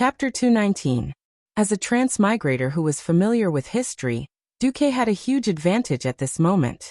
Chapter 219. As a transmigrator who was familiar with history, Duque had a huge advantage at this moment.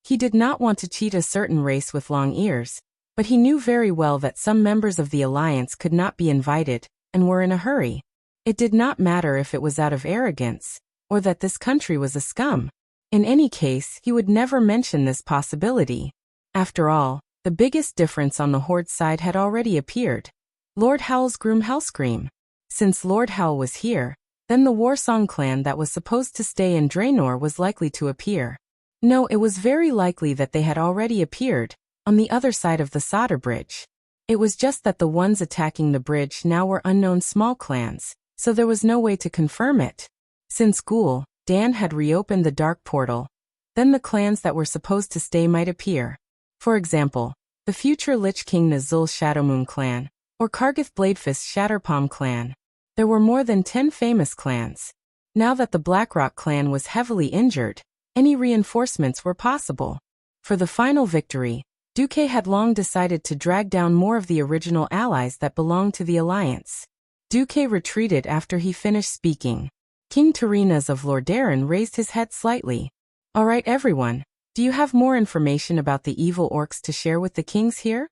He did not want to cheat a certain race with long ears, but he knew very well that some members of the alliance could not be invited, and were in a hurry. It did not matter if it was out of arrogance, or that this country was a scum. In any case, he would never mention this possibility. After all, the biggest difference on the Horde side had already appeared. Lord Howl's groom Hellscream. Since Lord Howl was here, then the Warsong clan that was supposed to stay in Draenor was likely to appear. No, it was very likely that they had already appeared, on the other side of the Solder Bridge. It was just that the ones attacking the bridge now were unknown small clans, so there was no way to confirm it. Since Ghoul, Dan had reopened the Dark Portal, then the clans that were supposed to stay might appear. For example, the future Lich King Nazul Shadowmoon clan, or Kargath Bladefist Shatterpalm clan. There were more than 10 famous clans. Now that the Blackrock clan was heavily injured, any reinforcements were possible. For the final victory, Duque had long decided to drag down more of the original allies that belonged to the alliance. Duque retreated after he finished speaking. King Tyreenas of Lordaeron raised his head slightly. All right, everyone, do you have more information about the evil orcs to share with the kings here?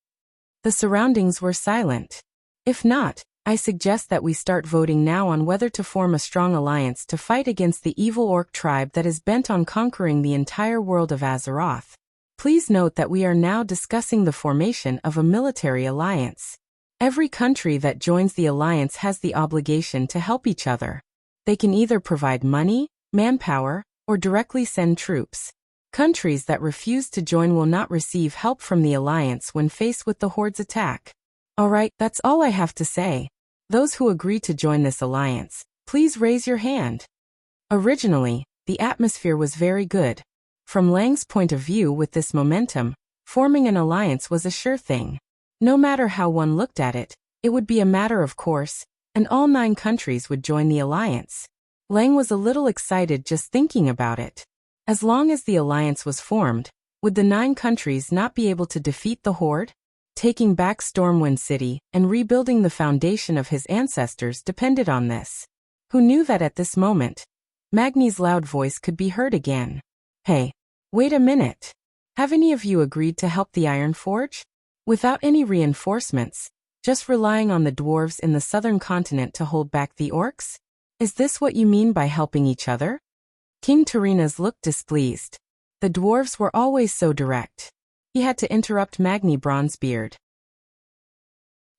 The surroundings were silent. If not, I suggest that we start voting now on whether to form a strong alliance to fight against the evil orc tribe that is bent on conquering the entire world of Azeroth. Please note that we are now discussing the formation of a military alliance. Every country that joins the alliance has the obligation to help each other. They can either provide money, manpower, or directly send troops. Countries that refuse to join will not receive help from the alliance when faced with the Horde's attack. Alright, that's all I have to say. Those who agree to join this alliance, please raise your hand. Originally, the atmosphere was very good. From Lang's point of view with this momentum, forming an alliance was a sure thing. No matter how one looked at it, it would be a matter of course, and all 9 countries would join the alliance. Lang was a little excited just thinking about it. As long as the alliance was formed, would the 9 countries not be able to defeat the Horde? Taking back Stormwind City and rebuilding the foundation of his ancestors depended on this. Who knew that at this moment, Magni's loud voice could be heard again. Hey, wait a minute. Have any of you agreed to help the Iron Forge? Without any reinforcements, just relying on the dwarves in the southern continent to hold back the orcs? Is this what you mean by helping each other? King Tyreenas looked displeased. The dwarves were always so direct. He had to interrupt Magni Bronzebeard.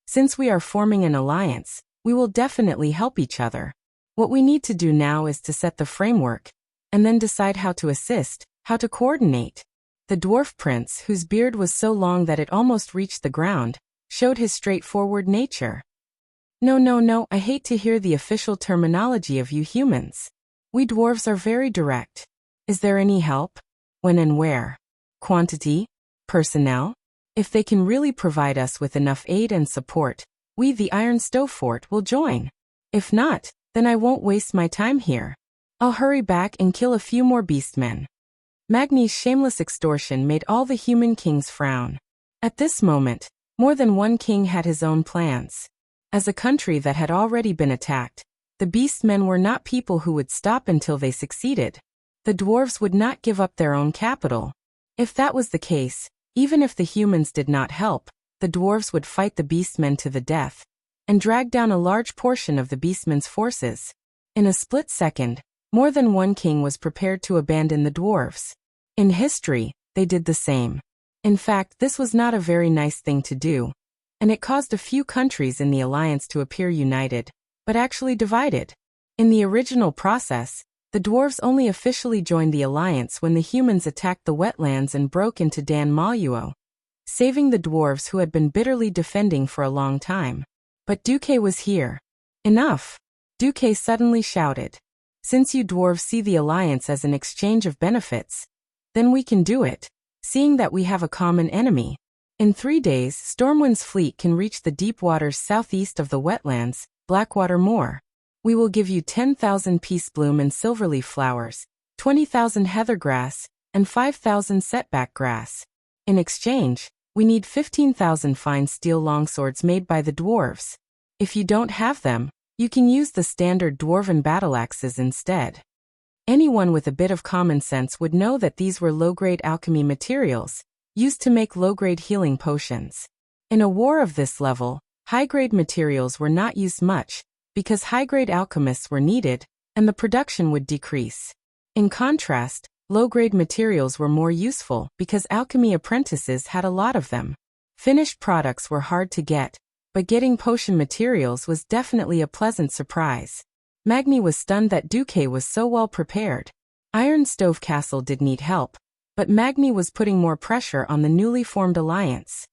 Since we are forming an alliance, we will definitely help each other. What we need to do now is to set the framework, and then decide how to assist, how to coordinate. The dwarf prince, whose beard was so long that it almost reached the ground, showed his straightforward nature. No, I hate to hear the official terminology of you humans. We dwarves are very direct. Is there any help? When and where? Quantity? Personnel? If they can really provide us with enough aid and support, we the Iron Stove Fort will join. If not, then I won't waste my time here. I'll hurry back and kill a few more beastmen. Magni's shameless extortion made all the human kings frown. At this moment, more than one king had his own plans. As a country that had already been attacked, the beastmen were not people who would stop until they succeeded. The dwarves would not give up their own capital. If that was the case, even if the humans did not help, the dwarves would fight the beastmen to the death, and drag down a large portion of the beastmen's forces. In a split second, more than one king was prepared to abandon the dwarves. In history, they did the same. In fact, this was not a very nice thing to do, and it caused a few countries in the alliance to appear united, but actually divided. In the original process, the dwarves only officially joined the alliance when the humans attacked the wetlands and broke into Dan Maluo, saving the dwarves who had been bitterly defending for a long time. But Duque was here. Enough! Duque suddenly shouted. Since you dwarves see the alliance as an exchange of benefits, then we can do it, seeing that we have a common enemy. In 3 days, Stormwind's fleet can reach the deep waters southeast of the wetlands, Blackwater Moor. We will give you 10,000 peacebloom and silverleaf flowers, 20,000 heathergrass, and 5,000 setback grass. In exchange, we need 15,000 fine steel longswords made by the dwarves. If you don't have them, You can use the standard dwarven battle axes instead. Anyone with a bit of common sense would know that these were low-grade alchemy materials, used to make low-grade healing potions. In a war of this level, high-grade materials were not used much, because high-grade alchemists were needed, and the production would decrease. In contrast, low-grade materials were more useful because alchemy apprentices had a lot of them. Finished products were hard to get, but getting potion materials was definitely a pleasant surprise. Magni was stunned that Duque was so well prepared. Iron Stove Castle did need help, but Magni was putting more pressure on the newly formed alliance.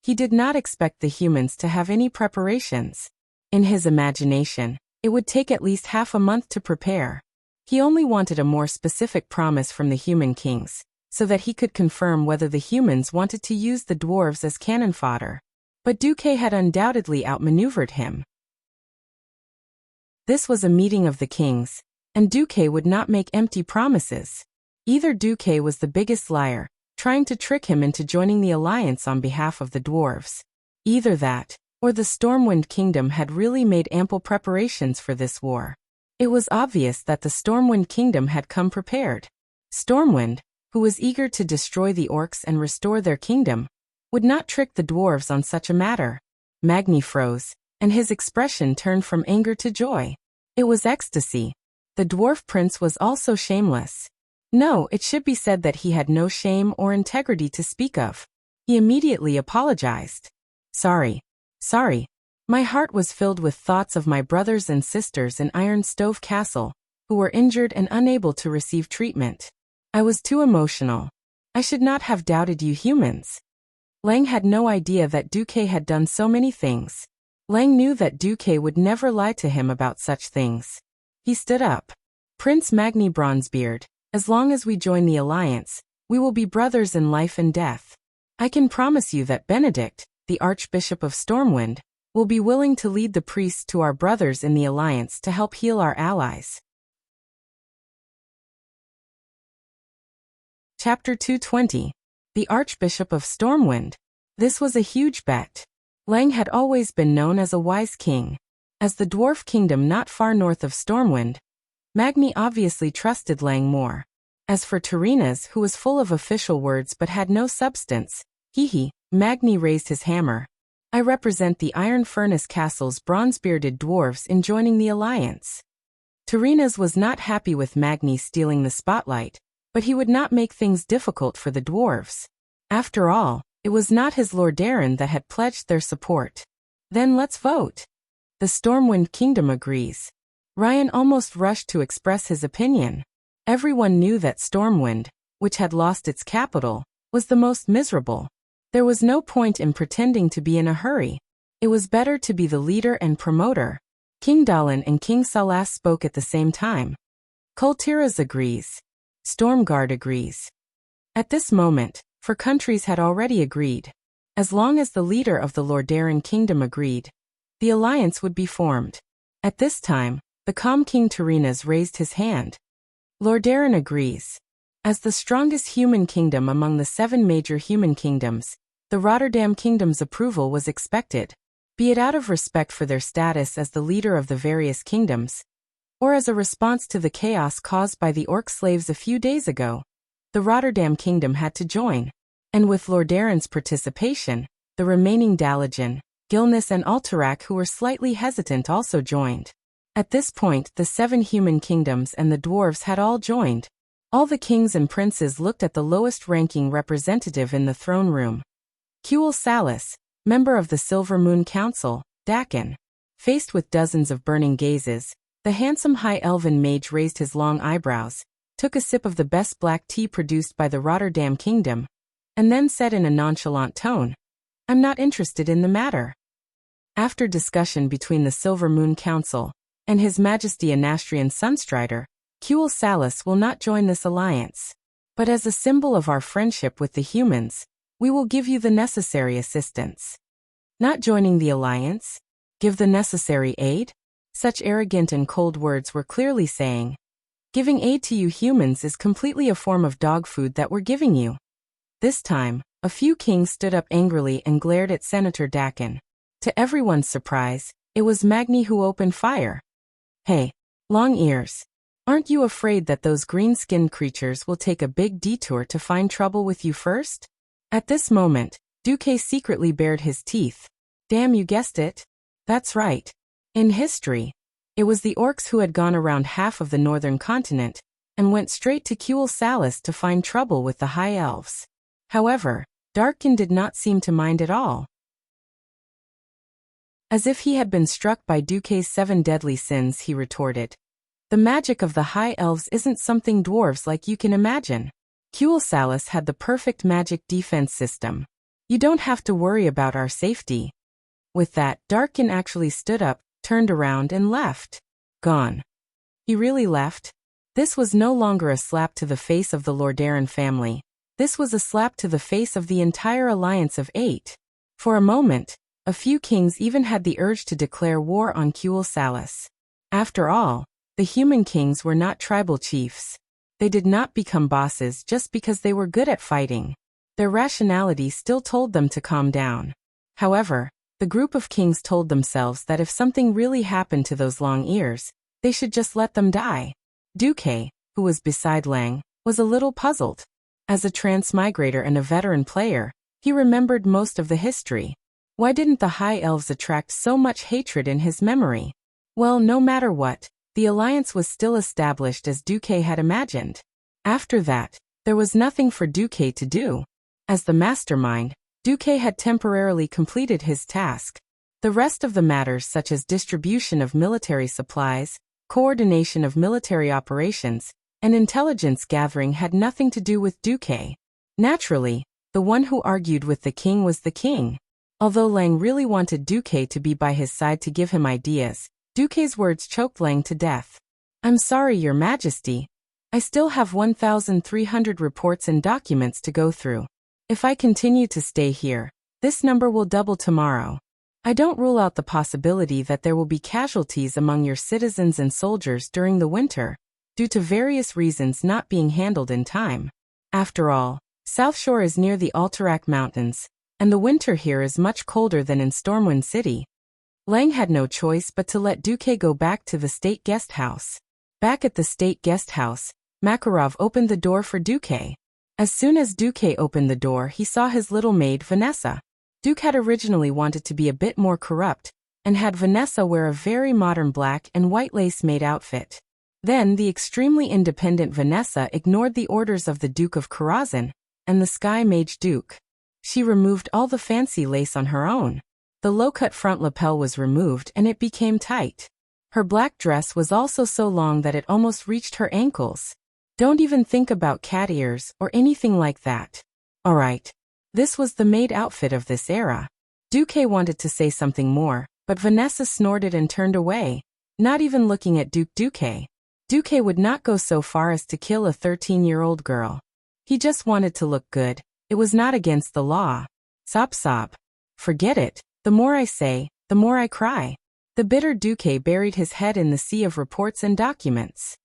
He did not expect the humans to have any preparations. In his imagination, it would take at least half a month to prepare. He only wanted a more specific promise from the human kings, so that he could confirm whether the humans wanted to use the dwarves as cannon fodder. But Duque had undoubtedly outmaneuvered him. This was a meeting of the kings, and Duque would not make empty promises. Either Duque was the biggest liar, trying to trick him into joining the alliance on behalf of the dwarves. Either that, or the Stormwind Kingdom had really made ample preparations for this war. It was obvious that the Stormwind Kingdom had come prepared. Stormwind, who was eager to destroy the orcs and restore their kingdom, would not trick the dwarves on such a matter. Magni froze, and his expression turned from anger to joy. It was ecstasy. The dwarf prince was also shameless. No, it should be said that he had no shame or integrity to speak of. He immediately apologized. Sorry. My heart was filled with thoughts of my brothers and sisters in Iron Stove Castle, who were injured and unable to receive treatment. I was too emotional. I should not have doubted you humans. Lang had no idea that Duque had done so many things. Lang knew that Duque would never lie to him about such things. He stood up. Prince Magni Bronzebeard, as long as we join the alliance, we will be brothers in life and death. I can promise you that Benedict, the Archbishop of Stormwind, will be willing to lead the priests to our brothers in the alliance to help heal our allies. Chapter 220. The Archbishop of Stormwind. This was a huge bet. Lang had always been known as a wise king. As the dwarf kingdom not far north of Stormwind, Magni obviously trusted Lang more. As for Terina's, who was full of official words but had no substance, Magni raised his hammer. I represent the Iron Furnace Castle's bronze-bearded dwarves in joining the alliance. Terina's was not happy with Magni stealing the spotlight, but he would not make things difficult for the dwarves. After all, it was not his Lordaeron that had pledged their support. Then let's vote. The Stormwind Kingdom agrees. Ryan almost rushed to express his opinion. Everyone knew that Stormwind, which had lost its capital, was the most miserable. There was no point in pretending to be in a hurry. It was better to be the leader and promoter. King Dahlin and King Salas spoke at the same time. Kultiras agrees. Stormguard agrees. At this moment, for countries had already agreed. As long as the leader of the Lordaeron Kingdom agreed, the alliance would be formed. At this time, the calm King Terina's raised his hand. Lordaeron agrees. As the strongest human kingdom among the 7 major human kingdoms, the Rotterdam Kingdom's approval was expected, be it out of respect for their status as the leader of the various kingdoms, or as a response to the chaos caused by the orc slaves a few days ago. The Rotterdam Kingdom had to join, and with Lordaeron's participation, the remaining Dalajan, Gilnis and Alterac, who were slightly hesitant, also joined. At this point, the 7 human kingdoms and the dwarves had all joined. All the kings and princes looked at the lowest-ranking representative in the throne room. Kuel Salas, member of the Silver Moon Council, Dakin. Faced with dozens of burning gazes, the handsome high elven mage raised his long eyebrows, took a sip of the best black tea produced by the Rotterdam Kingdom, and then said in a nonchalant tone, "I'm not interested in the matter." After discussion between the Silver Moon Council and His Majesty Anastrian Sunstrider, Kuel Salas will not join this alliance. But as a symbol of our friendship with the humans, we will give you the necessary assistance. Not joining the alliance? Give the necessary aid? Such arrogant and cold words were clearly saying, giving aid to you humans is completely a form of dog food that we're giving you. This time, a few kings stood up angrily and glared at Senator Dakin. To everyone's surprise, It was Magni who opened fire. Hey, Long Ears. Aren't you afraid that those green-skinned creatures will take a big detour to find trouble with you first? At this moment, Duque secretly bared his teeth. Damn, you guessed it. That's right. In history, it was the orcs who had gone around half of the northern continent and went straight to Kuel Salis to find trouble with the High Elves. However, Darkin did not seem to mind at all. As if he had been struck by Duque's 7 deadly sins, he retorted. The magic of the High Elves isn't something dwarves like you can imagine. Kuel Salis had the perfect magic defense system. You don't have to worry about our safety. With that, Darkin actually stood up, turned around and left. Gone. He really left? This was no longer a slap to the face of the Lordaeron family. This was a slap to the face of the entire alliance of 8. For a moment, a few kings even had the urge to declare war on Kuel Salis. After all, the human kings were not tribal chiefs. They did not become bosses just because they were good at fighting. Their rationality still told them to calm down. However, the group of kings told themselves that if something really happened to those Long Ears, they should just let them die. Duque, who was beside Lang, was a little puzzled. As a transmigrator and a veteran player, he remembered most of the history. Why didn't the High Elves attract so much hatred in his memory? Well, no matter what, the alliance was still established as Duque had imagined. After that, there was nothing for Duque to do. As the mastermind, Duque had temporarily completed his task. The rest of the matters such as distribution of military supplies, coordination of military operations, and intelligence gathering had nothing to do with Duque. Naturally, the one who argued with the king was the king. Although Lang really wanted Duque to be by his side to give him ideas, Duque's words choked Lang to death. I'm sorry, Your Majesty. I still have 1,300 reports and documents to go through. If I continue to stay here, this number will double tomorrow. I don't rule out the possibility that there will be casualties among your citizens and soldiers during the winter, due to various reasons not being handled in time. After all, South Shore is near the Alterac Mountains, and the winter here is much colder than in Stormwind City. Lang had no choice but to let Duque go back to the state guest house. Back at the state guest house, Makarov opened the door for Duque. As soon as Duque opened the door, he saw his little maid Vanessa. Duque had originally wanted to be a bit more corrupt, and had Vanessa wear a very modern black and white lace-made outfit. Then the extremely independent Vanessa ignored the orders of the Duke of Karazhan, and the Sky Mage Duke. She removed all the fancy lace on her own. The low-cut front lapel was removed and it became tight. Her black dress was also so long that it almost reached her ankles. Don't even think about cat ears or anything like that. Alright. This was the maid outfit of this era. Duque wanted to say something more, but Vanessa snorted and turned away, not even looking at Duque. Duque would not go so far as to kill a 13-year-old girl. He just wanted to look good. It was not against the law. Sob sob. Forget it. The more I say, the more I cry. The bitter Duque buried his head in the sea of reports and documents.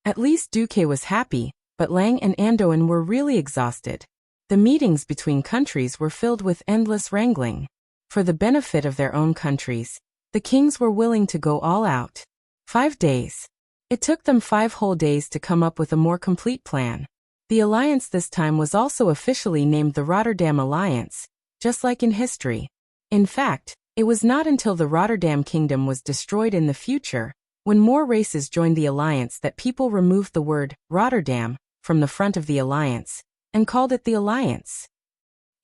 At least Duque was happy, but Lang and Andoin were really exhausted. The meetings between countries were filled with endless wrangling. For the benefit of their own countries, the kings were willing to go all out. 5 days. It took them 5 whole days to come up with a more complete plan. The alliance this time was also officially named the Rotterdam Alliance, just like in history. In fact, it was not until the Rotterdam Kingdom was destroyed in the future, when more races joined the alliance, that people removed the word Rotterdam from the front of the alliance and called it the Alliance.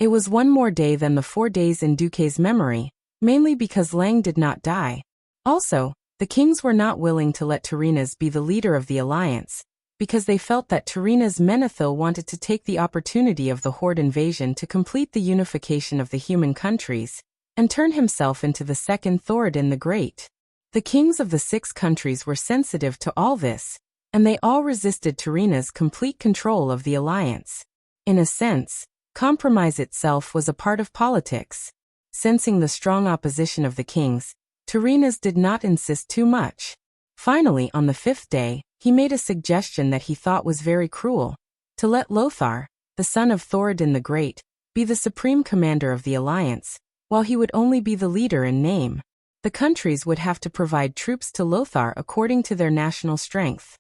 It was 1 more day than the 4 days in Duque's memory, mainly because Lang did not die. Also, the kings were not willing to let Turinas be the leader of the alliance, because they felt that Turinas Menethil wanted to take the opportunity of the Horde invasion to complete the unification of the human countries, and turn himself into the second Thoradin the Great. The kings of the 6 countries were sensitive to all this, and they all resisted Turinas' complete control of the alliance. In a sense, compromise itself was a part of politics. Sensing the strong opposition of the kings, Turinas did not insist too much. Finally, on the 5th day, he made a suggestion that he thought was very cruel: to let Lothar, the son of Thoradin the Great, be the supreme commander of the alliance, while he would only be the leader in name. The countries would have to provide troops to Lothar according to their national strength.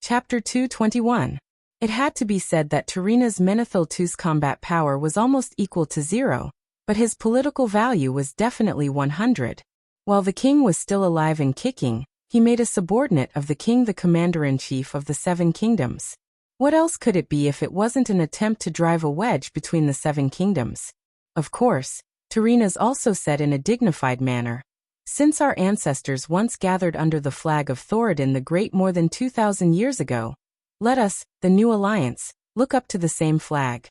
Chapter 221. It had to be said that Turina's Menethil II's combat power was almost equal to 0, but his political value was definitely 100. While the king was still alive and kicking, he made a subordinate of the king the commander-in-chief of the 7 kingdoms. What else could it be if it wasn't an attempt to drive a wedge between the 7 kingdoms? Of course, Turina's also said in a dignified manner. Since our ancestors once gathered under the flag of Thoradin the Great more than 2,000 years ago, let us, the new alliance, look up to the same flag.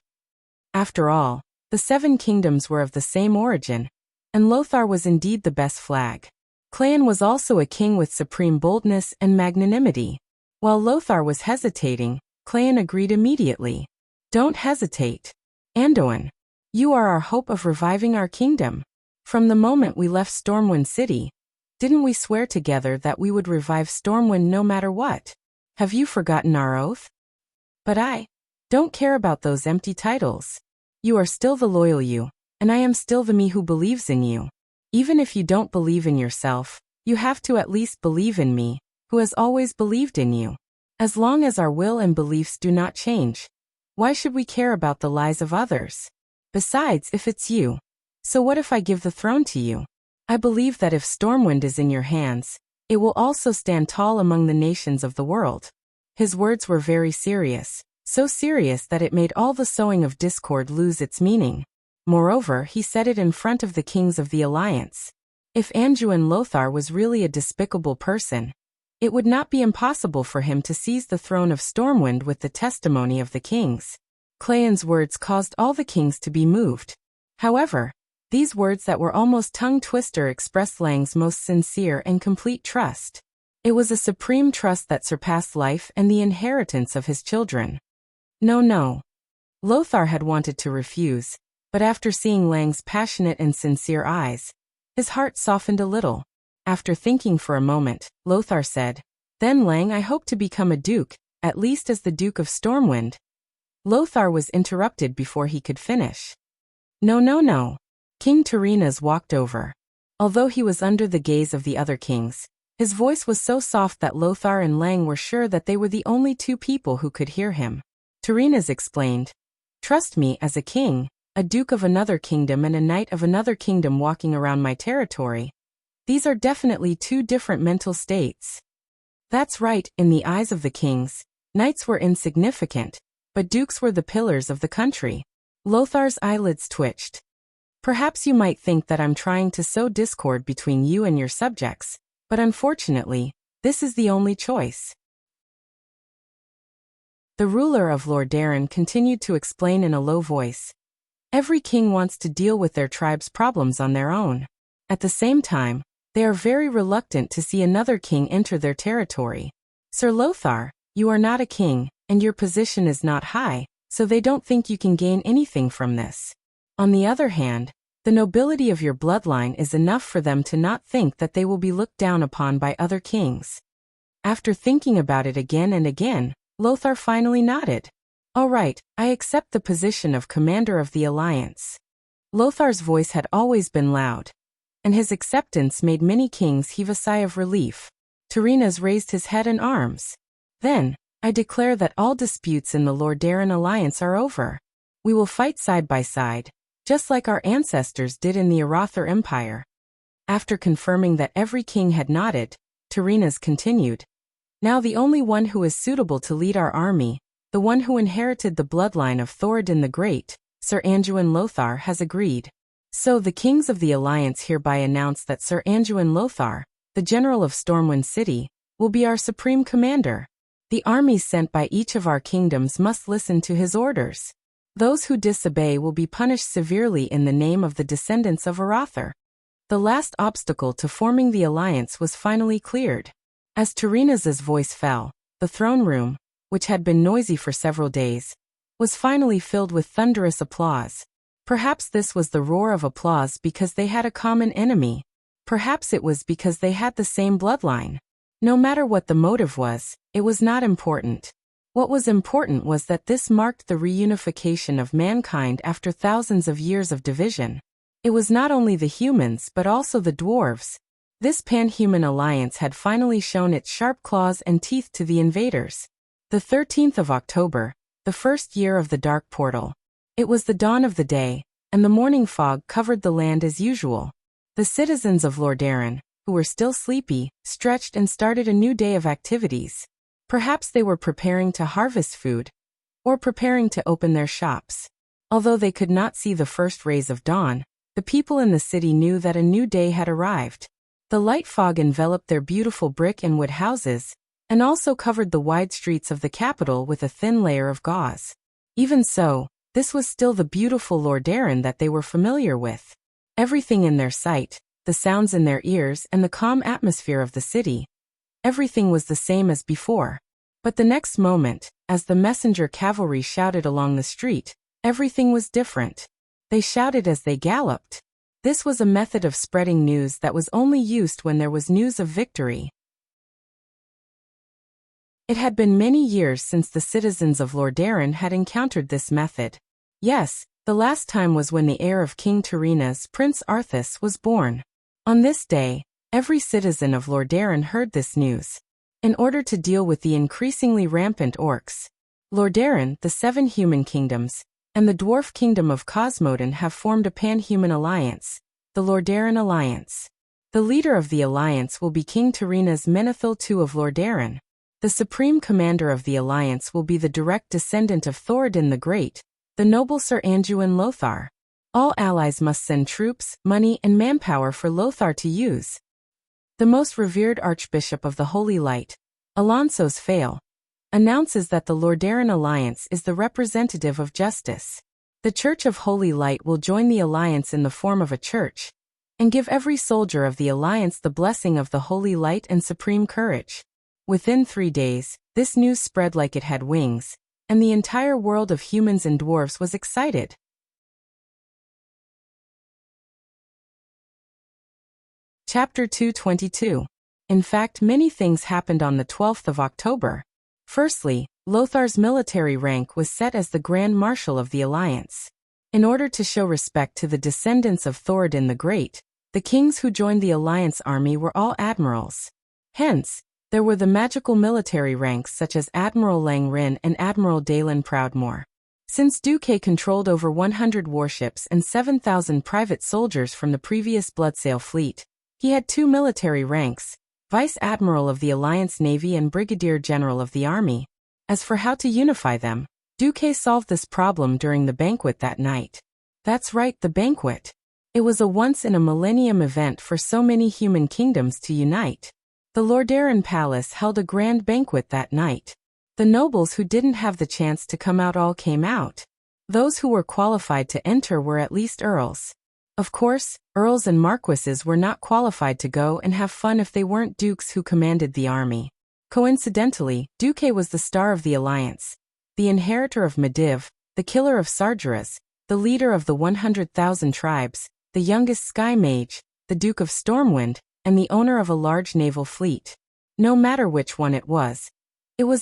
After all, the 7 kingdoms were of the same origin, and Lothar was indeed the best flag. Clan was also a king with supreme boldness and magnanimity. While Lothar was hesitating, Clan agreed immediately. Don't hesitate. Anduin, you are our hope of reviving our kingdom. From the moment we left Stormwind City, didn't we swear together that we would revive Stormwind no matter what? Have you forgotten our oath? But I don't care about those empty titles. You are still the loyal you, and I am still the me who believes in you. Even if you don't believe in yourself, you have to at least believe in me, who has always believed in you. As long as our will and beliefs do not change, why should we care about the lies of others? Besides, if it's you, so what if I give the throne to you? I believe that if Stormwind is in your hands, it will also stand tall among the nations of the world. His words were very serious, so serious that it made all the sowing of discord lose its meaning. Moreover, he said it in front of the kings of the alliance. If Anduin Lothar was really a despicable person, it would not be impossible for him to seize the throne of Stormwind with the testimony of the kings. Clan's words caused all the kings to be moved. However, these words that were almost tongue-twister expressed Lang's most sincere and complete trust. It was a supreme trust that surpassed life and the inheritance of his children. No. Lothar had wanted to refuse, but after seeing Lang's passionate and sincere eyes, his heart softened a little. After thinking for a moment, Lothar said, "Then Lang, I hope to become a duke, at least as the Duke of Stormwind." Lothar was interrupted before he could finish. No. King Turina's walked over. Although he was under the gaze of the other kings, his voice was so soft that Lothar and Lang were sure that they were the only 2 people who could hear him. Turina's explained, "Trust me, as a king, a duke of another kingdom and a knight of another kingdom walking around my territory, these are definitely 2 different mental states." That's right, in the eyes of the kings, knights were insignificant, but dukes were the pillars of the country. Lothar's eyelids twitched. Perhaps you might think that I'm trying to sow discord between you and your subjects, but unfortunately, this is the only choice. The ruler of Lordaeron continued to explain in a low voice. Every king wants to deal with their tribe's problems on their own. At the same time, they are very reluctant to see another king enter their territory. Sir Lothar, you are not a king, and your position is not high, so they don't think you can gain anything from this. On the other hand, the nobility of your bloodline is enough for them to not think that they will be looked down upon by other kings. After thinking about it again and again, Lothar finally nodded. All right, I accept the position of commander of the alliance. Lothar's voice had always been loud, and his acceptance made many kings heave a sigh of relief. Turina's raised his head and arms. Then, I declare that all disputes in the Lordaeron alliance are over. We will fight side by side, just like our ancestors did in the Arathor Empire. After confirming that every king had nodded, Turina's continued. Now the only one who is suitable to lead our army, the one who inherited the bloodline of Thoradin the Great, Sir Anduin Lothar, has agreed. So the kings of the alliance hereby announce that Sir Anduin Lothar, the general of Stormwind City, will be our supreme commander. The armies sent by each of our kingdoms must listen to his orders. Those who disobey will be punished severely in the name of the descendants of Arathor. The last obstacle to forming the alliance was finally cleared. As Turina's voice fell, the throne room, which had been noisy for several days, was finally filled with thunderous applause. Perhaps this was the roar of applause because they had a common enemy. Perhaps it was because they had the same bloodline. No matter what the motive was, it was not important. What was important was that this marked the reunification of mankind after thousands of years of division. It was not only the humans but also the dwarves. This pan-human alliance had finally shown its sharp claws and teeth to the invaders. The 13th of October, the first year of the Dark Portal. It was the dawn of the day, and the morning fog covered the land as usual. The citizens of Lordaeron, who were still sleepy, stretched and started a new day of activities. Perhaps they were preparing to harvest food, or preparing to open their shops. Although they could not see the first rays of dawn, the people in the city knew that a new day had arrived. The light fog enveloped their beautiful brick and wood houses, and also covered the wide streets of the capital with a thin layer of gauze. Even so, this was still the beautiful Lordaeron that they were familiar with. Everything in their sight, the sounds in their ears and the calm atmosphere of the city, everything was the same as before. But the next moment, as the messenger cavalry shouted along the street, everything was different. They shouted as they galloped. This was a method of spreading news that was only used when there was news of victory. It had been many years since the citizens of Lordaeron had encountered this method. Yes, the last time was when the heir of King Tyrrhena's Prince Arthas was born. On this day, every citizen of Lordaeron heard this news. In order to deal with the increasingly rampant orcs, Lordaeron, the 7 human kingdoms, and the dwarf kingdom of Cosmodan have formed a pan-human alliance, the Lordaeron Alliance. The leader of the alliance will be King Tyrrhena's Menethil II of Lordaeron. The supreme commander of the alliance will be the direct descendant of Thoradin the Great, the noble Sir Anduin Lothar. All allies must send troops, money and manpower for Lothar to use. The most revered Archbishop of the Holy Light, Alonso's Fail, announces that the Lordaeron Alliance is the representative of justice. The Church of Holy Light will join the alliance in the form of a church, and give every soldier of the alliance the blessing of the Holy Light and supreme courage. Within 3 days, this news spread like it had wings, and the entire world of humans and dwarves was excited. Chapter 222. In fact, many things happened on the 12th of October. Firstly, Lothar's military rank was set as the Grand Marshal of the Alliance. In order to show respect to the descendants of Thoradin the Great, the kings who joined the Alliance army were all admirals. Hence, there were the magical military ranks such as Admiral Lang Rin and Admiral Dalen Proudmoore. Since Duque controlled over 100 warships and 7,000 private soldiers from the previous Bloodsail fleet, he had 2 military ranks, Vice Admiral of the Alliance Navy and Brigadier General of the Army. As for how to unify them, Duque solved this problem during the banquet that night. That's right, the banquet. It was a once-in-a-millennium event for so many human kingdoms to unite. The Lordaeron Palace held a grand banquet that night. The nobles who didn't have the chance to come out all came out. Those who were qualified to enter were at least earls. Of course, earls and marquises were not qualified to go and have fun if they weren't dukes who commanded the army. Coincidentally, Duque was the star of the alliance, the inheritor of Mediv, the killer of Sargeras, the leader of the 100,000 tribes, the youngest sky mage, the Duke of Stormwind, and the owner of a large naval fleet. No matter which one it was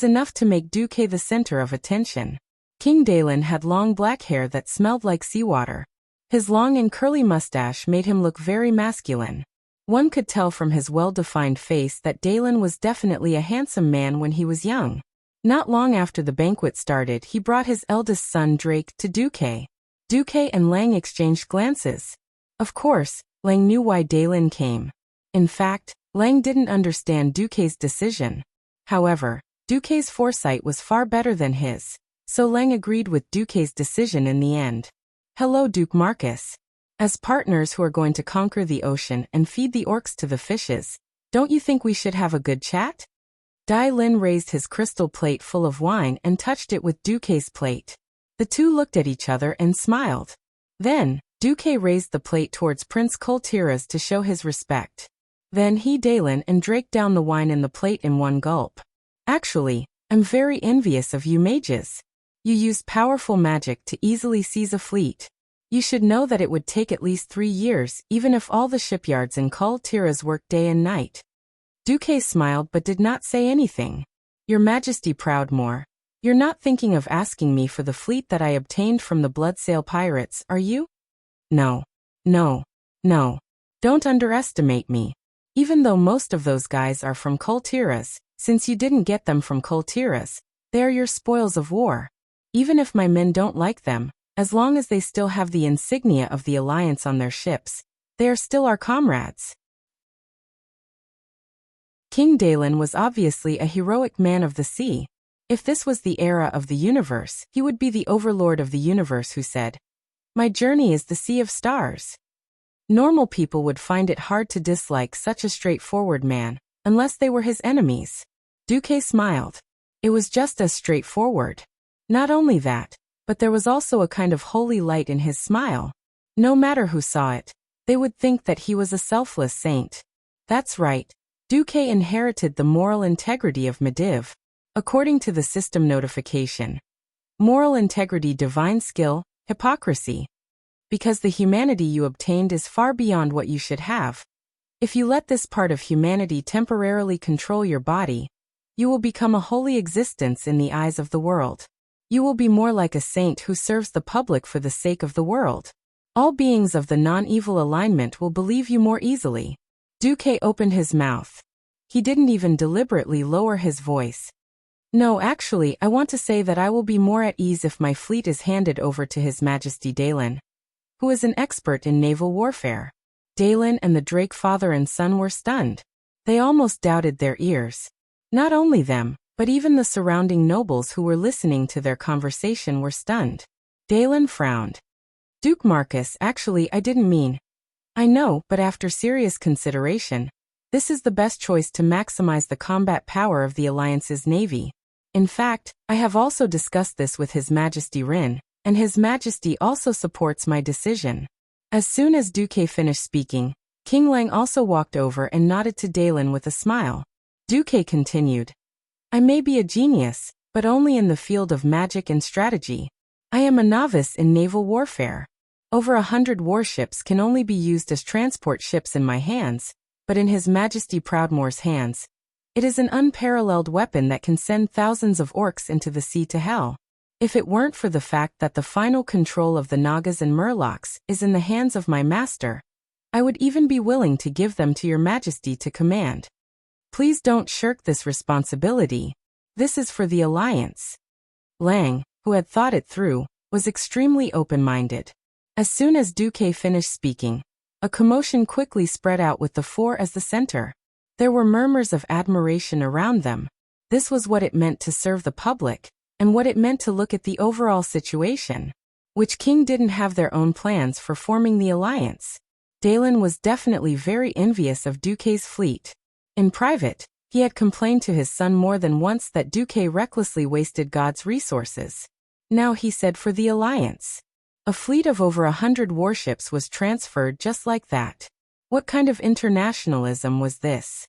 enough to make Duque the center of attention. King Dalen had long black hair that smelled like seawater. His long and curly mustache made him look very masculine. One could tell from his well-defined face that Dalen was definitely a handsome man when he was young. Not long after the banquet started, he brought his eldest son Drake to Duque. Duque and Lang exchanged glances. Of course, Lang knew why Dalen came. In fact, Lang didn't understand Duque's decision. However, Duque's foresight was far better than his, so Lang agreed with Duque's decision in the end. Hello, Duke Marcus. As partners who are going to conquer the ocean and feed the orcs to the fishes, don't you think we should have a good chat? Dai Lin raised his crystal plate full of wine and touched it with Duque's plate. The two looked at each other and smiled. Then, Duque raised the plate towards Prince Koltiras to show his respect. Then he, Dalen, and Drake down the wine in the plate in one gulp. Actually, I'm very envious of you mages. You use powerful magic to easily seize a fleet. You should know that it would take at least 3 years, even if all the shipyards in Koltiras worked day and night. Duque smiled but did not say anything. Your Majesty Proudmoore, You're not thinking of asking me for the fleet that I obtained from the Bloodsail pirates, are you? No. No. No. Don't underestimate me. Even though most of those guys are from Kultiras, since you didn't get them from Kultiras, they are your spoils of war. Even if my men don't like them, as long as they still have the insignia of the Alliance on their ships, they are still our comrades. King Dalen was obviously a heroic man of the sea. If this was the era of the universe, he would be the overlord of the universe who said, "My journey is the sea of stars." Normal people would find it hard to dislike such a straightforward man, unless they were his enemies. Duque smiled. It was just as straightforward. Not only that, but there was also a kind of holy light in his smile. No matter who saw it, they would think that he was a selfless saint. That's right. Duque inherited the moral integrity of Mediv. According to the system notification, moral integrity, divine skill, hypocrisy. Because the humanity you obtained is far beyond what you should have. If you let this part of humanity temporarily control your body, you will become a holy existence in the eyes of the world. You will be more like a saint who serves the public for the sake of the world. All beings of the non-evil alignment will believe you more easily. Duque opened his mouth. He didn't even deliberately lower his voice. No, actually, I want to say that I will be more at ease if my fleet is handed over to His Majesty Dalen, who is an expert in naval warfare. Dalen and the Drake father and son were stunned. They almost doubted their ears. Not only them, but even the surrounding nobles who were listening to their conversation were stunned. Dalen frowned. Duke Marcus, actually, I didn't mean. I know, but after serious consideration, this is the best choice to maximize the combat power of the Alliance's navy. In fact, I have also discussed this with His Majesty Rin, and His Majesty also supports my decision. As soon as Duque finished speaking, King Lang also walked over and nodded to Dalen with a smile. Duque continued. I may be a genius, but only in the field of magic and strategy. I am a novice in naval warfare. Over 100 warships can only be used as transport ships in my hands, but in His Majesty Proudmoore's hands, it is an unparalleled weapon that can send thousands of orcs into the sea to hell. If it weren't for the fact that the final control of the Nagas and Murlocs is in the hands of my master, I would even be willing to give them to your Majesty to command. Please don't shirk this responsibility. This is for the Alliance. Lang, who had thought it through, was extremely open-minded. As soon as Duque finished speaking, a commotion quickly spread out with the four as the center. There were murmurs of admiration around them. This was what it meant to serve the public, and what it meant to look at the overall situation. Which king didn't have their own plans for forming the alliance? Dalen was definitely very envious of Duque's fleet. In private, he had complained to his son more than once that Duque recklessly wasted God's resources. Now he said for the alliance. A fleet of over 100 warships was transferred just like that. What kind of internationalism was this?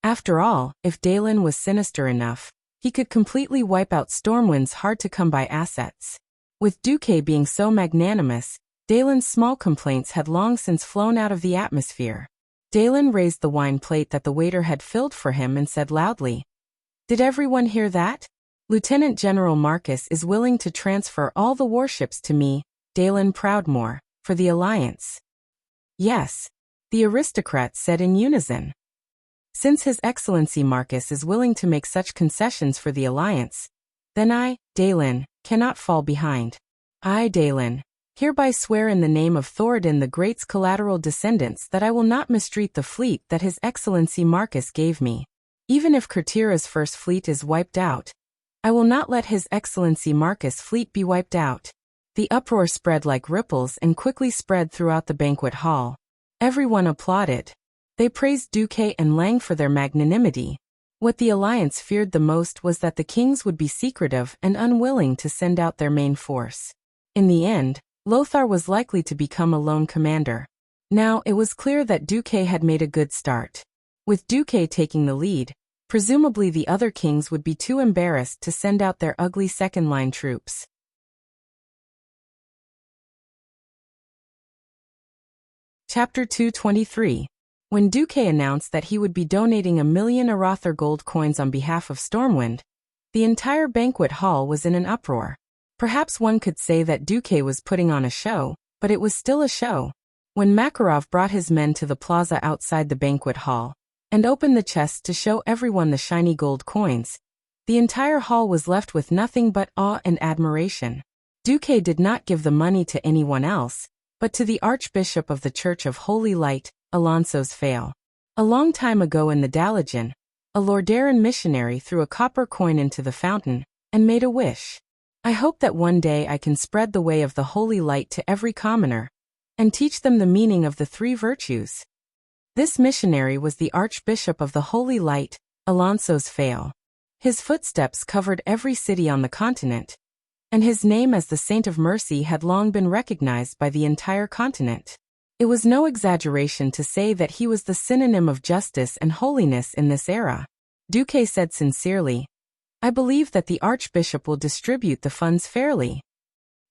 After all, if Dalen was sinister enough, he could completely wipe out Stormwinds' hard-to-come-by assets. With Duque being so magnanimous, Dalen's small complaints had long since flown out of the atmosphere. Dalen raised the wine plate that the waiter had filled for him and said loudly, "Did everyone hear that? Lieutenant General Marcus is willing to transfer all the warships to me, Dalen Proudmoore, for the alliance." Yes, the aristocrats said in unison. Since His Excellency Marcus is willing to make such concessions for the alliance, then I, Dalen, cannot fall behind. I, Dalen, hereby swear in the name of Thoradin the Great's collateral descendants that I will not mistreat the fleet that His Excellency Marcus gave me. Even if Kurtira's first fleet is wiped out, I will not let His Excellency Marcus' fleet be wiped out. The uproar spread like ripples and quickly spread throughout the banquet hall. Everyone applauded. They praised Duque and Lang for their magnanimity. What the alliance feared the most was that the kings would be secretive and unwilling to send out their main force. In the end, Lothar was likely to become a lone commander. Now, it was clear that Duque had made a good start. With Duque taking the lead, presumably the other kings would be too embarrassed to send out their ugly second-line troops. Chapter 223. When Duque announced that he would be donating 1,000,000 Arathor gold coins on behalf of Stormwind, the entire banquet hall was in an uproar. Perhaps one could say that Duque was putting on a show, but it was still a show. When Makarov brought his men to the plaza outside the banquet hall and opened the chests to show everyone the shiny gold coins, the entire hall was left with nothing but awe and admiration. Duque did not give the money to anyone else, but to the Archbishop of the Church of Holy Light, Alonso's Fail. A long time ago in the Dalajan, a Lordaeran missionary threw a copper coin into the fountain and made a wish. I hope that one day I can spread the way of the holy light to every commoner and teach them the meaning of the three virtues. This missionary was the Archbishop of the Holy Light, Alonso's Fail. His footsteps covered every city on the continent, and his name as the Saint of Mercy had long been recognized by the entire continent. It was no exaggeration to say that he was the synonym of justice and holiness in this era. Duque said sincerely, "I believe that the Archbishop will distribute the funds fairly."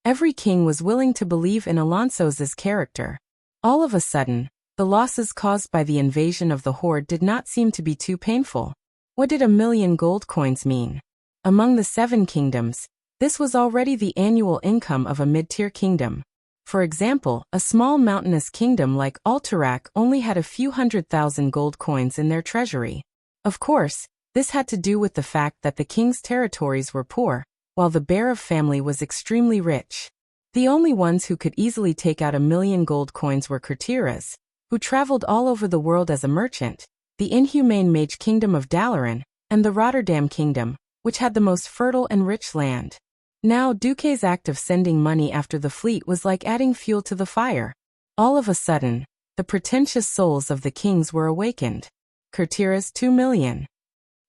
Every king was willing to believe in Alonso's character. All of a sudden, the losses caused by the invasion of the Horde did not seem to be too painful. What did 1,000,000 gold coins mean? Among the 7 kingdoms, this was already the annual income of a mid-tier kingdom. For example, a small mountainous kingdom like Alterac only had a few 100,000 gold coins in their treasury. Of course, this had to do with the fact that the king's territories were poor, while the Bear of family was extremely rich. The only ones who could easily take out 1,000,000 gold coins were courtiers, who traveled all over the world as a merchant, the inhumane mage kingdom of Dalaran, and the Rotterdam kingdom, which had the most fertile and rich land. Now Duque's act of sending money after the fleet was like adding fuel to the fire. All of a sudden, the pretentious souls of the kings were awakened. Courtiers 2,000,000.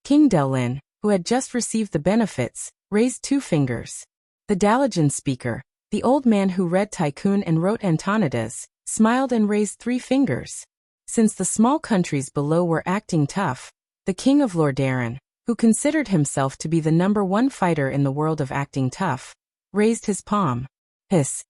King Delin, who had just received the benefits, raised 2 fingers. The Dalajan speaker, the old man who read Tycoon and wrote Antonidas, smiled and raised 3 fingers. Since the small countries below were acting tough, the king of Lordaeran, who considered himself to be the #1 fighter in the world of acting tough, raised his palm. Hiss.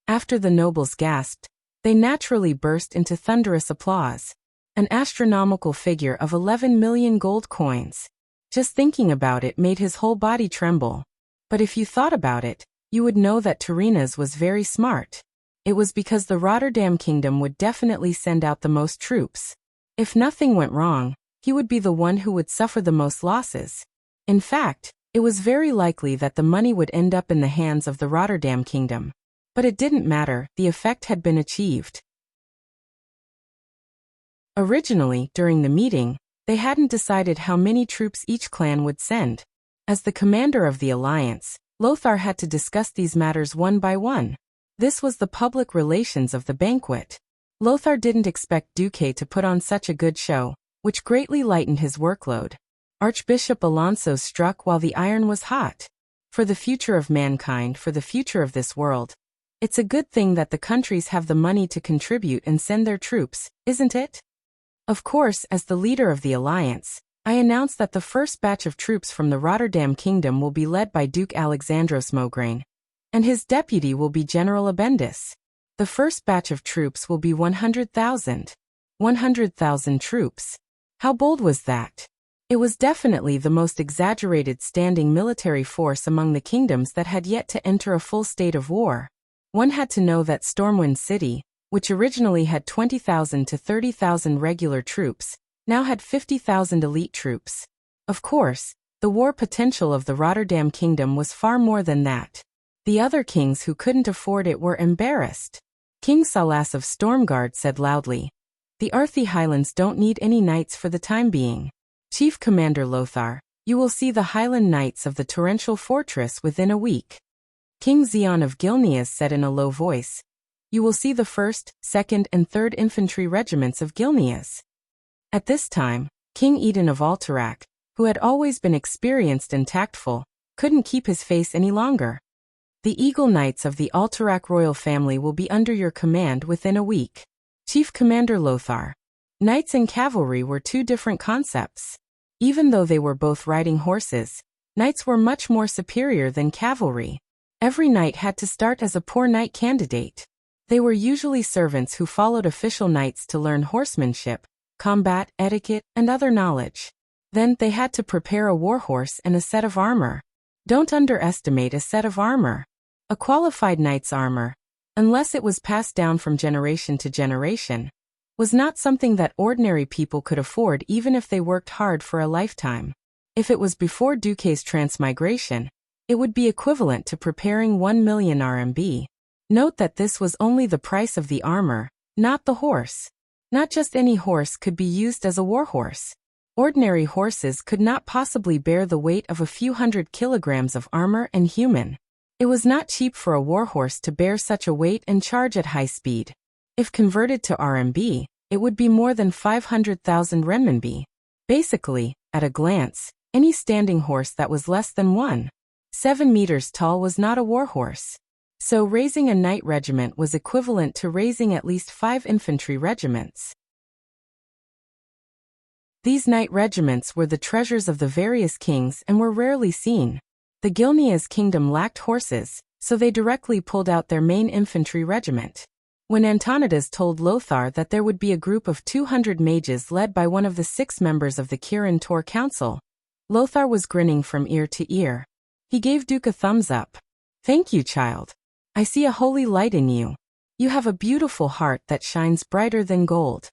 After the nobles gasped, they naturally burst into thunderous applause. An astronomical figure of 11,000,000 gold coins. Just thinking about it made his whole body tremble. But if you thought about it, you would know that Turinas was very smart. It was because the Rotterdam kingdom would definitely send out the most troops. If nothing went wrong, he would be the one who would suffer the most losses. In fact, it was very likely that the money would end up in the hands of the Rotterdam kingdom. But it didn't matter, the effect had been achieved. Originally, during the meeting, they hadn't decided how many troops each clan would send. As the commander of the alliance, Lothar had to discuss these matters one by one. This was the public relations of the banquet. Lothar didn't expect Duque to put on such a good show, which greatly lightened his workload. Archbishop Alonso struck while the iron was hot. For the future of mankind, for the future of this world, it's a good thing that the countries have the money to contribute and send their troops, isn't it? Of course, as the leader of the alliance, I announced that the first batch of troops from the Rotterdam kingdom will be led by Duke Alexandros Mograine, and his deputy will be General Abendis. The first batch of troops will be 100,000. 100,000 troops. How bold was that? It was definitely the most exaggerated standing military force among the kingdoms that had yet to enter a full state of war. One had to know that Stormwind City, which originally had 20,000 to 30,000 regular troops, now had 50,000 elite troops. Of course, the war potential of the Rotterdam kingdom was far more than that. The other kings who couldn't afford it were embarrassed. King Salas of Stormguard said loudly, "The Arthi Highlands don't need any knights for the time being. Chief Commander Lothar, you will see the Highland Knights of the Torrential Fortress within a week." King Zeon of Gilneas said in a low voice, "You will see the 1st, 2nd, and 3rd Infantry Regiments of Gilneas." At this time, King Eden of Alterac, who had always been experienced and tactful, couldn't keep his face any longer. "The Eagle Knights of the Alterac royal family will be under your command within a week. Chief Commander Lothar." Knights and cavalry were 2 different concepts. Even though they were both riding horses, knights were much more superior than cavalry. Every knight had to start as a poor knight candidate. They were usually servants who followed official knights to learn horsemanship, combat, etiquette, and other knowledge. Then they had to prepare a warhorse and a set of armor. Don't underestimate a set of armor. A qualified knight's armor, unless it was passed down from generation to generation, was not something that ordinary people could afford even if they worked hard for a lifetime. If it was before Duque's transmigration, it would be equivalent to preparing 1 million RMB. Note that this was only the price of the armor, not the horse. Not just any horse could be used as a warhorse. Ordinary horses could not possibly bear the weight of a few hundred kilograms of armor and human. It was not cheap for a warhorse to bear such a weight and charge at high speed. If converted to RMB, it would be more than 500,000 renminbi. Basically, at a glance, any standing horse that was less than 1.7 meters tall was not a warhorse. So raising a knight regiment was equivalent to raising at least 5 infantry regiments. These knight regiments were the treasures of the various kings and were rarely seen. The Gilneas kingdom lacked horses, so they directly pulled out their main infantry regiment. When Antonidas told Lothar that there would be a group of 200 mages led by one of the 6 members of the Kirin Tor Council, Lothar was grinning from ear to ear. He gave Duke a thumbs up. "Thank you, child. I see a holy light in you. You have a beautiful heart that shines brighter than gold."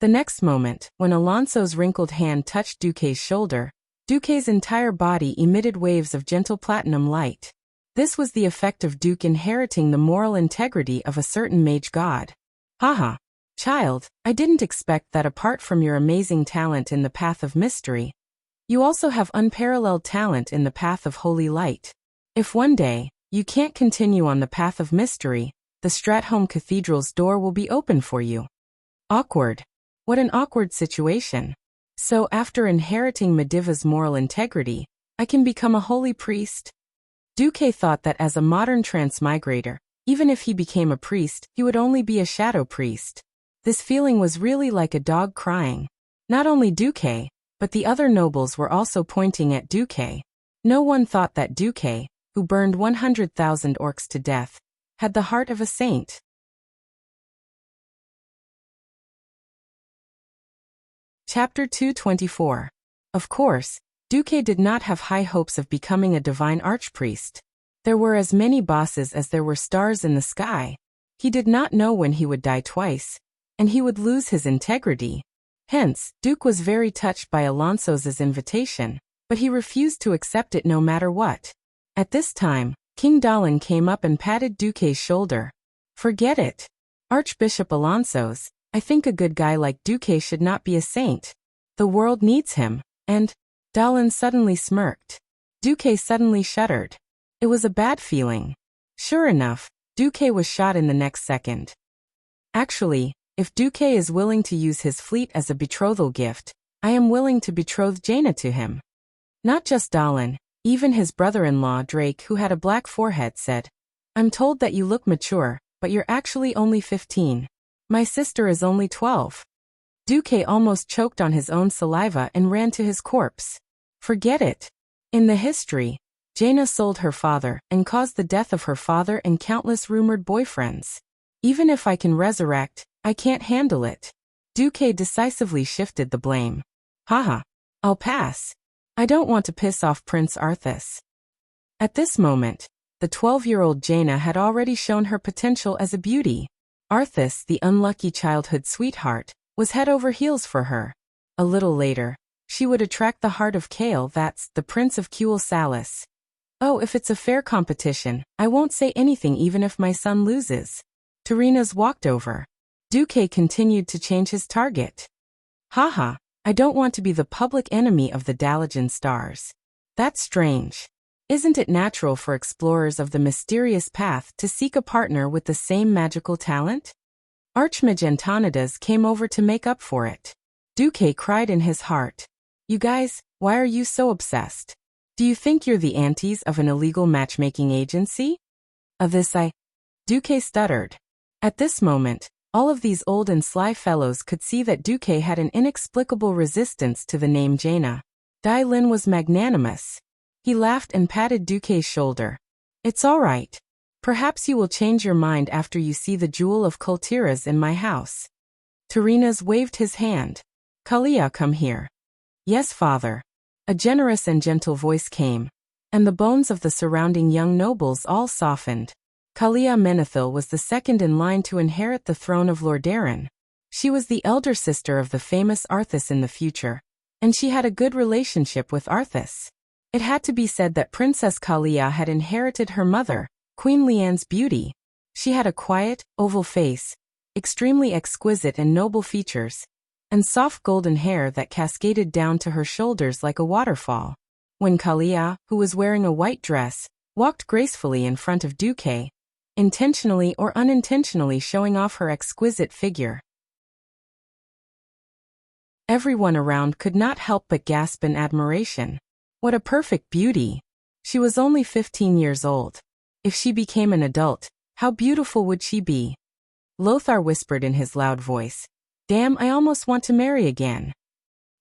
The next moment, when Alonso's wrinkled hand touched Duque's shoulder, Duque's entire body emitted waves of gentle platinum light. This was the effect of Duke inheriting the moral integrity of a certain mage god. Haha. Child, I didn't expect that apart from your amazing talent in the path of mystery, you also have unparalleled talent in the path of holy light. If one day, you can't continue on the path of mystery, the Stratholme Cathedral's door will be open for you. Awkward. What an awkward situation. So after inheriting Mediva's moral integrity, I can become a holy priest? Duque thought that as a modern transmigrator, even if he became a priest, he would only be a shadow priest. This feeling was really like a dog crying. Not only Duque, but the other nobles were also pointing at Duque. No one thought that Duque, who burned 100,000 orcs to death, had the heart of a saint. Chapter 224. Of course, Duque did not have high hopes of becoming a divine archpriest. There were as many bosses as there were stars in the sky. He did not know when he would die twice, and he would lose his integrity. Hence, Duke was very touched by Alonso's invitation, but he refused to accept it no matter what. At this time, King Dallin came up and patted Duque's shoulder. "Forget it. Archbishop Alonso's, I think a good guy like Duque should not be a saint. The world needs him," and Dallin suddenly smirked. Duque suddenly shuddered. It was a bad feeling. Sure enough, Duque was shot in the next second. Actually, if Duque is willing to use his fleet as a betrothal gift, I am willing to betroth Jaina to him. Not just Dallin, even his brother-in-law Drake, who had a black forehead, said, "I'm told that you look mature, but you're actually only 15. My sister is only 12. Duque almost choked on his own saliva and ran to his corpse. Forget it. In the history, Jaina sold her father and caused the death of her father and countless rumored boyfriends. Even if I can resurrect, I can't handle it." Duque decisively shifted the blame. "Haha. I'll pass. I don't want to piss off Prince Arthas." At this moment, the 12-year-old Jaina had already shown her potential as a beauty. Arthas, the unlucky childhood sweetheart, was head over heels for her. A little later, she would attract the heart of Kale, that's the Prince of Kuel Salis. "Oh, if it's a fair competition, I won't say anything even if my son loses." Tyrrhena's walked over. Duque continued to change his target. "Haha, I don't want to be the public enemy of the Dalajan stars. That's strange. Isn't it natural for explorers of the mysterious path to seek a partner with the same magical talent?" Archmage Antonidas came over to make up for it. Duque cried in his heart. "You guys, why are you so obsessed? Do you think you're the aunties of an illegal matchmaking agency?" "Of this Duque stuttered. At this moment, all of these old and sly fellows could see that Duque had an inexplicable resistance to the name Jaina. Dai Lin was magnanimous. He laughed and patted Duque's shoulder. "It's all right. Perhaps you will change your mind after you see the Jewel of Kultiras in my house." Tyrrhenas waved his hand. Kalia, come here. Yes, father. A generous and gentle voice came, and the bones of the surrounding young nobles all softened. Kalia Menethil was the second in line to inherit the throne of Lordaeron. She was the elder sister of the famous Arthas in the future, and she had a good relationship with Arthas. It had to be said that Princess Kalia had inherited her mother, Queen Leanne's beauty. She had a quiet, oval face, extremely exquisite and noble features, and soft golden hair that cascaded down to her shoulders like a waterfall. When Kalia, who was wearing a white dress, walked gracefully in front of Duque, intentionally or unintentionally showing off her exquisite figure, everyone around could not help but gasp in admiration. What a perfect beauty! She was only 15 years old. If she became an adult, how beautiful would she be? Lothar whispered in his loud voice. Damn, I almost want to marry again.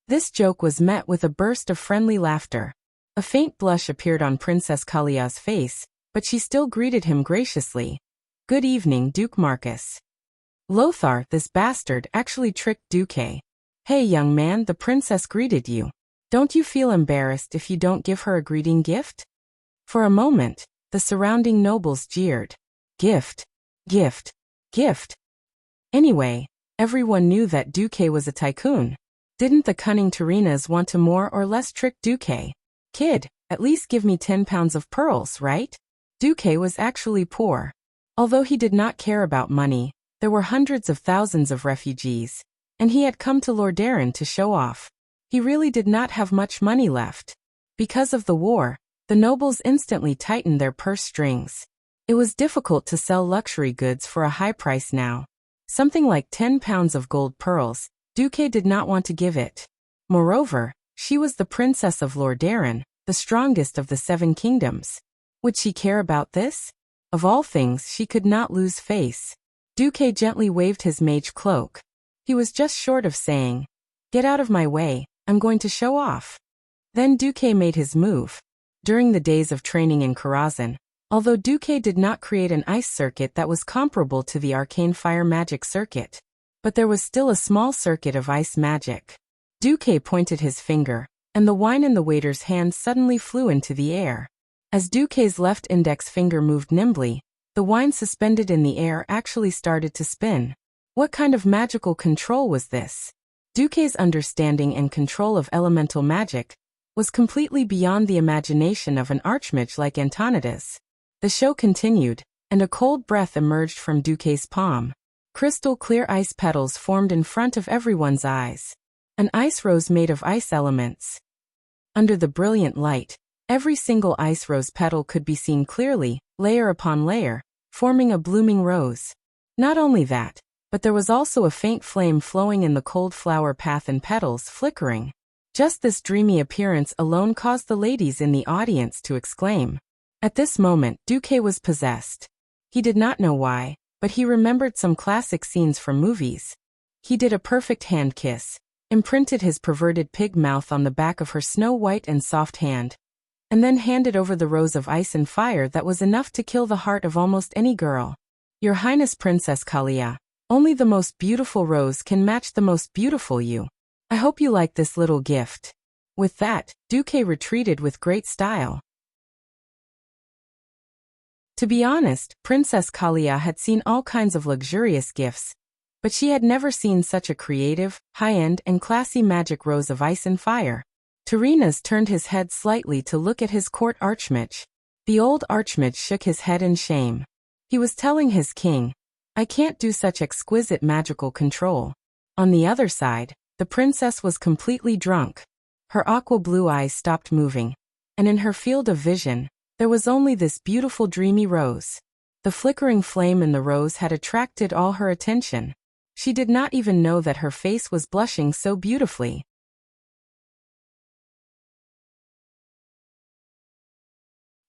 This joke was met with a burst of friendly laughter. A faint blush appeared on Princess Kalia's face, but she still greeted him graciously. Good evening, Duke Marcus. Lothar, this bastard, actually tricked Duque. Hey young man, the princess greeted you. Don't you feel embarrassed if you don't give her a greeting gift? For a moment, the surrounding nobles jeered. Gift. Gift. Gift. Anyway, everyone knew that Duque was a tycoon. Didn't the cunning Tyrrhenas want to more or less trick Duque? Kid, at least give me 10 pounds of pearls, right? Duque was actually poor. Although he did not care about money, there were hundreds of thousands of refugees, and he had come to Lordaeron to show off. He really did not have much money left. Because of the war, the nobles instantly tightened their purse strings. It was difficult to sell luxury goods for a high price now. Something like 10 pounds of gold pearls, Duque did not want to give it. Moreover, she was the princess of Lordaeron, the strongest of the 7 kingdoms. Would she care about this? Of all things, she could not lose face. Duque gently waved his mage cloak. He was just short of saying, "Get out of my way, I'm going to show off." Then Duque made his move. During the days of training in Karazhan, although Duque did not create an ice circuit that was comparable to the arcane fire magic circuit, but there was still a small circuit of ice magic. Duque pointed his finger, and the wine in the waiter's hand suddenly flew into the air. As Duque's left index finger moved nimbly, the wine suspended in the air actually started to spin. What kind of magical control was this? Duque's understanding and control of elemental magic was completely beyond the imagination of an archmage like Antonidas. The show continued, and a cold breath emerged from Duque's palm. Crystal clear ice petals formed in front of everyone's eyes. An ice rose made of ice elements. Under the brilliant light, every single ice rose petal could be seen clearly, layer upon layer, forming a blooming rose. Not only that, but there was also a faint flame flowing in the cold flower path and petals flickering. Just this dreamy appearance alone caused the ladies in the audience to exclaim. At this moment, Duque was possessed. He did not know why, but he remembered some classic scenes from movies. He did a perfect hand kiss, imprinted his perverted pig mouth on the back of her snow-white and soft hand, and then handed over the rose of ice and fire that was enough to kill the heart of almost any girl. Your Highness Princess Kalia, only the most beautiful rose can match the most beautiful you. I hope you like this little gift. With that, Duque retreated with great style. To be honest, Princess Kalia had seen all kinds of luxurious gifts, but she had never seen such a creative, high-end and classy magic rose of ice and fire. Tyrrhenas turned his head slightly to look at his court archmage. The old archmage shook his head in shame. He was telling his king, "I can't do such exquisite magical control." On the other side, the princess was completely drunk. Her aqua blue eyes stopped moving, and in her field of vision, there was only this beautiful dreamy rose. The flickering flame in the rose had attracted all her attention. She did not even know that her face was blushing so beautifully.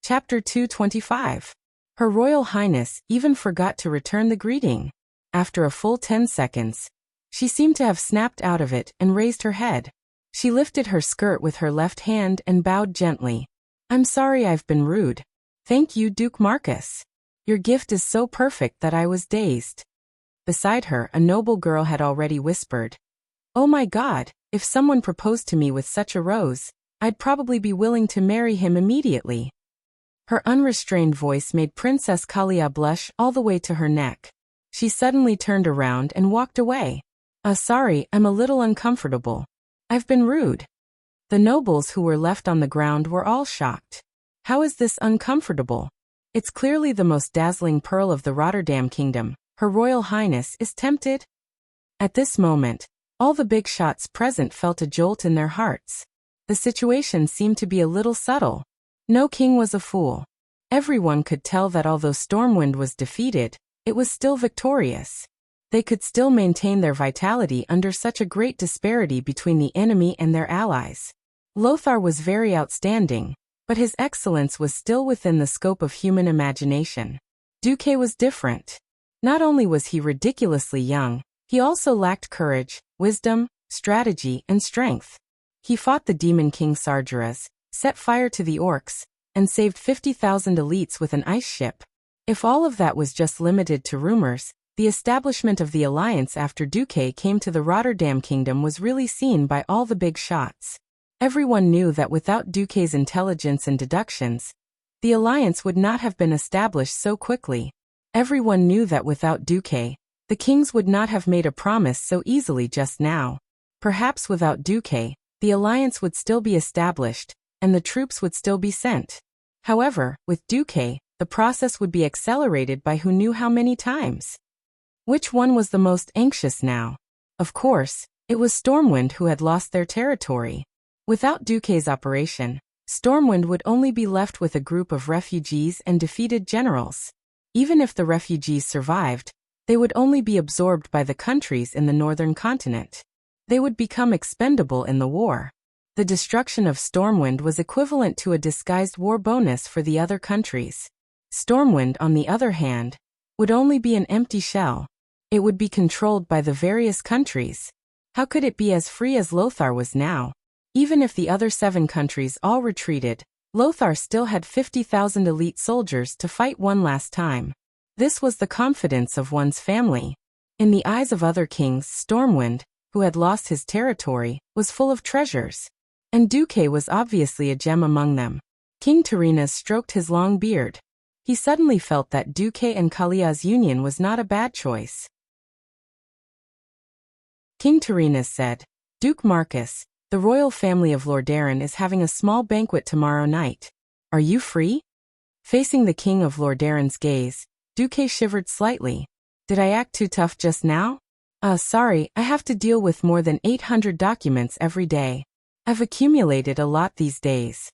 Chapter 225. Her Royal Highness even forgot to return the greeting. After a full 10 seconds, she seemed to have snapped out of it and raised her head. She lifted her skirt with her left hand and bowed gently. "I'm sorry I've been rude. Thank you, Duke Marcus. Your gift is so perfect that I was dazed." Beside her, a noble girl had already whispered, "Oh my God, if someone proposed to me with such a rose, I'd probably be willing to marry him immediately." Her unrestrained voice made Princess Kalia blush all the way to her neck. She suddenly turned around and walked away. Sorry, I'm a little uncomfortable. I've been rude." The nobles who were left on the ground were all shocked. How is this uncomfortable? It's clearly the most dazzling pearl of the Rotterdam kingdom. Her Royal Highness is tempted? At this moment, all the big shots present felt a jolt in their hearts. The situation seemed to be a little subtle. No king was a fool. Everyone could tell that although Stormwind was defeated, it was still victorious. They could still maintain their vitality under such a great disparity between the enemy and their allies. Lothar was very outstanding, but his excellence was still within the scope of human imagination. Duque was different. Not only was he ridiculously young, he also lacked courage, wisdom, strategy, and strength. He fought the demon king Sargeras, set fire to the orcs, and saved 50,000 elites with an ice ship. If all of that was just limited to rumors, the establishment of the alliance after Duque came to the Rotterdam kingdom was really seen by all the big shots. Everyone knew that without Duque's intelligence and deductions, the alliance would not have been established so quickly. Everyone knew that without Duque, the kings would not have made a promise so easily just now. Perhaps without Duque, the alliance would still be established, and the troops would still be sent. However, with Duque, the process would be accelerated by who knew how many times. Which one was the most anxious now? Of course, it was Stormwind who had lost their territory. Without Duque's operation, Stormwind would only be left with a group of refugees and defeated generals. Even if the refugees survived, they would only be absorbed by the countries in the northern continent. They would become expendable in the war. The destruction of Stormwind was equivalent to a disguised war bonus for the other countries. Stormwind, on the other hand, would only be an empty shell. It would be controlled by the various countries. How could it be as free as Lothar was now? Even if the other 7 countries all retreated, Lothar still had 50,000 elite soldiers to fight one last time. This was the confidence of one's family. In the eyes of other kings, Stormwind, who had lost his territory, was full of treasures. And Duque was obviously a gem among them. King Tyrrhenas stroked his long beard. He suddenly felt that Duque and Kalia's union was not a bad choice. King Tyrrhenas said, "Duke Marcus, the royal family of Lordaeron is having a small banquet tomorrow night. Are you free?" Facing the king of Lordaeron's gaze, Duque shivered slightly. "Did I act too tough just now?" Sorry, I have to deal with more than 800 documents every day. I've accumulated a lot these days."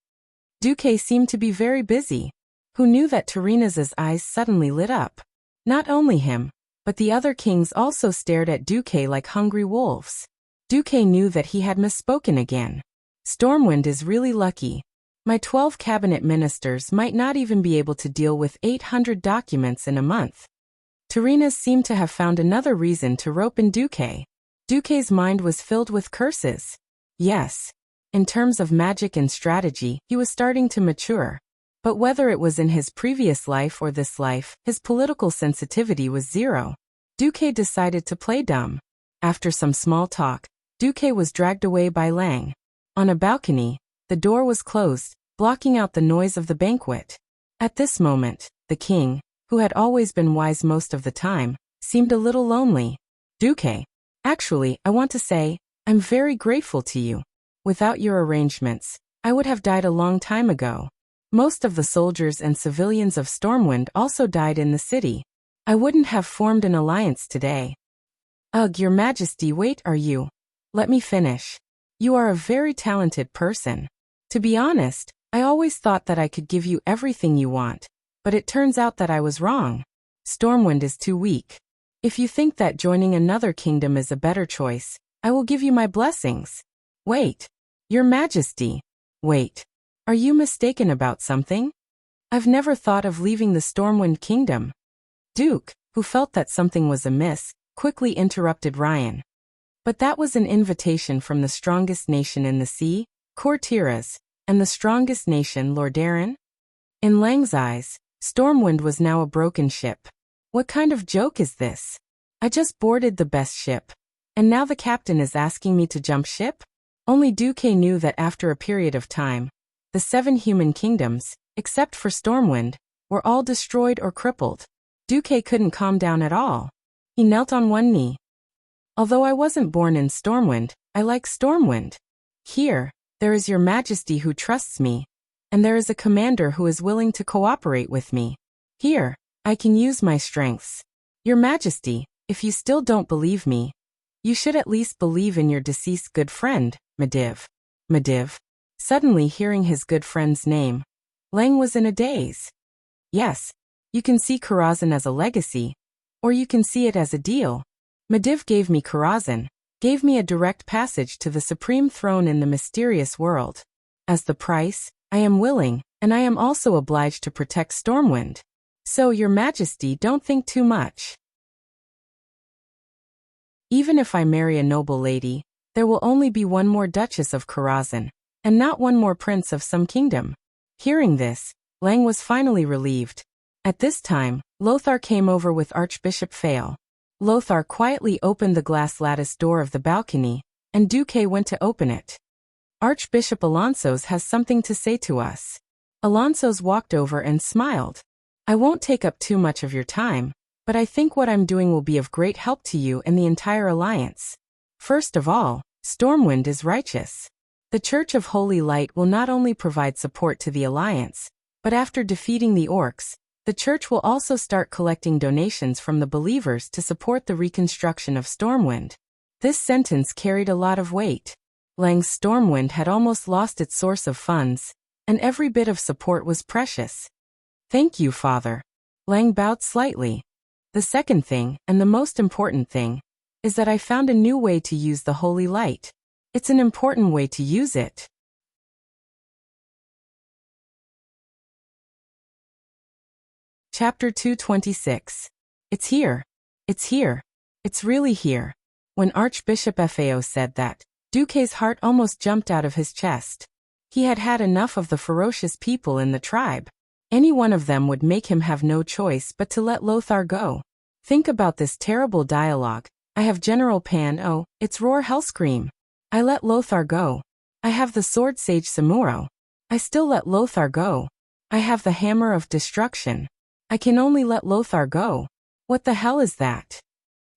Duque seemed to be very busy. Who knew that Tyrrhenas's eyes suddenly lit up? Not only him, but the other kings also stared at Duque like hungry wolves. Duque knew that he had misspoken again. Stormwind is really lucky. My 12 cabinet ministers might not even be able to deal with 800 documents in a month. Tyrrhenas seemed to have found another reason to rope in Duque. Duque's mind was filled with curses. Yes. In terms of magic and strategy, he was starting to mature. But whether it was in his previous life or this life, his political sensitivity was zero. Duque decided to play dumb. After some small talk, Duque was dragged away by Lang. On a balcony, the door was closed, blocking out the noise of the banquet. At this moment, the king, who had always been wise most of the time, seemed a little lonely. "Duque, actually, I want to say, I'm very grateful to you. Without your arrangements, I would have died a long time ago. Most of the soldiers and civilians of Stormwind also died in the city. I wouldn't have formed an alliance today." "Ugh, your majesty, wait, are you? Let me finish. You are a very talented person. To be honest, I always thought that I could give you everything you want, but it turns out that I was wrong. Stormwind is too weak. If you think that joining another kingdom is a better choice, I will give you my blessings." "Wait. Your Majesty. Wait. Are you mistaken about something? I've never thought of leaving the Stormwind Kingdom." Duke, who felt that something was amiss, quickly interrupted Ryan. "But that was an invitation from the strongest nation in the sea, Courtiras, and the strongest nation, Lordaeron." In Lang's eyes, Stormwind was now a broken ship. What kind of joke is this? I just boarded the best ship. And now the captain is asking me to jump ship? Only Duque knew that after a period of time, the 7 human kingdoms, except for Stormwind, were all destroyed or crippled. Duque couldn't calm down at all. He knelt on one knee. Although I wasn't born in Stormwind, I like Stormwind. Here, there is your majesty who trusts me, and there is a commander who is willing to cooperate with me. Here, I can use my strengths. Your majesty, if you still don't believe me, you should at least believe in your deceased good friend, Medivh. Medivh. Suddenly hearing his good friend's name, Lang was in a daze. Yes, you can see Karazhan as a legacy, or you can see it as a deal. Medivh gave me Karazhan, gave me a direct passage to the supreme throne in the mysterious world. As the price, I am willing, and I am also obliged to protect Stormwind. So, your majesty, don't think too much. Even if I marry a noble lady, there will only be one more Duchess of Karazhan, and not one more prince of some kingdom. Hearing this, Lang was finally relieved. At this time, Lothar came over with Archbishop Fael. Lothar quietly opened the glass lattice door of the balcony, and Duque went to open it. Archbishop Alonso's has something to say to us. Alonso's walked over and smiled. I won't take up too much of your time, but I think what I'm doing will be of great help to you and the entire alliance. First of all, Stormwind is righteous. The Church of Holy Light will not only provide support to the alliance, but after defeating the orcs, the Church will also start collecting donations from the believers to support the reconstruction of Stormwind. This sentence carried a lot of weight. Lang's Stormwind had almost lost its source of funds, and every bit of support was precious. Thank you, Father. Lang bowed slightly. The second thing, and the most important thing, is that I found a new way to use the holy light. It's an important way to use it. Chapter 226. It's here. It's here. It's really here. When Archbishop Fao said that, Duque's heart almost jumped out of his chest. He had had enough of the ferocious people in the tribe. Any one of them would make him have no choice but to let Lothar go. Think about this terrible dialogue. I have General Pan, oh, it's Roar Hellscream. I let Lothar go. I have the Sword Sage Samuro. I still let Lothar go. I have the Hammer of Destruction. I can only let Lothar go. What the hell is that?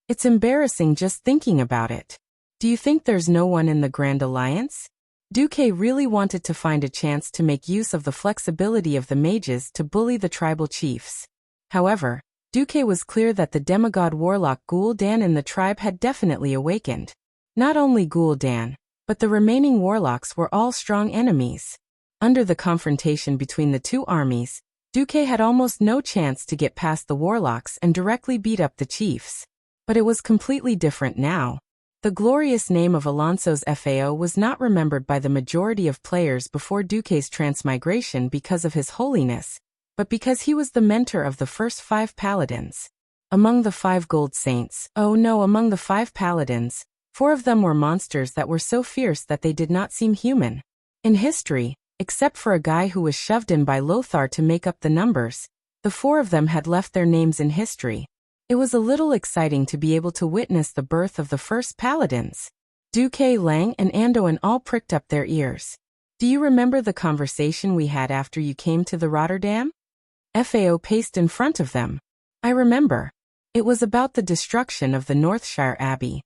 It's embarrassing just thinking about it. Do you think there's no one in the Grand Alliance? Duque really wanted to find a chance to make use of the flexibility of the mages to bully the tribal chiefs. However, Duque was clear that the demigod warlock Gul'dan in the tribe had definitely awakened. Not only Gul'dan, but the remaining warlocks were all strong enemies. Under the confrontation between the two armies, Duque had almost no chance to get past the warlocks and directly beat up the chiefs. But it was completely different now. The glorious name of Alonso's FAO was not remembered by the majority of players before Duque's transmigration because of his holiness, but because he was the mentor of the first 5 paladins. Among the 5 gold saints, among the 5 paladins, 4 of them were monsters that were so fierce that they did not seem human. In history, except for a guy who was shoved in by Lothar to make up the numbers, the 4 of them had left their names in history. It was a little exciting to be able to witness the birth of the first paladins. Duque, Lang, and Andoin all pricked up their ears. Do you remember the conversation we had after you came to the Rotterdam? FAO paced in front of them. I remember. It was about the destruction of the Northshire Abbey.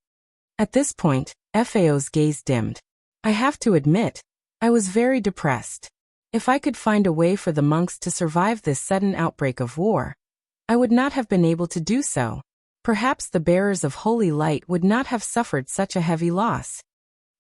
At this point, FAO's gaze dimmed. I have to admit, I was very depressed. If I could find a way for the monks to survive this sudden outbreak of war, I would not have been able to do so. Perhaps the bearers of holy light would not have suffered such a heavy loss.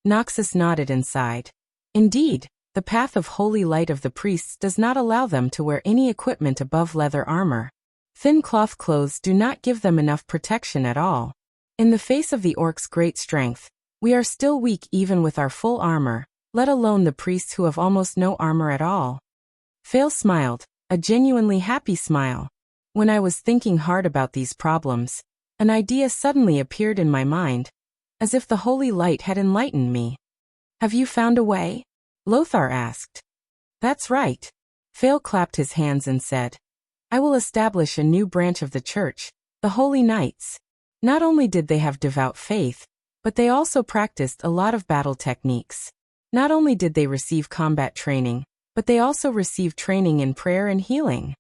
Noxus nodded and sighed. Indeed, the path of holy light of the priests does not allow them to wear any equipment above leather armor. Thin cloth clothes do not give them enough protection at all. In the face of the orcs' great strength, we are still weak even with our full armor, let alone the priests who have almost no armor at all. Fael smiled, a genuinely happy smile. When I was thinking hard about these problems, an idea suddenly appeared in my mind, as if the holy light had enlightened me. Have you found a way? Lothar asked. That's right. Fael clapped his hands and said, I will establish a new branch of the church, the Holy Knights. Not only did they have devout faith, but they also practiced a lot of battle techniques. Not only did they receive combat training, but they also received training in prayer and healing.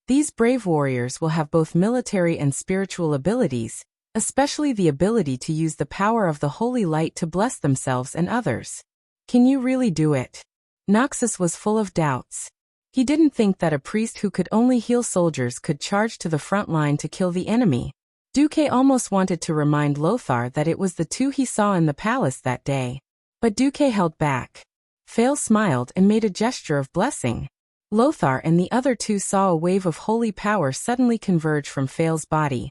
These brave warriors will have both military and spiritual abilities, especially the ability to use the power of the holy light to bless themselves and others. Can you really do it? Noxus was full of doubts. He didn't think that a priest who could only heal soldiers could charge to the front line to kill the enemy. Duque almost wanted to remind Lothar that it was the two he saw in the palace that day. But Duque held back. Fail smiled and made a gesture of blessing. Lothar and the other two saw a wave of holy power suddenly converge from Fail's body,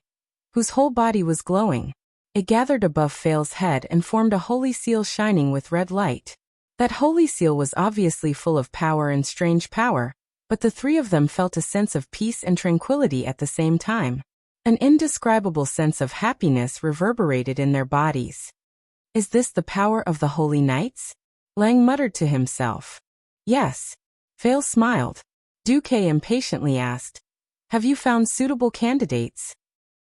whose whole body was glowing. It gathered above Fail's head and formed a holy seal shining with red light. That holy seal was obviously full of power and strange power, but the three of them felt a sense of peace and tranquility at the same time. An indescribable sense of happiness reverberated in their bodies. Is this the power of the holy knights? Lang muttered to himself. Yes. Fail smiled. Duque impatiently asked, have you found suitable candidates?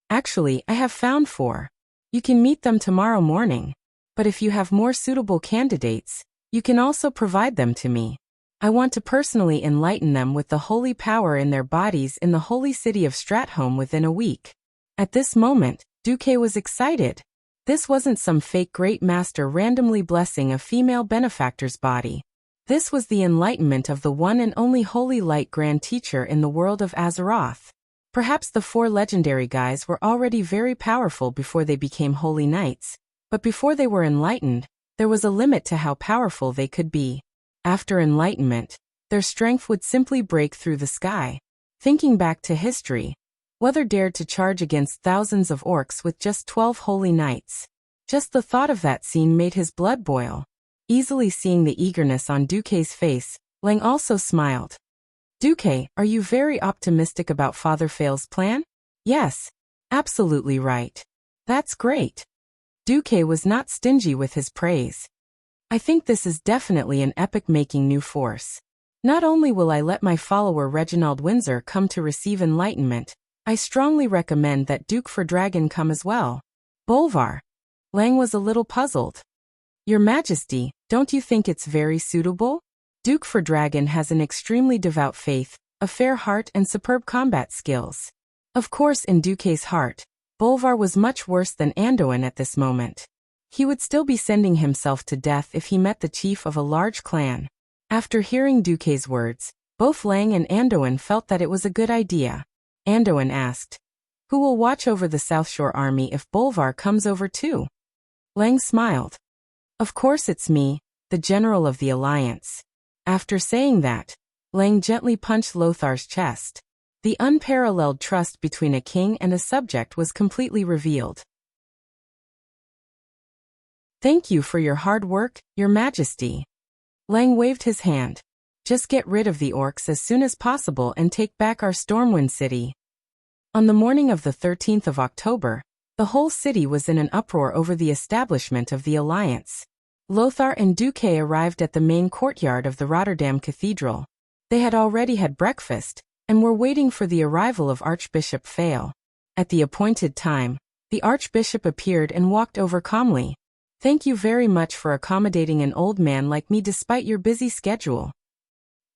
Actually, I have found 4. You can meet them tomorrow morning. But if you have more suitable candidates, you can also provide them to me. I want to personally enlighten them with the holy power in their bodies in the holy city of Stratholme within a week. At this moment, Duque was excited. This wasn't some fake great master randomly blessing a female benefactor's body. This was the enlightenment of the one and only holy light grand teacher in the world of Azeroth. Perhaps the 4 legendary guys were already very powerful before they became holy knights, but before they were enlightened, there was a limit to how powerful they could be. After enlightenment, their strength would simply break through the sky. Thinking back to history, Weather dared to charge against thousands of orcs with just 12 holy knights. Just the thought of that scene made his blood boil. Easily seeing the eagerness on Duque's face, Lang also smiled. Duque, are you very optimistic about Father Fail's plan? Yes. Absolutely right. That's great. Duque was not stingy with his praise. I think this is definitely an epic-making new force. Not only will I let my follower Reginald Windsor come to receive enlightenment, I strongly recommend that Duke for Dragon come as well. Bolvar. Lang was a little puzzled. Your Majesty, don't you think it's very suitable? Duke for Dragon has an extremely devout faith, a fair heart and superb combat skills. Of course, in Duque's heart, Bolvar was much worse than Anduin at this moment. He would still be sending himself to death if he met the chief of a large clan. After hearing Duque's words, both Lang and Anduin felt that it was a good idea. Anduin asked, "Who will watch over the South Shore army if Bolvar comes over too?" Lang smiled. "Of course it's me, the general of the alliance." After saying that, Lang gently punched Lothar's chest. The unparalleled trust between a king and a subject was completely revealed. "Thank you for your hard work, Your Majesty." Lang waved his hand. "Just get rid of the orcs as soon as possible and take back our Stormwind city." On the morning of the 13th of October, the whole city was in an uproar over the establishment of the alliance. Lothar and Duque arrived at the main courtyard of the Rotterdam Cathedral. They had already had breakfast, and were waiting for the arrival of Archbishop Fail. At the appointed time, the Archbishop appeared and walked over calmly. "Thank you very much for accommodating an old man like me despite your busy schedule."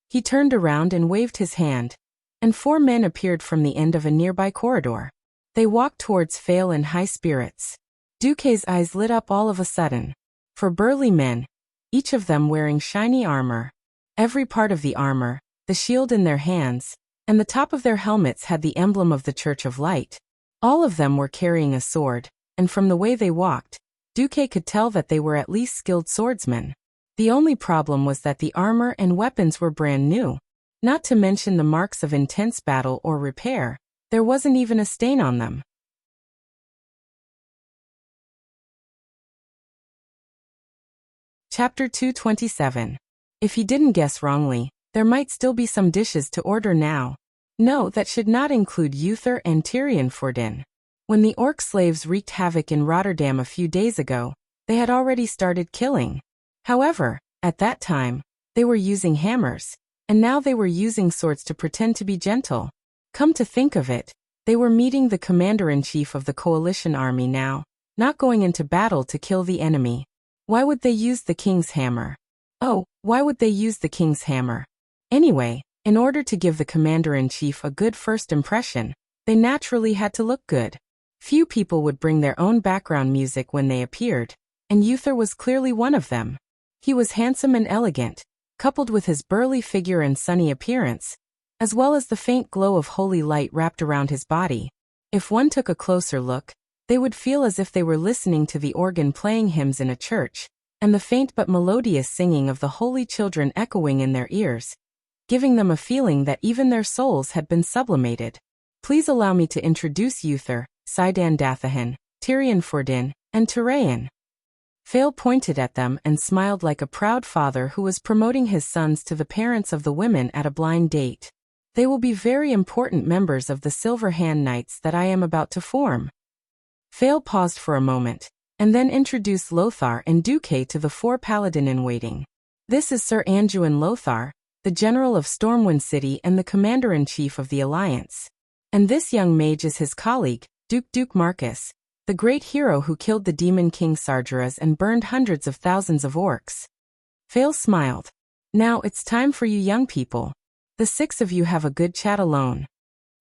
He turned around and waved his hand, and 4 men appeared from the end of a nearby corridor. They walked towards Fail in high spirits. Duque's eyes lit up all of a sudden. 4 burly men, each of them wearing shiny armor. Every part of the armor, the shield in their hands, and the top of their helmets had the emblem of the Church of Light. All of them were carrying a sword, and from the way they walked, Duque could tell that they were at least skilled swordsmen. The only problem was that the armor and weapons were brand new. Not to mention the marks of intense battle or repair, there wasn't even a stain on them. Chapter 227. If he didn't guess wrongly, there might still be some dishes to order now. No, that should not include Uther and Tyrion Fordin. When the orc slaves wreaked havoc in Rotterdam a few days ago, they had already started killing. However, at that time, they were using hammers, and now they were using swords to pretend to be gentle. Come to think of it, They were meeting the commander-in-chief of the coalition army now, not going into battle to kill the enemy. Why would they use the king's hammer? Oh, why would they use the king's hammer? Anyway, in order to give the commander-in-chief a good first impression, they naturally had to look good. Few people would bring their own background music when they appeared, and Uther was clearly one of them. He was handsome and elegant, coupled with his burly figure and sunny appearance, as well as the faint glow of holy light wrapped around his body. If one took a closer look, they would feel as if they were listening to the organ playing hymns in a church, and the faint but melodious singing of the holy children echoing in their ears, giving them a feeling that even their souls had been sublimated. Please allow me to introduce Uther, Sidan Dathahan, Tirion Fordin, and Tiraean. Fael pointed at them and smiled like a proud father who was promoting his sons to the parents of the women at a blind date. They will be very important members of the Silver Hand Knights that I am about to form. Fael paused for a moment, and then introduced Lothar and Duque to the 4 paladin-in-waiting. This is Sir Anduin Lothar, the general of Stormwind City and the commander-in-chief of the Alliance. And this young mage is his colleague, Duke Marcus, the great hero who killed the demon king Sargeras and burned hundreds of thousands of orcs. Fael smiled. Now it's time for you young people. The 6 of you have a good chat alone.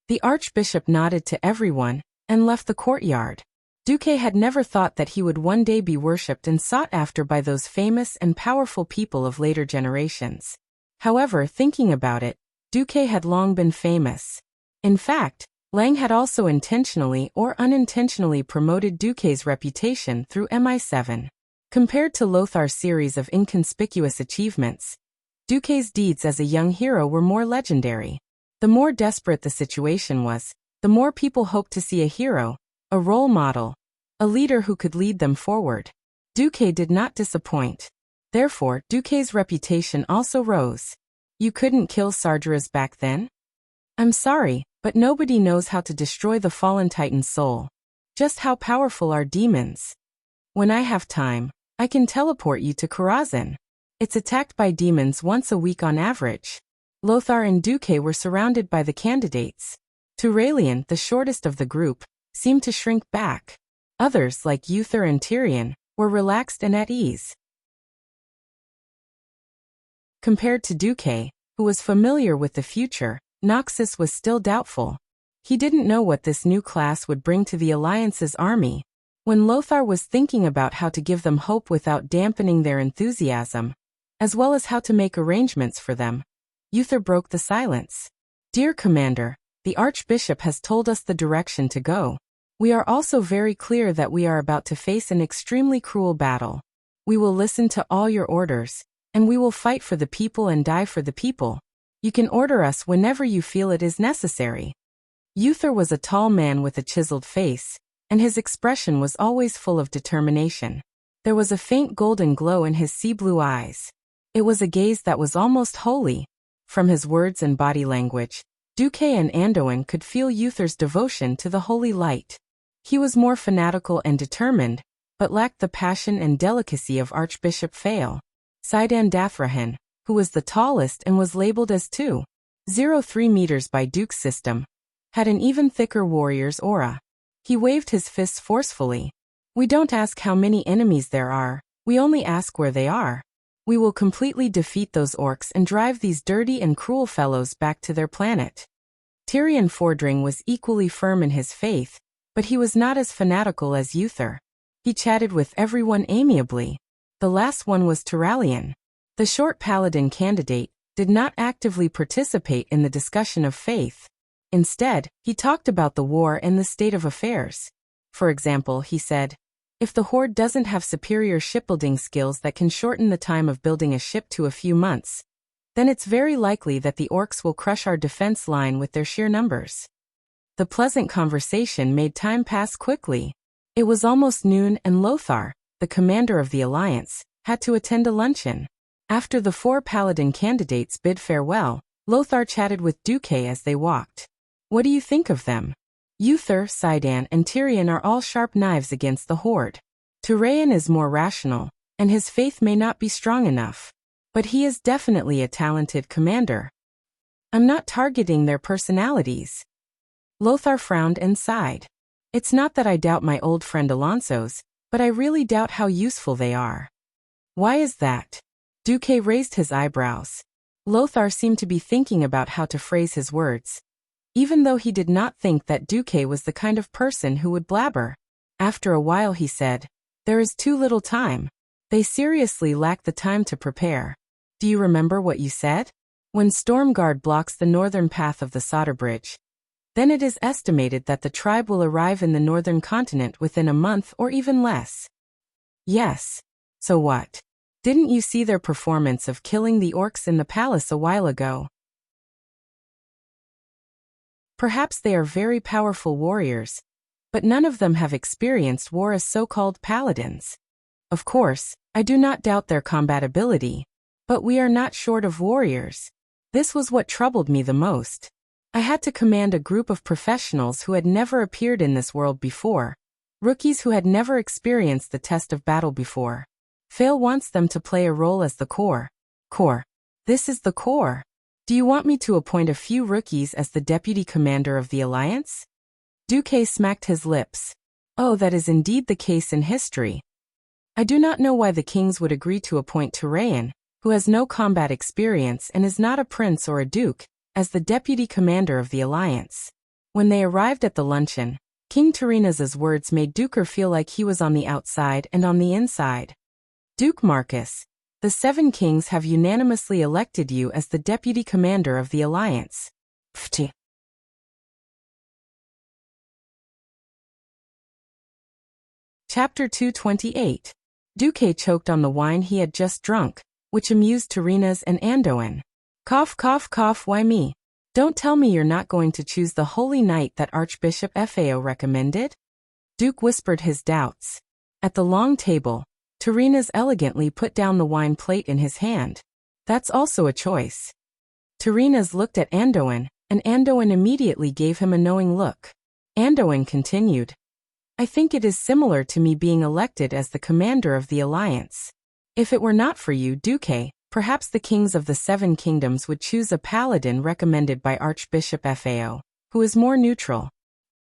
The archbishop nodded to everyone and left the courtyard. Duque had never thought that he would one day be worshipped and sought after by those famous and powerful people of later generations. However, thinking about it, Duque had long been famous. In fact, Lang had also intentionally or unintentionally promoted Duque's reputation through MI7. Compared to Lothar's series of inconspicuous achievements, Duque's deeds as a young hero were more legendary. The more desperate the situation was, the more people hoped to see a hero, a role model, a leader who could lead them forward. Duque did not disappoint. Therefore, Duque's reputation also rose. You couldn't kill Sargeras back then? I'm sorry, but nobody knows how to destroy the fallen Titan's soul. Just how powerful are demons? When I have time, I can teleport you to Karazhan. It's attacked by demons once a week on average. Lothar and Duque were surrounded by the candidates. Turalian, the shortest of the group, seemed to shrink back. Others, like Uther and Tirion, were relaxed and at ease. Compared to Duque, who was familiar with the future, Noxus was still doubtful. He didn't know what this new class would bring to the Alliance's army. When Lothar was thinking about how to give them hope without dampening their enthusiasm, as well as how to make arrangements for them, Uther broke the silence. Dear Commander, the Archbishop has told us the direction to go. We are also very clear that we are about to face an extremely cruel battle. We will listen to all your orders, and we will fight for the people and die for the people. You can order us whenever you feel it is necessary. Uther was a tall man with a chiseled face, and his expression was always full of determination. There was a faint golden glow in his sea-blue eyes. It was a gaze that was almost holy. From his words and body language, Duque and Anduin could feel Uther's devotion to the holy light. He was more fanatical and determined, but lacked the passion and delicacy of Archbishop Fael. Sidan Dathahan, who was the tallest and was labeled as 2.03 meters by Duke's system, had an even thicker warrior's aura. He waved his fists forcefully. We don't ask how many enemies there are, we only ask where they are. We will completely defeat those orcs and drive these dirty and cruel fellows back to their planet. Tirion Fordring was equally firm in his faith, but he was not as fanatical as Uther. He chatted with everyone amiably. The last one was Turalian. The short paladin candidate did not actively participate in the discussion of faith. Instead, he talked about the war and the state of affairs. For example, he said, if the Horde doesn't have superior shipbuilding skills that can shorten the time of building a ship to a few months, then it's very likely that the orcs will crush our defense line with their sheer numbers. The pleasant conversation made time pass quickly. It was almost noon and Lothar, the commander of the Alliance, had to attend a luncheon. After the 4 paladin candidates bid farewell, Lothar chatted with Duque as they walked. What do you think of them? Uther, Sidan, and Tirion are all sharp knives against the Horde. Tiraean is more rational, and his faith may not be strong enough. But he is definitely a talented commander. I'm not targeting their personalities. Lothar frowned and sighed. It's not that I doubt my old friend Alonso's, but I really doubt how useful they are. Why is that? Duque raised his eyebrows. Lothar seemed to be thinking about how to phrase his words, even though he did not think that Duque was the kind of person who would blabber. After a while he said, "There is too little time. They seriously lack the time to prepare. Do you remember what you said? When Stormguard blocks the northern path of the Solder Bridge, then it is estimated that the tribe will arrive in the northern continent within a month or even less." Yes. So what? Didn't you see their performance of killing the orcs in the palace a while ago? Perhaps they are very powerful warriors, but none of them have experienced war as so-called paladins. Of course, I do not doubt their combat ability, but we are not short of warriors. This was what troubled me the most. I had to command a group of professionals who had never appeared in this world before, rookies who had never experienced the test of battle before. Fail wants them to play a role as the core. Core. This is the core. Do you want me to appoint a few rookies as the deputy commander of the alliance? Duque smacked his lips. Oh, that is indeed the case in history. I do not know why the kings would agree to appoint Turayan, who has no combat experience and is not a prince or a duke, as the deputy commander of the alliance. When they arrived at the luncheon, King Terena's words made Duker feel like he was on the outside and on the inside. Duke Marcus, the 7 kings have unanimously elected you as the deputy commander of the alliance. Pfft. Chapter 228. Duque choked on the wine he had just drunk, which amused Terenas and Andoin. Cough, cough, cough, why me? Don't tell me you're not going to choose the holy knight that Archbishop Fao recommended? Duke whispered his doubts. At the long table, Terenas elegantly put down the wine plate in his hand. That's also a choice. Terenas looked at Andoin, and Andoin immediately gave him a knowing look. Andoin continued. I think it is similar to me being elected as the commander of the alliance. If it were not for you, Duque, perhaps the kings of the 7 kingdoms would choose a paladin recommended by Archbishop Fao, who is more neutral.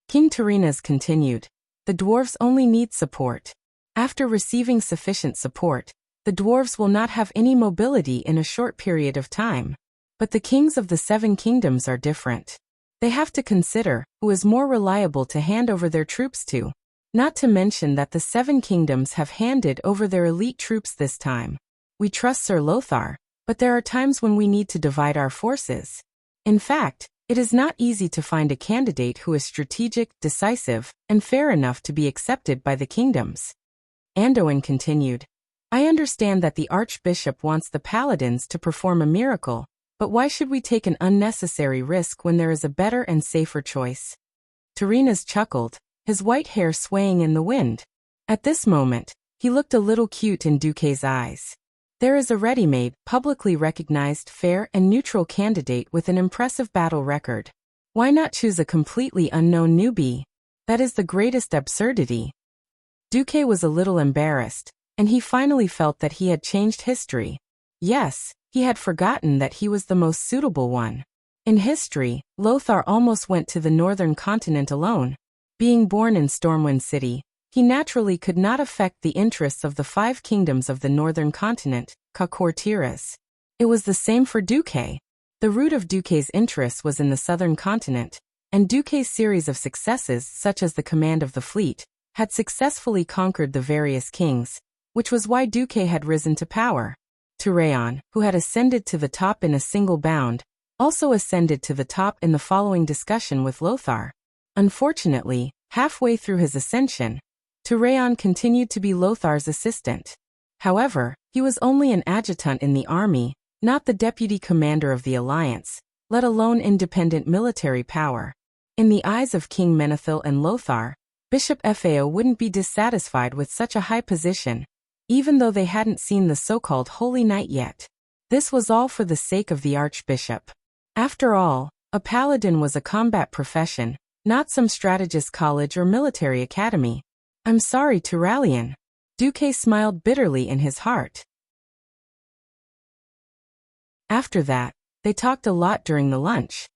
King Terenas continued. The dwarves only need support. After receiving sufficient support, the dwarves will not have any mobility in a short period of time. But the kings of the 7 kingdoms are different. They have to consider who is more reliable to hand over their troops to. Not to mention that the 7 kingdoms have handed over their elite troops this time. We trust Sir Lothar, but there are times when we need to divide our forces. In fact, it is not easy to find a candidate who is strategic, decisive, and fair enough to be accepted by the kingdoms. Andoin continued. I understand that the Archbishop wants the paladins to perform a miracle, but why should we take an unnecessary risk when there is a better and safer choice? Terenas chuckled, his white hair swaying in the wind. At this moment, he looked a little cute in Duque's eyes. There is a ready-made, publicly recognized, fair and neutral candidate with an impressive battle record. Why not choose a completely unknown newbie? That is the greatest absurdity. Duque was a little embarrassed, and he finally felt that he had changed history. Yes, he had forgotten that he was the most suitable one. In history, Lothar almost went to the northern continent alone. Being born in Stormwind City, he naturally could not affect the interests of the 5 kingdoms of the northern continent, Courtiers. It was the same for Duque. The root of Duque's interests was in the southern continent, and Duque's series of successes, such as the command of the fleet, had successfully conquered the various kings, which was why Duque had risen to power. Turayan, who had ascended to the top in a single bound, also ascended to the top in the following discussion with Lothar. Unfortunately, halfway through his ascension, Turayan continued to be Lothar's assistant. However, he was only an adjutant in the army, not the deputy commander of the alliance, let alone independent military power. In the eyes of King Menethil and Lothar, Bishop Fao wouldn't be dissatisfied with such a high position, even though they hadn't seen the so-called Holy Knight yet. This was all for the sake of the Archbishop. After all, a paladin was a combat profession, not some strategist college or military academy. I'm sorry, Turalian. Duque smiled bitterly in his heart. After that, they talked a lot during the lunch.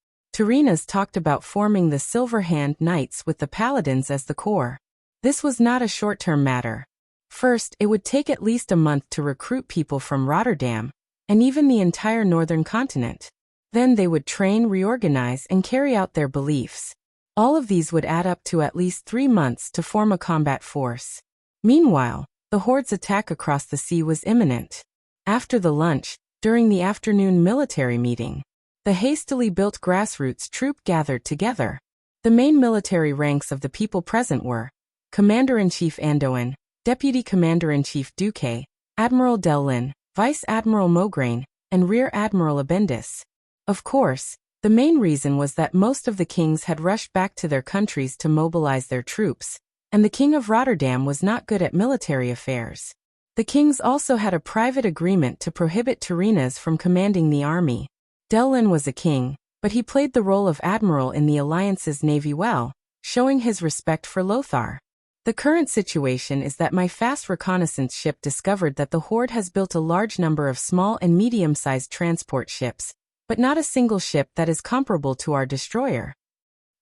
Tyrrhena's talked about forming the Silver Hand Knights with the Paladins as the core. This was not a short-term matter. First, it would take at least a month to recruit people from Rotterdam, and even the entire northern continent. Then they would train, reorganize, and carry out their beliefs. All of these would add up to at least 3 months to form a combat force. Meanwhile, the Horde's attack across the sea was imminent. After the lunch, during the afternoon military meeting, the hastily built grassroots troop gathered together. The main military ranks of the people present were Commander-in-Chief Andoin, Deputy Commander-in-Chief Duque, Admiral Delin, Vice Admiral Mograine, and Rear Admiral Abendis. Of course, the main reason was that most of the kings had rushed back to their countries to mobilize their troops, and the King of Rotterdam was not good at military affairs. The kings also had a private agreement to prohibit Tyrrhena's from commanding the army. Delin was a king, but he played the role of admiral in the Alliance's navy well, showing his respect for Lothar. The current situation is that my fast reconnaissance ship discovered that the Horde has built a large number of small and medium-sized transport ships, but not a single ship that is comparable to our destroyer.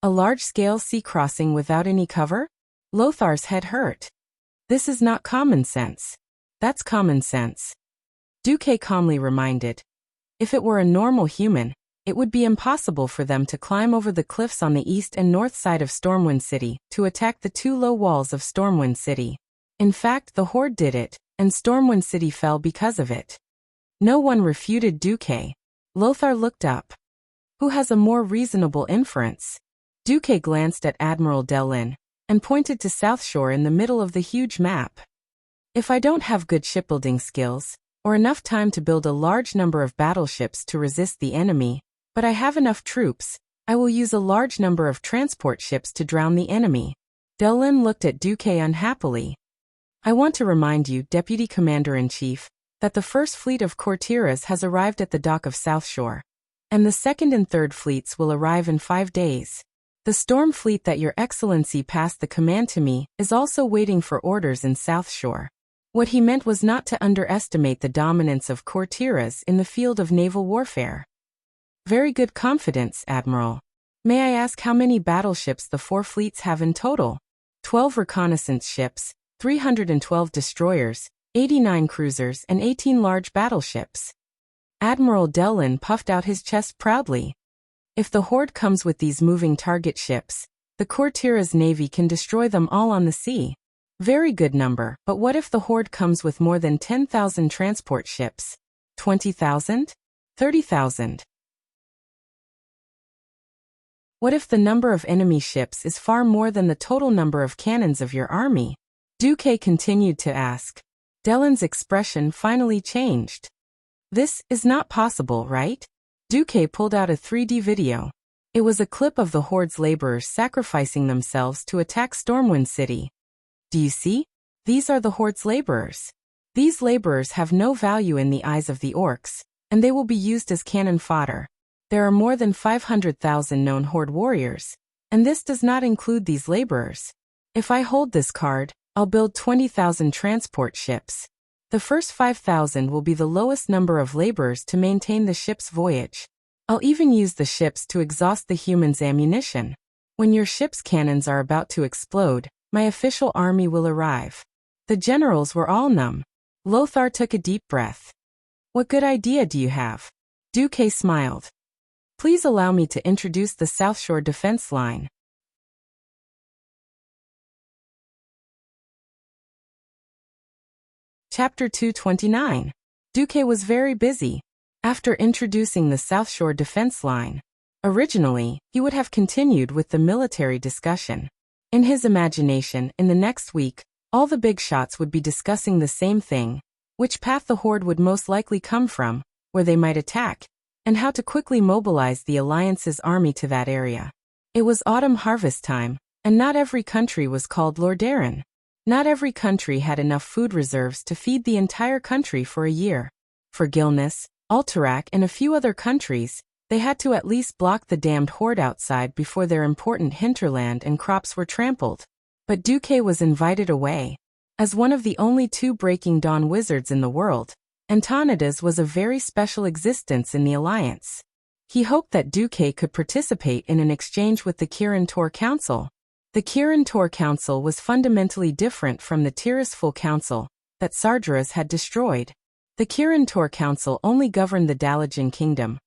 A large-scale sea crossing without any cover? Lothar's head hurt. This is not common sense. That's common sense. Duque calmly reminded. If it were a normal human, it would be impossible for them to climb over the cliffs on the east and north side of Stormwind City to attack the 2 low walls of Stormwind City. In fact, the Horde did it, and Stormwind City fell because of it. No one refuted Duque. Lothar looked up. Who has a more reasonable inference? Duque glanced at Admiral Delin and pointed to South Shore in the middle of the huge map. If I don't have good shipbuilding skills, or enough time to build a large number of battleships to resist the enemy, but I have enough troops, I will use a large number of transport ships to drown the enemy. Delin looked at Duque unhappily. I want to remind you, Deputy Commander-in-Chief, that the first fleet of courtiers has arrived at the dock of South Shore, and the second and third fleets will arrive in 5 days. The storm fleet that Your Excellency passed the command to me is also waiting for orders in South Shore. What he meant was not to underestimate the dominance of courtiers in the field of naval warfare. Very good confidence, Admiral. May I ask how many battleships the 4 fleets have in total? 12 reconnaissance ships, 312 destroyers, 89 cruisers, and 18 large battleships. Admiral Delin puffed out his chest proudly. If the Horde comes with these moving target ships, the courtiers' navy can destroy them all on the sea. Very good number, but what if the Horde comes with more than 10,000 transport ships? 20,000? 30,000? What if the number of enemy ships is far more than the total number of cannons of your army? Duque continued to ask. Delin's expression finally changed. This is not possible, right? Duque pulled out a 3D video. It was a clip of the Horde's laborers sacrificing themselves to attack Stormwind City. Do you see? These are the Horde's laborers. These laborers have no value in the eyes of the orcs, and they will be used as cannon fodder. There are more than 500,000 known Horde warriors, and this does not include these laborers. If I hold this card, I'll build 20,000 transport ships. The first 5,000 will be the lowest number of laborers to maintain the ship's voyage. I'll even use the ships to exhaust the humans' ammunition. When your ship's cannons are about to explode, my official army will arrive. The generals were all numb. Lothar took a deep breath. What good idea do you have? Duque smiled. Please allow me to introduce the South Shore Defense Line. Chapter 229. Duque was very busy. After introducing the South Shore Defense Line, originally, he would have continued with the military discussion. In his imagination, in the next week, all the big shots would be discussing the same thing, which path the Horde would most likely come from, where they might attack, and how to quickly mobilize the Alliance's army to that area. It was autumn harvest time, and not every country was called Lordaeron. Not every country had enough food reserves to feed the entire country for a year. For Gilnis, Alterac, and a few other countries, they had to at least block the damned Horde outside before their important hinterland and crops were trampled. But Duque was invited away. As one of the only 2 Breaking Dawn wizards in the world, Antonidas was a very special existence in the Alliance. He hoped that Duque could participate in an exchange with the Kirin Tor Council. The Kirin Tor Council was fundamentally different from the Tirisful Council that Sargeras had destroyed. The Kirin Tor Council only governed the Dalajan Kingdom,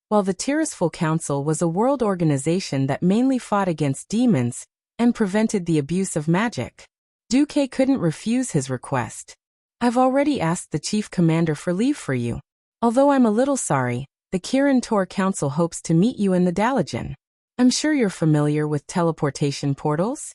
while the Tirisful Council was a world organization that mainly fought against demons and prevented the abuse of magic. Duque couldn't refuse his request. I've already asked the chief commander for leave for you. Although I'm a little sorry, the Kirin Tor Council hopes to meet you in the Dalajan. I'm sure you're familiar with teleportation portals?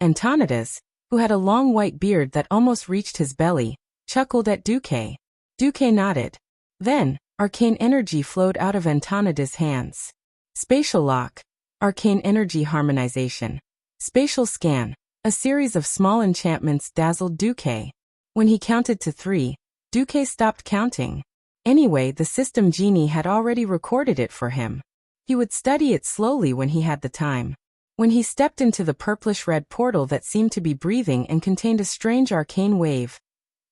Antonidas, who had a long white beard that almost reached his belly, chuckled at Duque. Duque nodded. Then, arcane energy flowed out of Antonidas' hands. Spatial lock, arcane energy harmonization, spatial scan, a series of small enchantments dazzled Duque. When he counted to 3, Duque stopped counting. Anyway, the system genie had already recorded it for him. He would study it slowly when he had the time. When he stepped into the purplish-red portal that seemed to be breathing and contained a strange arcane wave,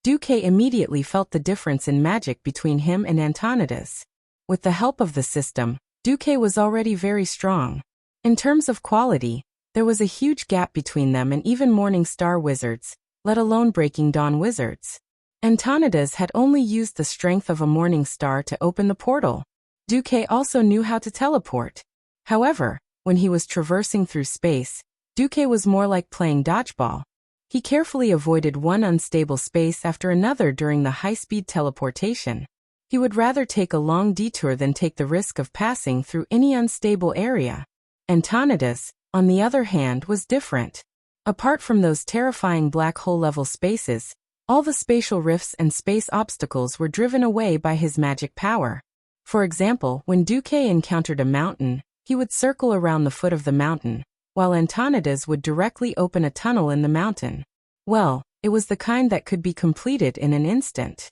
Duque immediately felt the difference in magic between him and Antonidas. With the help of the system, Duque was already very strong. In terms of quality, there was a huge gap between them and even Morning Star wizards, let alone Breaking Dawn wizards. Antonidas had only used the strength of a Morning Star to open the portal. Duque also knew how to teleport. However, when he was traversing through space, Duque was more like playing dodgeball. He carefully avoided one unstable space after another during the high-speed teleportation. He would rather take a long detour than take the risk of passing through any unstable area. Antonidas, on the other hand, was different. Apart from those terrifying black hole-level spaces, all the spatial rifts and space obstacles were driven away by his magic power. For example, when Duque encountered a mountain, he would circle around the foot of the mountain, while Antonidas would directly open a tunnel in the mountain. Well, it was the kind that could be completed in an instant.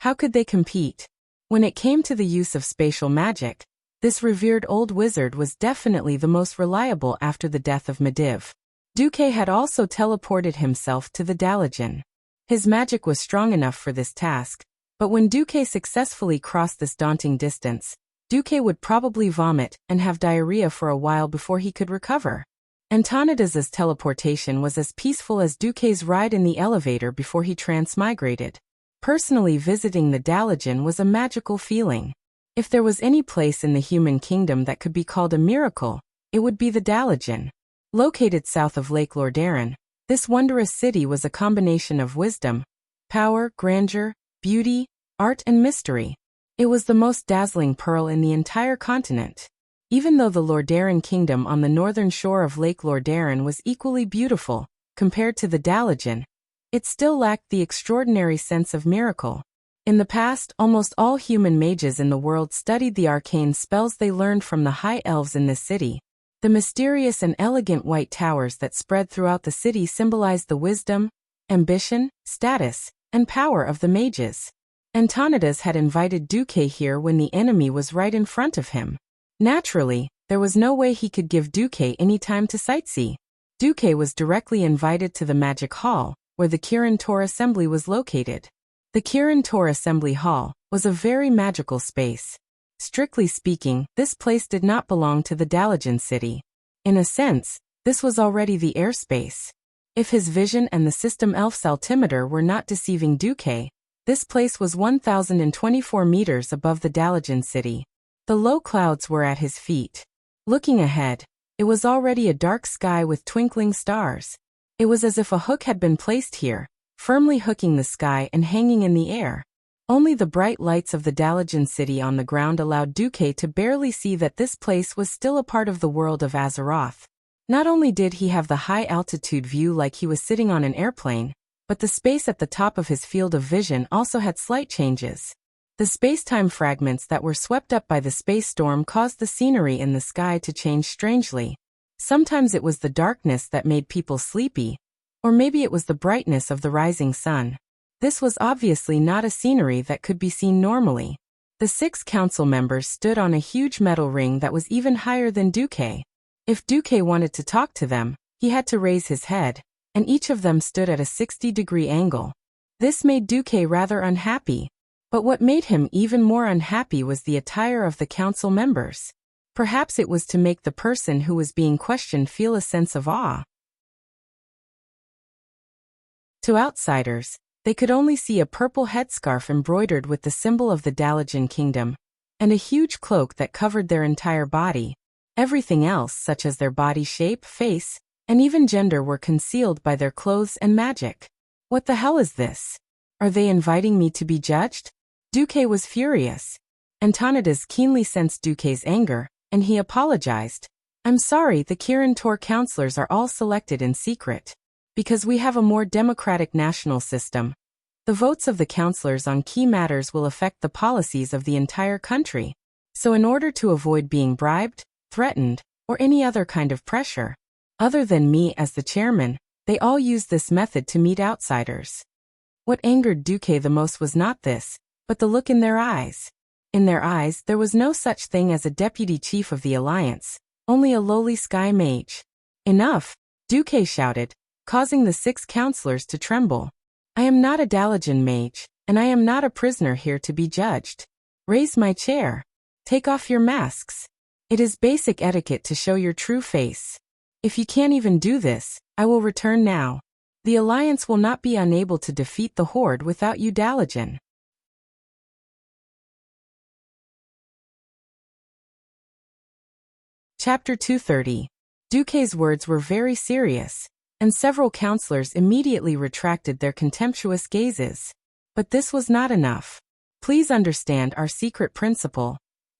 How could they compete? When it came to the use of spatial magic, this revered old wizard was definitely the most reliable after the death of Mediv. Duque had also teleported himself to the Dalajan. His magic was strong enough for this task, but when Duque successfully crossed this daunting distance, Duque would probably vomit and have diarrhea for a while before he could recover. Antonidas's teleportation was as peaceful as Duque's ride in the elevator before he transmigrated. Personally, visiting the Dalajan was a magical feeling. If there was any place in the human kingdom that could be called a miracle, it would be the Dalajan. Located south of Lake Lordaeron, this wondrous city was a combination of wisdom, power, grandeur, beauty, art, and mystery. It was the most dazzling pearl in the entire continent. Even though the Lordaeron kingdom on the northern shore of Lake Lordaeron was equally beautiful, compared to the Dalajan, it still lacked the extraordinary sense of miracle. In the past, almost all human mages in the world studied the arcane spells they learned from the high elves in this city. The mysterious and elegant white towers that spread throughout the city symbolized the wisdom, ambition, status, and power of the mages. Antonidas had invited Duque here when the enemy was right in front of him. Naturally, there was no way he could give Duque any time to sightsee. Duque was directly invited to the Magic Hall, where the Kirin Tor Assembly was located. The Kirin Tor Assembly Hall was a very magical space. Strictly speaking, this place did not belong to the Dalajan city. In a sense, this was already the airspace. If his vision and the system elf's altimeter were not deceiving Duque, this place was 1,024 meters above the Dalajan city. The low clouds were at his feet. Looking ahead, it was already a dark sky with twinkling stars. It was as if a hook had been placed here, firmly hooking the sky and hanging in the air. Only the bright lights of the Dalajan city on the ground allowed Duque to barely see that this place was still a part of the world of Azeroth. Not only did he have the high-altitude view like he was sitting on an airplane, but the space at the top of his field of vision also had slight changes. The space-time fragments that were swept up by the space storm caused the scenery in the sky to change strangely. Sometimes it was the darkness that made people sleepy, or maybe it was the brightness of the rising sun. This was obviously not a scenery that could be seen normally. The 6 council members stood on a huge metal ring that was even higher than Duque. If Duque wanted to talk to them, he had to raise his head, and each of them stood at a 60-degree angle. This made Duque rather unhappy. But what made him even more unhappy was the attire of the council members. Perhaps it was to make the person who was being questioned feel a sense of awe. To outsiders, they could only see a purple headscarf embroidered with the symbol of the Dalajan kingdom, and a huge cloak that covered their entire body. Everything else, such as their body shape, face, and even gender, were concealed by their clothes and magic. What the hell is this? Are they inviting me to be judged? Duque was furious. Antonidas keenly sensed Duque's anger, and he apologized. I'm sorry, the Kirin Tor counselors are all selected in secret. Because we have a more democratic national system. The votes of the counselors on key matters will affect the policies of the entire country. So in order to avoid being bribed, threatened, or any other kind of pressure, other than me as the chairman, they all use this method to meet outsiders. What angered Duque the most was not this, but the look in their eyes. In their eyes there was no such thing as a deputy chief of the alliance, only a lowly sky mage. Enough, Duque shouted, causing the 6 counselors to tremble. I am not a Dalajan mage, and I am not a prisoner here to be judged. Raise my chair. Take off your masks. It is basic etiquette to show your true face. If you can't even do this, I will return now. The alliance will not be unable to defeat the horde without you, Dalajan. Chapter 230. Duque's words were very serious, and several counselors immediately retracted their contemptuous gazes. But this was not enough. Please understand our secret principle.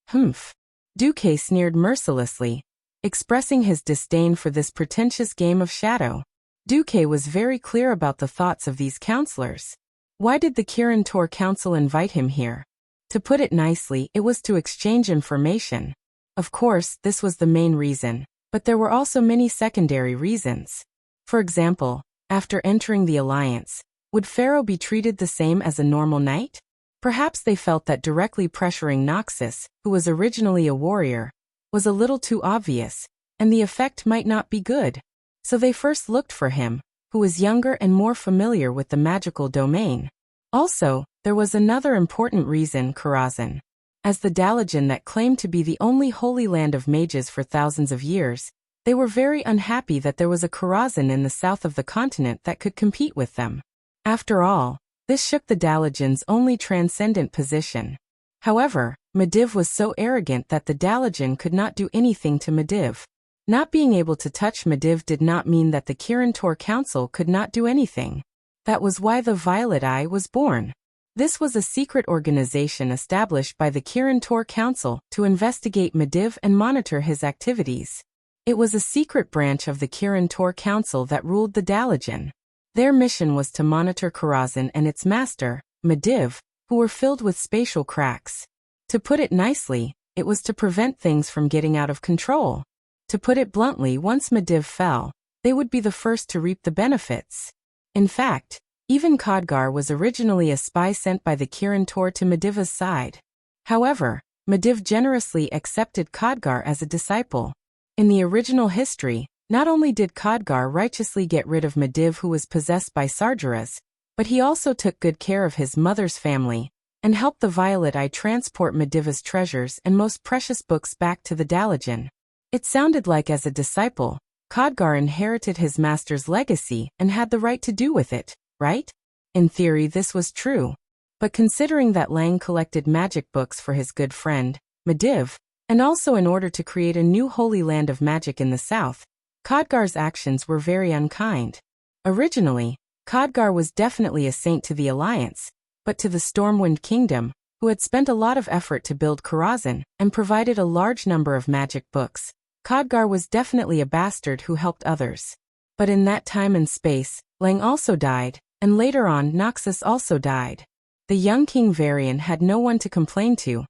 Humph. Duque sneered mercilessly, expressing his disdain for this pretentious game of shadow. Duque was very clear about the thoughts of these counselors. Why did the Kirin Tor Council invite him here? To put it nicely, it was to exchange information. Of course, this was the main reason, but there were also many secondary reasons. For example, after entering the alliance, would Pharaoh be treated the same as a normal knight? Perhaps they felt that directly pressuring Noxus, who was originally a warrior, was a little too obvious, and the effect might not be good. So they first looked for him, who was younger and more familiar with the magical domain. Also, there was another important reason, Karazhan. As the Dalajan that claimed to be the only holy land of mages for thousands of years, they were very unhappy that there was a Karazhan in the south of the continent that could compete with them. After all, this shook the Dalajan's only transcendent position. However, Medivh was so arrogant that the Dalajan could not do anything to Medivh. Not being able to touch Medivh did not mean that the Kirin Tor Council could not do anything. That was why the Violet Eye was born. This was a secret organization established by the Kirin Tor Council to investigate Medivh and monitor his activities. It was a secret branch of the Kirin Tor Council that ruled the Dalajan. Their mission was to monitor Karazhan and its master, Medivh, who were filled with spatial cracks. To put it nicely, it was to prevent things from getting out of control. To put it bluntly, once Medivh fell, they would be the first to reap the benefits. In fact, even Khadgar was originally a spy sent by the Kirin Tor to Medivh's side. However, Medivh generously accepted Khadgar as a disciple. In the original history, not only did Khadgar righteously get rid of Medivh, who was possessed by Sargeras, but he also took good care of his mother's family, and helped the Violet Eye transport Medivh's treasures and most precious books back to the Dalajan. It sounded like as a disciple, Khadgar inherited his master's legacy and had the right to do with it, right? In theory this was true. But considering that Lang collected magic books for his good friend, Medivh, and also in order to create a new holy land of magic in the south, Khadgar's actions were very unkind. Originally, Khadgar was definitely a saint to the Alliance, but to the Stormwind Kingdom, who had spent a lot of effort to build Karazhan and provided a large number of magic books, Khadgar was definitely a bastard who helped others. But in that time and space, Lang also died, and later on Noxus also died. The young King Varian had no one to complain to,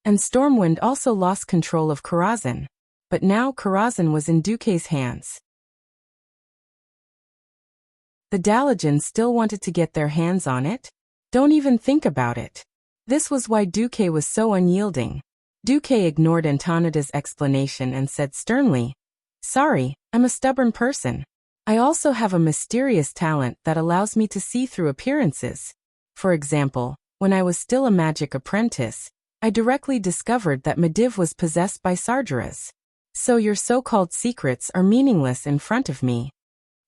and Stormwind also lost control of Karazhan. But now Karazhan was in Duque's hands. The Dalajan still wanted to get their hands on it? Don't even think about it. This was why Duque was so unyielding. Duque ignored Antonida's explanation and said sternly, "Sorry, I'm a stubborn person. I also have a mysterious talent that allows me to see through appearances. For example, When I was still a magic apprentice, I directly discovered that Medivh was possessed by Sargeras. So your so-called secrets are meaningless in front of me.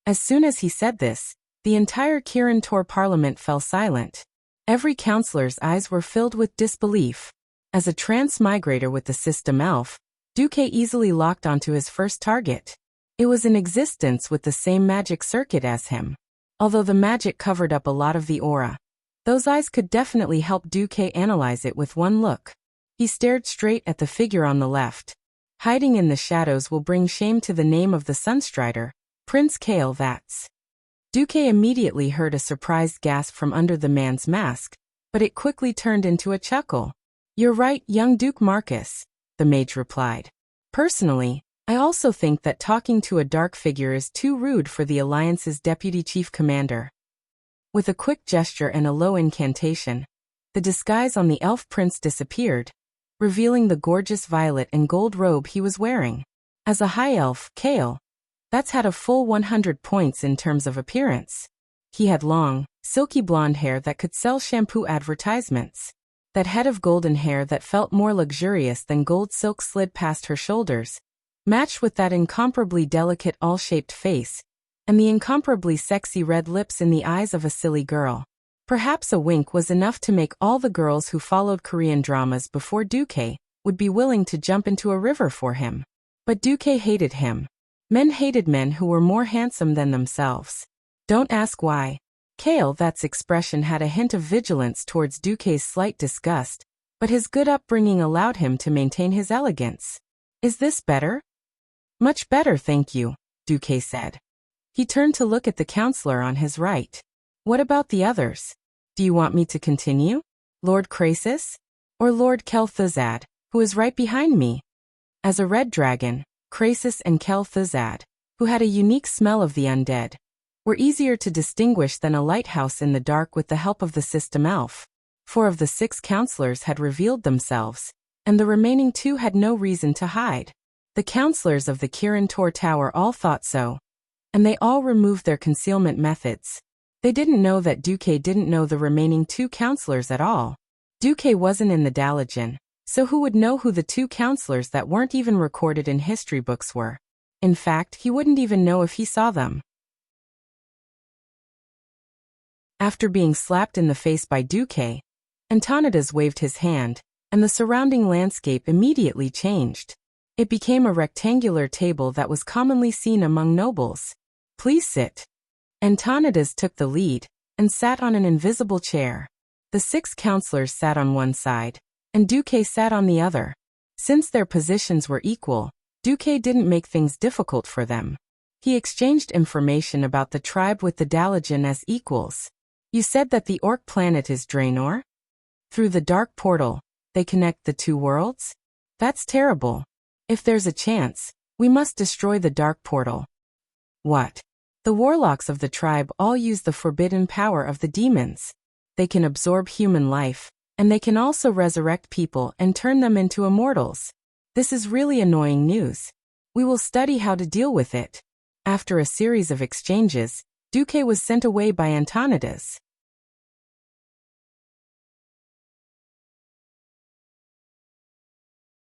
As soon as he said this, the entire Kirin Tor parliament fell silent. Every counselor's eyes were filled with disbelief. As a transmigrator with the system elf, Duque easily locked onto his first target. It was in existence with the same magic circuit as him. Although the magic covered up a lot of the aura, those eyes could definitely help Duque analyze it with one look. He stared straight at the figure on the left. Hiding in the shadows will bring shame to the name of the Sunstrider, Prince Kael. That's. Duque immediately heard a surprised gasp from under the man's mask, but it quickly turned into a chuckle. You're right, young Duke Marcus, the mage replied. Personally, I also think that talking to a dark figure is too rude for the Alliance's deputy chief commander. With a quick gesture and a low incantation, the disguise on the elf prince disappeared, revealing the gorgeous violet and gold robe he was wearing. As a high elf, Kael, that's had a full 100 points in terms of appearance. He had long, silky blonde hair that could sell shampoo advertisements. That head of golden hair that felt more luxurious than gold silk slid past her shoulders, matched with that incomparably delicate all-shaped face, and the incomparably sexy red lips in the eyes of a silly girl. Perhaps a wink was enough to make all the girls who followed Korean dramas before Duque would be willing to jump into a river for him. But Duque hated him. Men hated men who were more handsome than themselves. Don't ask why. Kael, that's expression had a hint of vigilance towards Duque's slight disgust, but his good upbringing allowed him to maintain his elegance. Is this better? Much better, thank you, Duque said. He turned to look at the counselor on his right. What about the others? Do you want me to continue? Lord Krasis? Or Lord Kel'Thuzad, who is right behind me? As a red dragon, Krasis and Kel'Thuzad, who had a unique smell of the undead, were easier to distinguish than a lighthouse in the dark with the help of the system elf. 4 of the 6 counselors had revealed themselves, and the remaining 2 had no reason to hide. The counselors of the Kirin Tor Tower all thought so, and they all removed their concealment methods. They didn't know that Duque didn't know the remaining 2 counselors at all. Duque wasn't in the Dalajan, so who would know who the 2 counselors that weren't even recorded in history books were? In fact, he wouldn't even know if he saw them. After being slapped in the face by Duque, Antonidas waved his hand, and the surrounding landscape immediately changed. It became a rectangular table that was commonly seen among nobles. Please sit. Antonidas took the lead, and sat on an invisible chair. The 6 counselors sat on one side, and Duque sat on the other. Since their positions were equal, Duque didn't make things difficult for them. He exchanged information about the tribe with the Dalajan as equals. You said that the orc planet is Draenor? Through the dark portal, they connect the 2 worlds? That's terrible. If there's a chance, we must destroy the dark portal. What? The warlocks of the tribe all use the forbidden power of the demons. They can absorb human life, and they can also resurrect people and turn them into immortals. This is really annoying news. We will study how to deal with it. After a series of exchanges, Duque was sent away by Antonidas.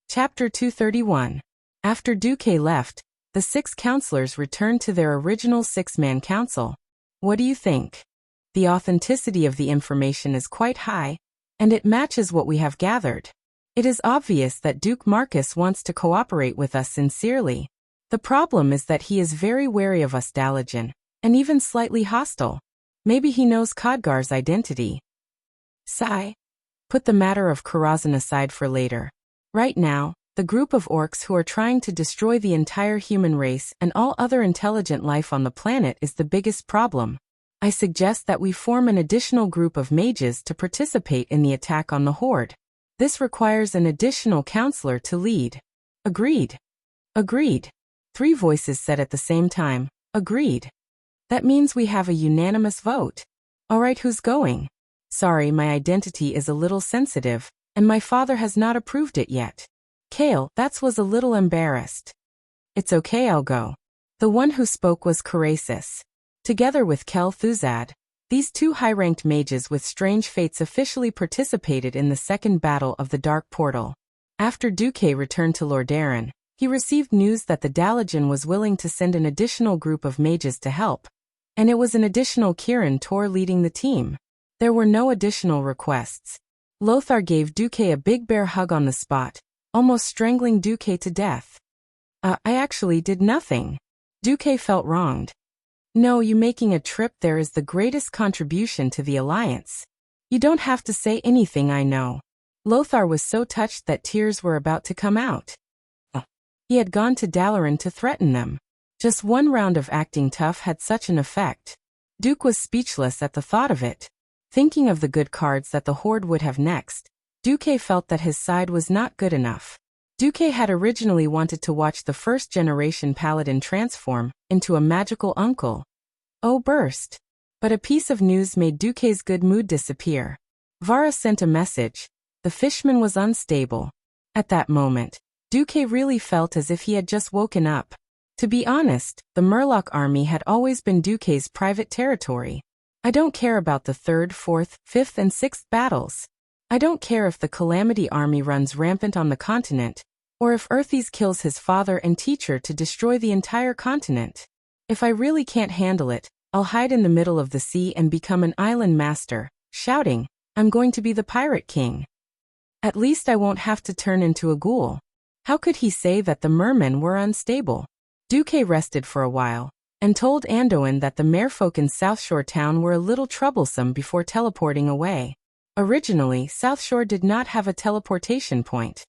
Chapter 231. After Duque left, the 6 counselors returned to their original 6-man council. What do you think? The authenticity of the information is quite high, and it matches what we have gathered. It is obvious that Duke Marcus wants to cooperate with us sincerely. The problem is that he is very wary of us Dalajan, and even slightly hostile. Maybe he knows Khadgar's identity. Sigh. Put the matter of Karazhan aside for later. Right now, the group of orcs who are trying to destroy the entire human race and all other intelligent life on the planet is the biggest problem. I suggest that we form an additional group of mages to participate in the attack on the Horde. This requires an additional counselor to lead. Agreed. Agreed. 3 voices said at the same time, agreed. That means we have a unanimous vote. Alright, who's going? Sorry, my identity is a little sensitive, and my father has not approved it yet. Kael, that was a little embarrassed. It's okay, I'll go. The one who spoke was Krasis. Together with Kel'Thuzad, These two high-ranked mages with strange fates officially participated in the second battle of the Dark Portal. After Duque returned to Lordaeron, he received news that the Dalajan was willing to send an additional group of mages to help, and it was an additional Kirin Tor leading the team. There were no additional requests. Lothar gave Duque a big bear hug on the spot, almost strangling Duque to death. I actually did nothing. Duque felt wronged. No, you making a trip there is the greatest contribution to the Alliance. You don't have to say anything, I know. Lothar was so touched that tears were about to come out. He had gone to Dalaran to threaten them. Just one round of acting tough had such an effect. Duke was speechless at the thought of it. Thinking of the good cards that the Horde would have next, Duque felt that his side was not good enough. Duque had originally wanted to watch the first-generation paladin transform into a magical uncle. Oh, burst. But a piece of news made Duque's good mood disappear. Vara sent a message. The fishman was unstable. At that moment, Duque really felt as if he had just woken up. To be honest, the Murloc army had always been Duque's private territory. I don't care about the 3rd, 4th, 5th and 6th battles. I don't care if the Calamity army runs rampant on the continent, or if Earthes kills his father and teacher to destroy the entire continent. If I really can't handle it, I'll hide in the middle of the sea and become an island master, shouting, I'm going to be the pirate king. At least I won't have to turn into a ghoul. How could he say that the mermen were unstable? Duque rested for a while, and told Anduin that the merfolk in Southshore town were a little troublesome before teleporting away. Originally, Southshore did not have a teleportation point.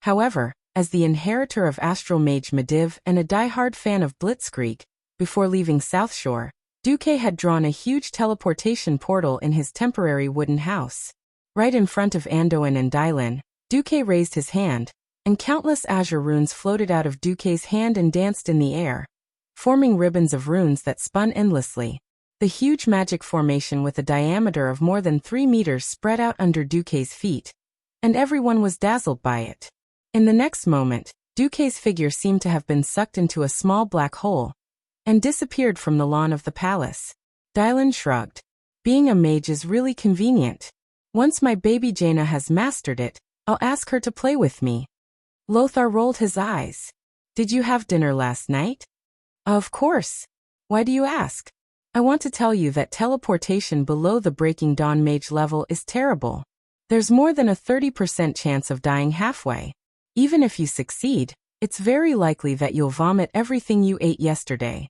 However, as the inheritor of Astral Mage Medivh and a die-hard fan of Blitzkrieg, before leaving Southshore, Duque had drawn a huge teleportation portal in his temporary wooden house. Right in front of Anduin and Dylan, Duque raised his hand, and countless azure runes floated out of Duque's hand and danced in the air, forming ribbons of runes that spun endlessly. The huge magic formation with a diameter of more than 3 meters spread out under Duque's feet, and everyone was dazzled by it. In the next moment, Duque's figure seemed to have been sucked into a small black hole, and disappeared from the lawn of the palace. Dylan shrugged. Being a mage is really convenient. Once my baby Jaina has mastered it, I'll ask her to play with me. Lothar rolled his eyes. Did you have dinner last night? Of course. Why do you ask? I want to tell you that teleportation below the Breaking Dawn mage level is terrible. There's more than a 30% chance of dying halfway. Even if you succeed, it's very likely that you'll vomit everything you ate yesterday.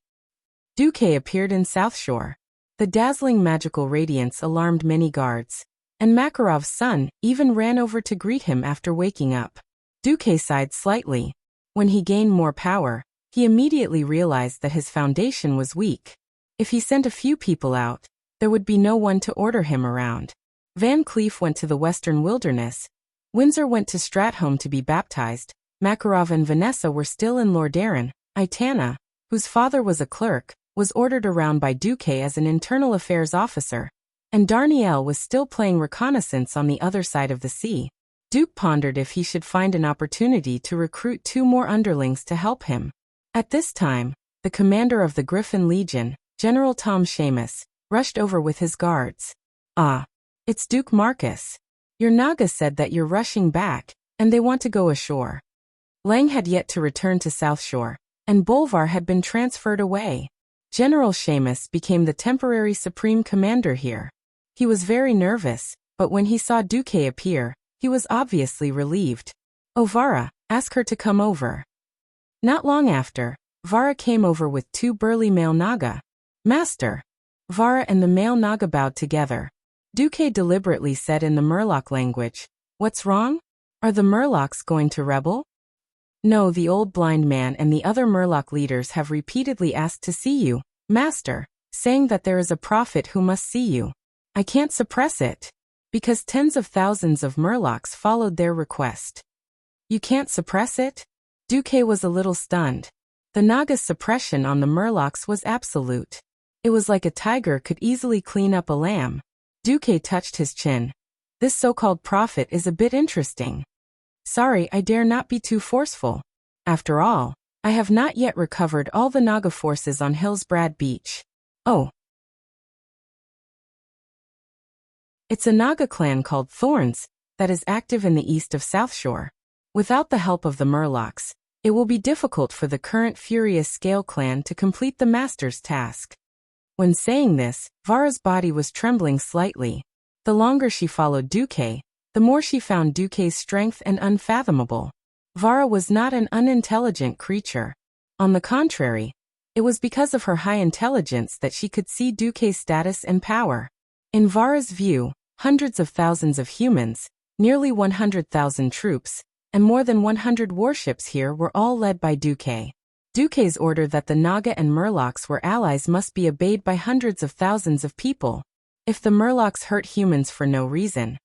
Duque appeared in Southshore. The dazzling magical radiance alarmed many guards, and Makarov's son even ran over to greet him after waking up. Duque sighed slightly. When he gained more power, he immediately realized that his foundation was weak. If he sent a few people out, there would be no one to order him around. Van Cleef went to the Western Wilderness. Windsor went to Stratholme to be baptized. Makarov and Vanessa were still in Lordaeron. Itana, whose father was a clerk, was ordered around by Duque as an internal affairs officer, and Darnielle was still playing reconnaissance on the other side of the sea. Duke pondered if he should find an opportunity to recruit 2 more underlings to help him. At this time, the commander of the Griffin Legion, General Tom Seamus, rushed over with his guards. Ah, it's Duke Marcus. Your Naga said that you're rushing back, and they want to go ashore. Lang had yet to return to Southshore, and Bolvar had been transferred away. General Seamus became the temporary supreme commander here. He was very nervous, but when he saw Duque appear, he was obviously relieved. Oh, Vara, ask her to come over. Not long after, Vara came over with 2 burly male Naga. Master. Vara and the male Naga bowed together. Duque deliberately said in the Murloc language, What's wrong? Are the Murlocs going to rebel? No, the old blind man and the other Murloc leaders have repeatedly asked to see you, Master, saying that there is a prophet who must see you. I can't suppress it, because tens of thousands of Murlocs followed their request. You can't suppress it? Duque was a little stunned. The Naga's suppression on the Murlocs was absolute. It was like a tiger could easily clean up a lamb. Duque touched his chin. This so-called prophet is a bit interesting. Sorry, I dare not be too forceful. After all, I have not yet recovered all the Naga forces on Hillsbrad Beach. Oh. It's a Naga clan called Thorns that is active in the east of South Shore. Without the help of the Murlocs, it will be difficult for the current Furious Scale clan to complete the Master's task. When saying this, Vara's body was trembling slightly. The longer she followed Duque, the more she found Duque's strength and unfathomable. Vara was not an unintelligent creature. On the contrary, it was because of her high intelligence that she could see Duque's status and power. In Vara's view, hundreds of thousands of humans, nearly 100,000 troops, and more than 100 warships here were all led by Duque. Duque's order that the Naga and Murlocs were allies must be obeyed by hundreds of thousands of people. If the Murlocs hurt humans for no reason,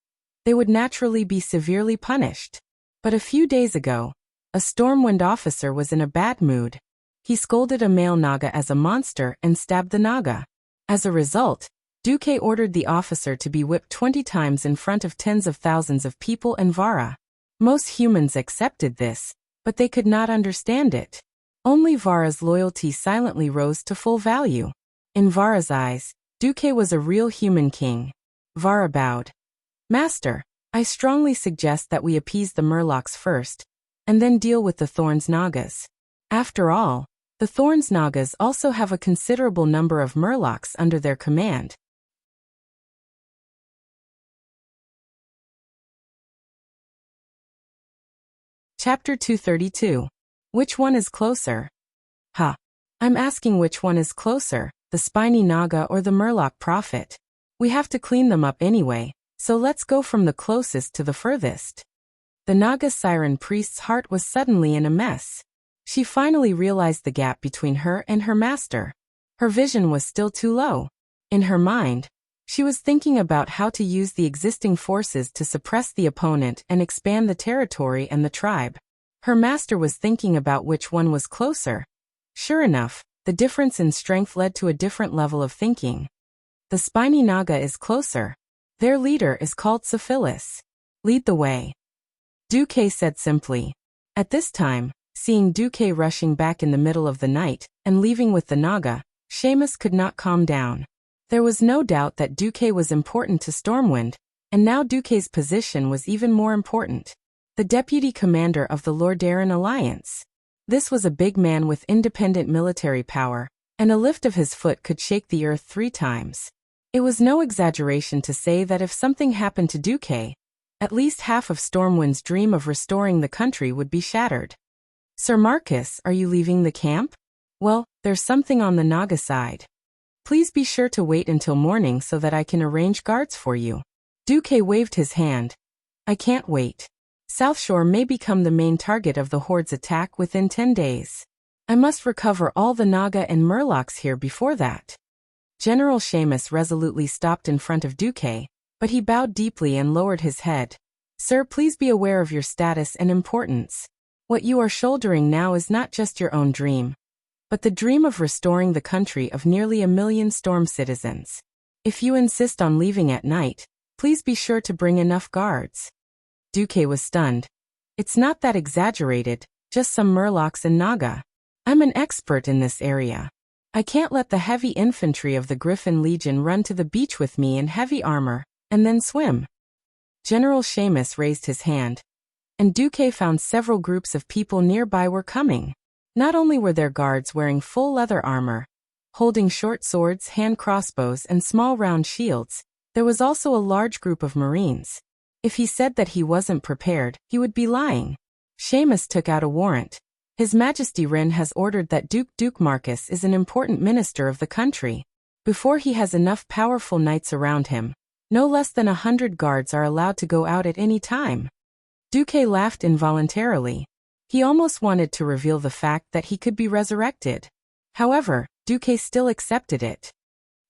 they would naturally be severely punished. But a few days ago, a Stormwind officer was in a bad mood. He scolded a male Naga as a monster and stabbed the Naga. As a result, Duque ordered the officer to be whipped 20 times in front of tens of thousands of people and Vara. Most humans accepted this, but they could not understand it. Only Vara's loyalty silently rose to full value. In Vara's eyes, Duque was a real human king. Vara bowed. Master, I strongly suggest that we appease the Murlocs first, and then deal with the Thorns Nagas. After all, the Thorns Nagas also have a considerable number of Murlocs under their command. Chapter 232. Which one is closer? Ha! I'm asking which one is closer, the spiny Naga or the Murloc prophet. We have to clean them up anyway, so let's go from the closest to the furthest. The Naga Siren priest's heart was suddenly in a mess. She finally realized the gap between her and her master. Her vision was still too low. In her mind, she was thinking about how to use the existing forces to suppress the opponent and expand the territory and the tribe. Her master was thinking about which one was closer. Sure enough, the difference in strength led to a different level of thinking. The spiny Naga is closer. Their leader is called Syphilis. Lead the way. Duque said simply. At this time, seeing Duque rushing back in the middle of the night and leaving with the Naga, Seamus could not calm down. There was no doubt that Duque was important to Stormwind, and now Duque's position was even more important. The deputy commander of the Lordaeron Alliance. This was a big man with independent military power, and a lift of his foot could shake the earth 3 times. It was no exaggeration to say that if something happened to Duque, at least half of Stormwind's dream of restoring the country would be shattered. Sir Marcus, are you leaving the camp? Well, there's something on the Naga side. Please be sure to wait until morning so that I can arrange guards for you. Duque waved his hand. I can't wait. South Shore may become the main target of the Horde's attack within 10 days. I must recover all the Naga and Murlocs here before that. General Seamus resolutely stopped in front of Duque, but he bowed deeply and lowered his head. Sir, please be aware of your status and importance. What you are shouldering now is not just your own dream, but the dream of restoring the country of nearly 1 million Storm citizens. If you insist on leaving at night, please be sure to bring enough guards. Duque was stunned. It's not that exaggerated, just some Murlocs and Naga. I'm an expert in this area. I can't let the heavy infantry of the Griffin Legion run to the beach with me in heavy armor, and then swim. General Seamus raised his hand, and Duque found several groups of people nearby were coming. Not only were there guards wearing full leather armor, holding short swords, hand crossbows, and small round shields, there was also a large group of Marines. If he said that he wasn't prepared, he would be lying. Seamus took out a warrant. His Majesty Rin has ordered that Duke Marcus is an important minister of the country. Before he has enough powerful knights around him, no less than 100 guards are allowed to go out at any time. Duque laughed involuntarily. He almost wanted to reveal the fact that he could be resurrected. However, Duque still accepted it.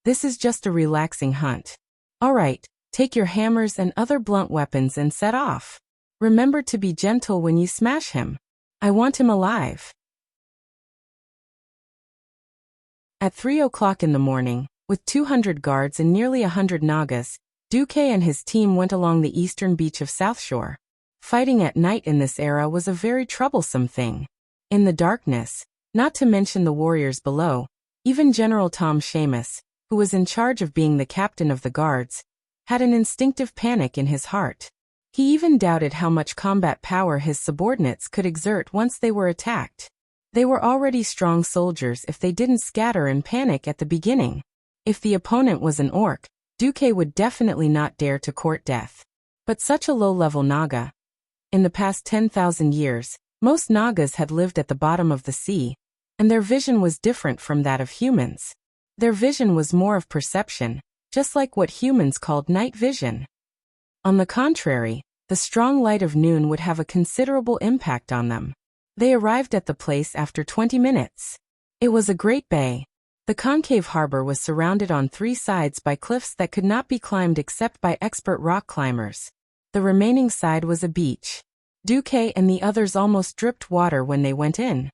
This is just a relaxing hunt. All right, take your hammers and other blunt weapons and set off. Remember to be gentle when you smash him. I want him alive. At 3 o'clock in the morning, with 200 guards and nearly 100 Nagas, Duque and his team went along the eastern beach of South Shore. Fighting at night in this era was a very troublesome thing. In the darkness, not to mention the warriors below, Even General Tom Seamus, who was in charge of being the captain of the guards, had an instinctive panic in his heart. He even doubted how much combat power his subordinates could exert once they were attacked. They were already strong soldiers if they didn't scatter in panic at the beginning. If the opponent was an orc, Duque would definitely not dare to court death. But such a low-level Naga. In the past 10,000 years, most Nagas had lived at the bottom of the sea, and their vision was different from that of humans. Their vision was more of perception, just like what humans called night vision. On the contrary, the strong light of noon would have a considerable impact on them. They arrived at the place after 20 minutes. It was a great bay. The concave harbor was surrounded on 3 sides by cliffs that could not be climbed except by expert rock climbers. The remaining side was a beach. Duque and the others almost dripped water when they went in.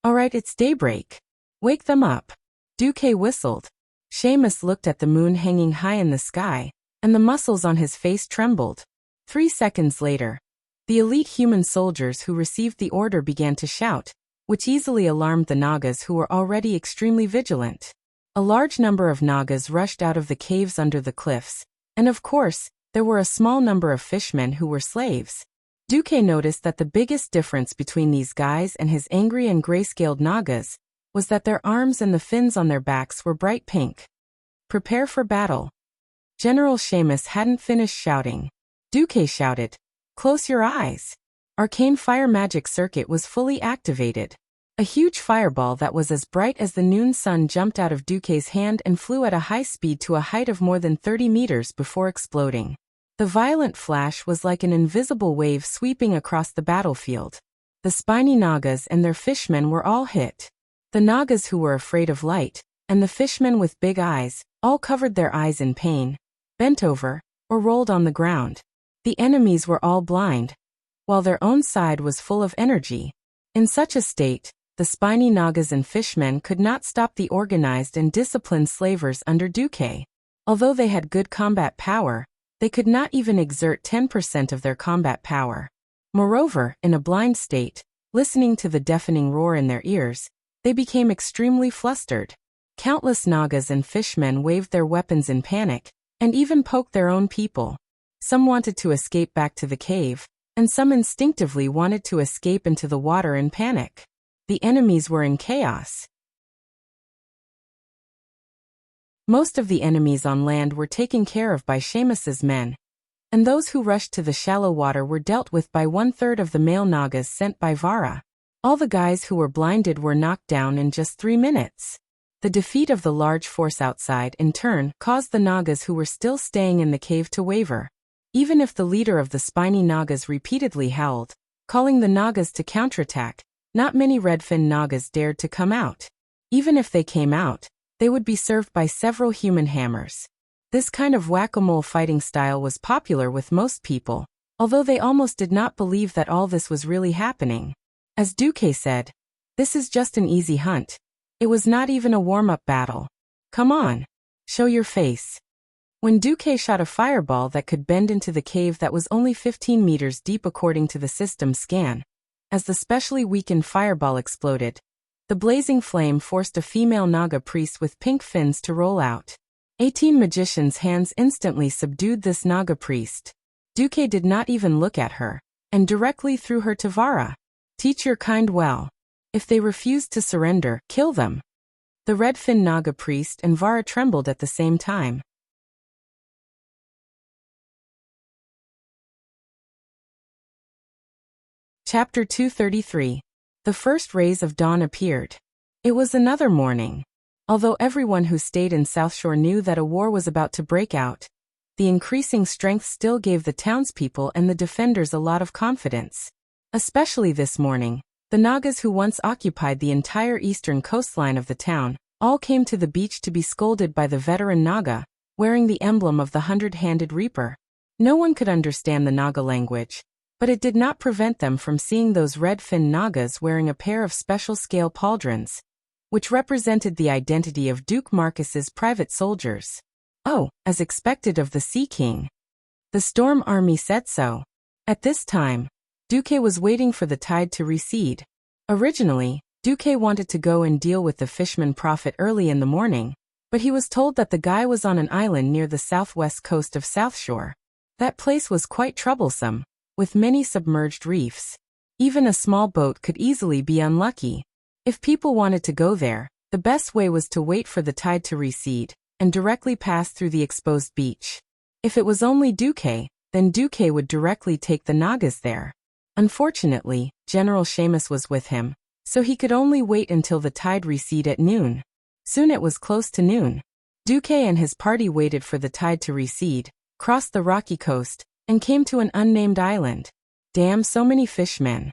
"All right, it's daybreak. Wake them up." Duque whistled. Seamus looked at the moon hanging high in the sky, and the muscles on his face trembled. 3 seconds later, the elite human soldiers who received the order began to shout, which easily alarmed the Nagas who were already extremely vigilant. A large number of Nagas rushed out of the caves under the cliffs, and of course, there were a small number of fishmen who were slaves. Duque noticed that the biggest difference between these guys and his angry and grayscaled Nagas was that their arms and the fins on their backs were bright pink. "Prepare for battle." General Seamus hadn't finished shouting. Duque shouted, "Close your eyes." Arcane fire magic circuit was fully activated. A huge fireball that was as bright as the noon sun jumped out of Duque's hand and flew at a high speed to a height of more than 30 meters before exploding. The violent flash was like an invisible wave sweeping across the battlefield. The spiny Nagas and their fishmen were all hit. The Nagas who were afraid of light, and the fishmen with big eyes, all covered their eyes in pain, bent over, or rolled on the ground. The enemies were all blind, while their own side was full of energy. In such a state, the spiny Nagas and fishmen could not stop the organized and disciplined slavers under Duque. Although they had good combat power, they could not even exert 10% of their combat power. Moreover, in a blind state, listening to the deafening roar in their ears, they became extremely flustered. Countless Nagas and fishmen waved their weapons in panic, and even poked their own people. Some wanted to escape back to the cave, and some instinctively wanted to escape into the water in panic. The enemies were in chaos. Most of the enemies on land were taken care of by Seamus's men, and those who rushed to the shallow water were dealt with by 1/3 of the male Nagas sent by Vara. All the guys who were blinded were knocked down in just 3 minutes. The defeat of the large force outside, in turn, caused the Nagas who were still staying in the cave to waver. Even if the leader of the spiny Nagas repeatedly howled, calling the Nagas to counterattack, not many Redfin Nagas dared to come out. Even if they came out, they would be served by several human hammers. This kind of whack-a-mole fighting style was popular with most people, although they almost did not believe that all this was really happening. As Duque said, "This is just an easy hunt. It was not even a warm-up battle. Come on, show your face." When Duque shot a fireball that could bend into the cave that was only 15 meters deep according to the system scan, as the specially weakened fireball exploded, the blazing flame forced a female Naga priest with pink fins to roll out. 18 magicians' hands instantly subdued this Naga priest. Duque did not even look at her, and directly threw her to Vara. "Teach your kind well. If they refuse to surrender, kill them." The Redfin Naga priest and Vara trembled at the same time. Chapter 233. The first rays of dawn appeared. It was another morning. Although everyone who stayed in South Shore knew that a war was about to break out, the increasing strength still gave the townspeople and the defenders a lot of confidence. Especially this morning, the Nagas who once occupied the entire eastern coastline of the town all came to the beach to be scolded by the veteran Naga, wearing the emblem of the 100-handed reaper. No one could understand the Naga language, but it did not prevent them from seeing those red-fin Nagas wearing a pair of special-scale pauldrons, which represented the identity of Duke Marcus's private soldiers. Oh, as expected of the Sea King. The Storm Army said so. At this time, Duque was waiting for the tide to recede. Originally, Duque wanted to go and deal with the fisherman prophet early in the morning, but he was told that the guy was on an island near the southwest coast of South Shore. That place was quite troublesome, with many submerged reefs. Even a small boat could easily be unlucky. If people wanted to go there, the best way was to wait for the tide to recede, and directly pass through the exposed beach. If it was only Duque, then Duque would directly take the Nagas there. Unfortunately, General Seamus was with him, so he could only wait until the tide receded at noon. Soon it was close to noon. Duque and his party waited for the tide to recede, crossed the rocky coast, and came to an unnamed island. Damn, so many fishmen.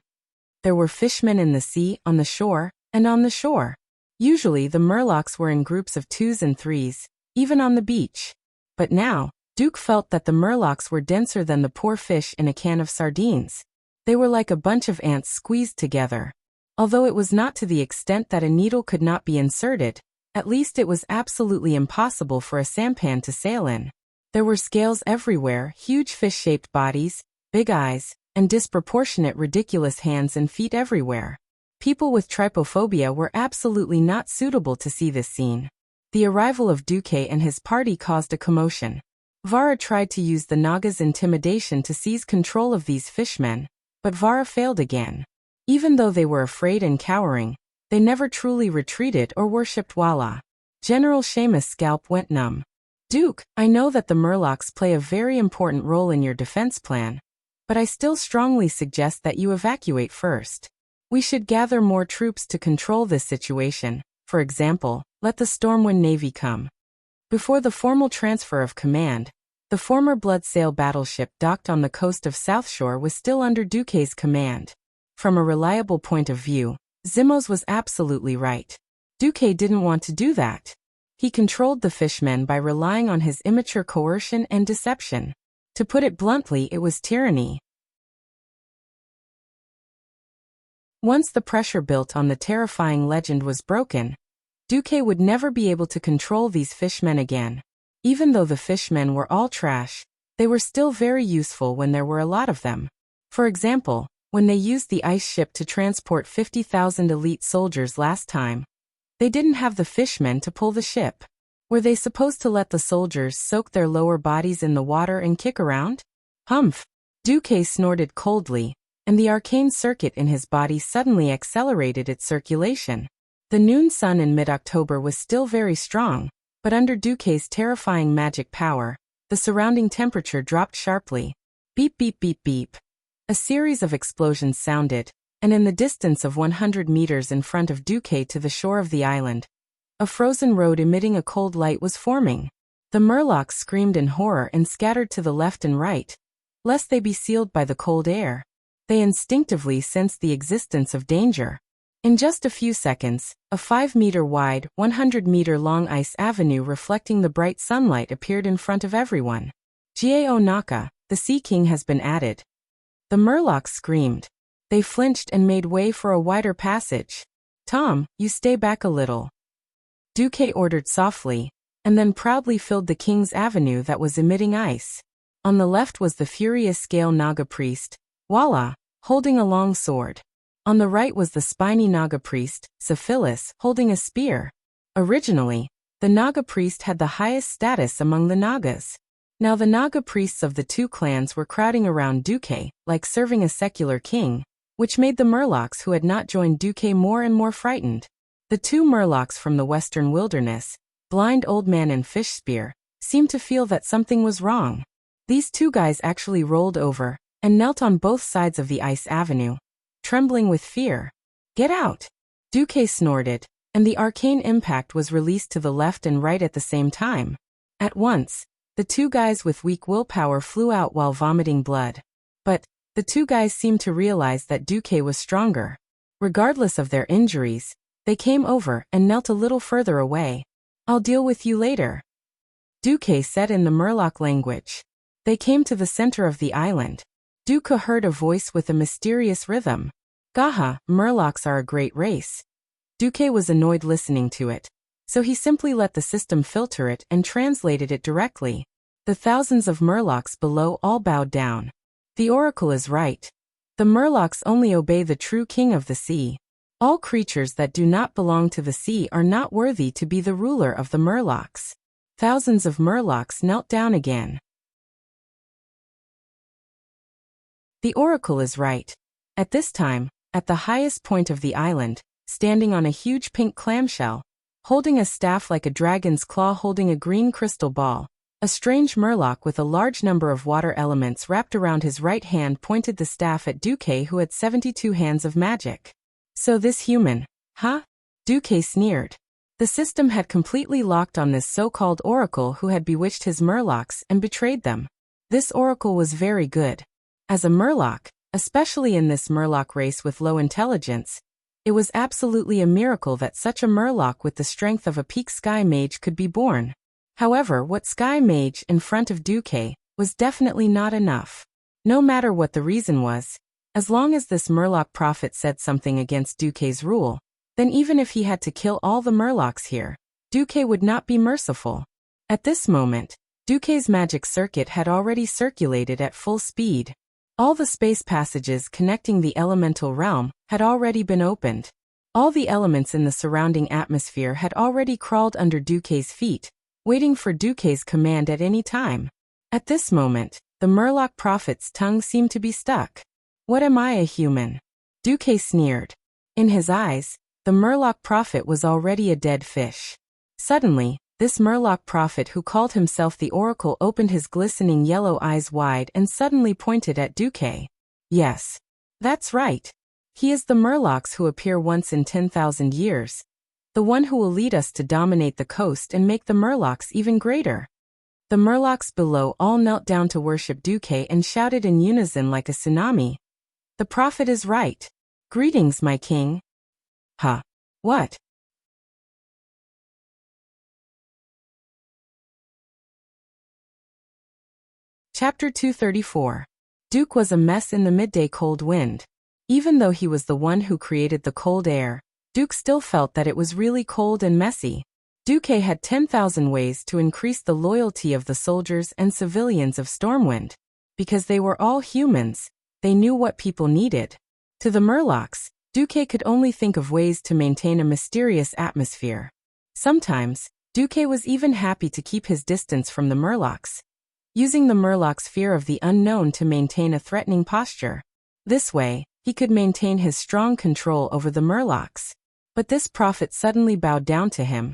There were fishmen in the sea, on the shore, and on the shore. Usually the Murlocs were in groups of 2s and 3s, even on the beach. But now, Duke felt that the Murlocs were denser than the poor fish in a can of sardines. They were like a bunch of ants squeezed together. Although it was not to the extent that a needle could not be inserted, at least it was absolutely impossible for a sampan to sail in. There were scales everywhere, huge fish-shaped bodies, big eyes, and disproportionate ridiculous hands and feet everywhere. People with trypophobia were absolutely not suitable to see this scene. The arrival of Duque and his party caused a commotion. Vara tried to use the Naga's intimidation to seize control of these fishmen, but Vara failed again. Even though they were afraid and cowering, they never truly retreated or worshipped Walla. General Seamus' scalp went numb. Duke, I know that the Murlocs play a very important role in your defense plan, but I still strongly suggest that you evacuate first. We should gather more troops to control this situation. For example, let the Stormwind Navy come. Before the formal transfer of command, the former Bloodsail battleship docked on the coast of South Shore was still under Duque's command. From a reliable point of view, Zimos was absolutely right. Duque didn't want to do that. He controlled the fishmen by relying on his immature coercion and deception. To put it bluntly, it was tyranny. Once the pressure built on the terrifying legend was broken, Duque would never be able to control these fishmen again. Even though the fishmen were all trash, they were still very useful when there were a lot of them. For example, when they used the ice ship to transport 50,000 elite soldiers last time, they didn't have the fishmen to pull the ship. Were they supposed to let the soldiers soak their lower bodies in the water and kick around? Humph! Duque snorted coldly, and the arcane circuit in his body suddenly accelerated its circulation. The noon sun in mid-October was still very strong, but under Duque's terrifying magic power, the surrounding temperature dropped sharply. Beep beep beep beep. A series of explosions sounded, and in the distance of 100 meters in front of Duque to the shore of the island, a frozen road emitting a cold light was forming. The Murlocs screamed in horror and scattered to the left and right, lest they be sealed by the cold air. They instinctively sensed the existence of danger. In just a few seconds, a 5-meter-wide, 100-meter-long ice avenue reflecting the bright sunlight appeared in front of everyone. Gao Naka, the Sea King has been added. The Murlocs screamed. They flinched and made way for a wider passage. Tom, you stay back a little. Duque ordered softly, and then proudly filled the King's avenue that was emitting ice. On the left was the furious Scale Naga priest, Walla, holding a long sword. On the right was the spiny Naga priest, Syphilis, holding a spear. Originally, the Naga priest had the highest status among the Nagas. Now the Naga priests of the two clans were crowding around Duque, like serving a secular king, which made the Murlocs who had not joined Duque more and more frightened. The two Murlocs from the western wilderness, Blind Old Man and Fishspear, seemed to feel that something was wrong. These two guys actually rolled over and knelt on both sides of the ice avenue, trembling with fear. Get out! Duque snorted, and the arcane impact was released to the left and right at the same time. At once, the two guys with weak willpower flew out while vomiting blood. But the two guys seemed to realize that Duque was stronger. Regardless of their injuries, they came over and knelt a little further away. I'll deal with you later, Duque said in the Murloc language. They came to the center of the island. Duque heard a voice with a mysterious rhythm. Gaha, Murlocs are a great race. Duque was annoyed listening to it, so he simply let the system filter it and translated it directly. The thousands of Murlocs below all bowed down. The oracle is right. The Murlocs only obey the true king of the sea. All creatures that do not belong to the sea are not worthy to be the ruler of the Murlocs. Thousands of Murlocs knelt down again. The oracle is right. At this time, at the highest point of the island, standing on a huge pink clamshell, holding a staff like a dragon's claw holding a green crystal ball, a strange Murloc with a large number of water elements wrapped around his right hand pointed the staff at Duque, who had 72 hands of magic. So this human, huh? Duque sneered. The system had completely locked on this so-called oracle who had bewitched his Murlocs and betrayed them. This oracle was very good. As a Murloc, especially in this Murloc race with low intelligence, it was absolutely a miracle that such a Murloc with the strength of a peak Sky Mage could be born. However, what Sky Mage in front of Duque was definitely not enough. No matter what the reason was, as long as this Murloc prophet said something against Duque's rule, then even if he had to kill all the Murlocs here, Duque would not be merciful. At this moment, Duque's magic circuit had already circulated at full speed. All the space passages connecting the elemental realm had already been opened. All the elements in the surrounding atmosphere had already crawled under Duque's feet, waiting for Duque's command at any time. At this moment, the Murloc prophet's tongue seemed to be stuck. What am I, a human? Duque sneered. In his eyes, the Murloc prophet was already a dead fish. Suddenly, this Murloc prophet who called himself the Oracle opened his glistening yellow eyes wide and suddenly pointed at Duque. Yes. That's right. He is the Murlocs who appear once in 10,000 years. The one who will lead us to dominate the coast and make the Murlocs even greater. The Murlocs below all knelt down to worship Duque and shouted in unison like a tsunami. The prophet is right. Greetings, my king. Huh. What? Chapter 234. Duque was a mess in the midday cold wind. Even though he was the one who created the cold air, Duque still felt that it was really cold and messy. Duque had 10,000 ways to increase the loyalty of the soldiers and civilians of Stormwind. Because they were all humans, they knew what people needed. To the Murlocs, Duque could only think of ways to maintain a mysterious atmosphere. Sometimes, Duque was even happy to keep his distance from the Murlocs, using the Murloc's fear of the unknown to maintain a threatening posture. This way, he could maintain his strong control over the Murlocs. But this prophet suddenly bowed down to him.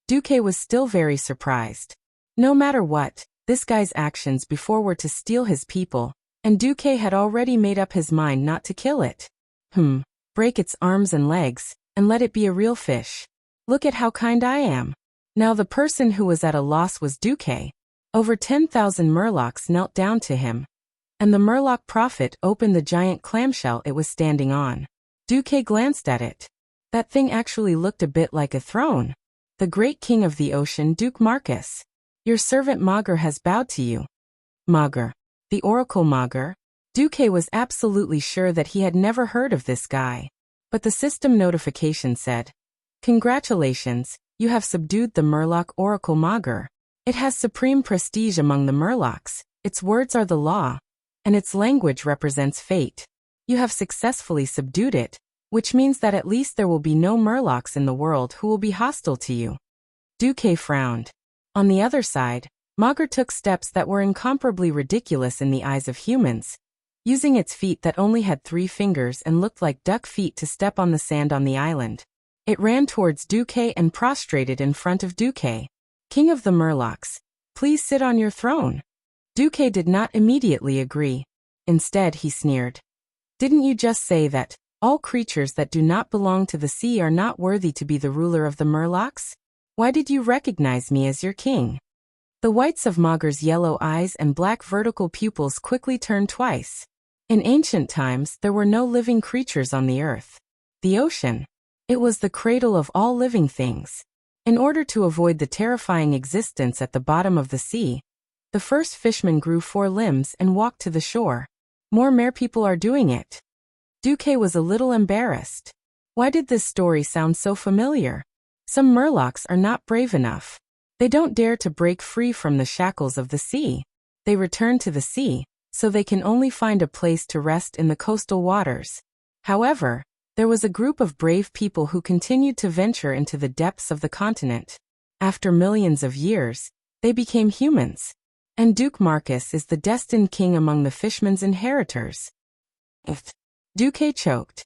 Duque was still very surprised. No matter what, this guy's actions before were to steal his people, and Duque had already made up his mind not to kill it. Break its arms and legs, and let it be a real fish. Look at how kind I am. Now the person who was at a loss was Duque. Over 10,000 Murlocs knelt down to him, and the Murloc prophet opened the giant clamshell it was standing on. Duque glanced at it. That thing actually looked a bit like a throne. The great king of the ocean, Duke Marcus. Your servant Maugre has bowed to you. Maugre. The Oracle Maugre? Duque was absolutely sure that he had never heard of this guy. But the system notification said, "Congratulations, you have subdued the Murloc Oracle Maugre. It has supreme prestige among the Murlocs, its words are the law, and its language represents fate. You have successfully subdued it, which means that at least there will be no Murlocs in the world who will be hostile to you." Duque frowned. On the other side, Maugre took steps that were incomparably ridiculous in the eyes of humans, using its feet that only had 3 fingers and looked like duck feet to step on the sand on the island. It ran towards Duque and prostrated in front of Duque. "King of the Murlocs, please sit on your throne." Duque did not immediately agree. Instead, he sneered. "Didn't you just say that all creatures that do not belong to the sea are not worthy to be the ruler of the Murlocs? Why did you recognize me as your king?" The whites of Maugre's yellow eyes and black vertical pupils quickly turned twice. In ancient times, there were no living creatures on the earth. The ocean. It was the cradle of all living things. In order to avoid the terrifying existence at the bottom of the sea, the first fisherman grew 4 limbs and walked to the shore. More merpeople are doing it. Duque was a little embarrassed. Why did this story sound so familiar? Some Murlocs are not brave enough. They don't dare to break free from the shackles of the sea. They return to the sea, so they can only find a place to rest in the coastal waters. However, There was a group of brave people who continued to venture into the depths of the continent. After millions of years, they became humans. And Duke Marcus is the destined king among the Fishman's inheritors. Duque choked.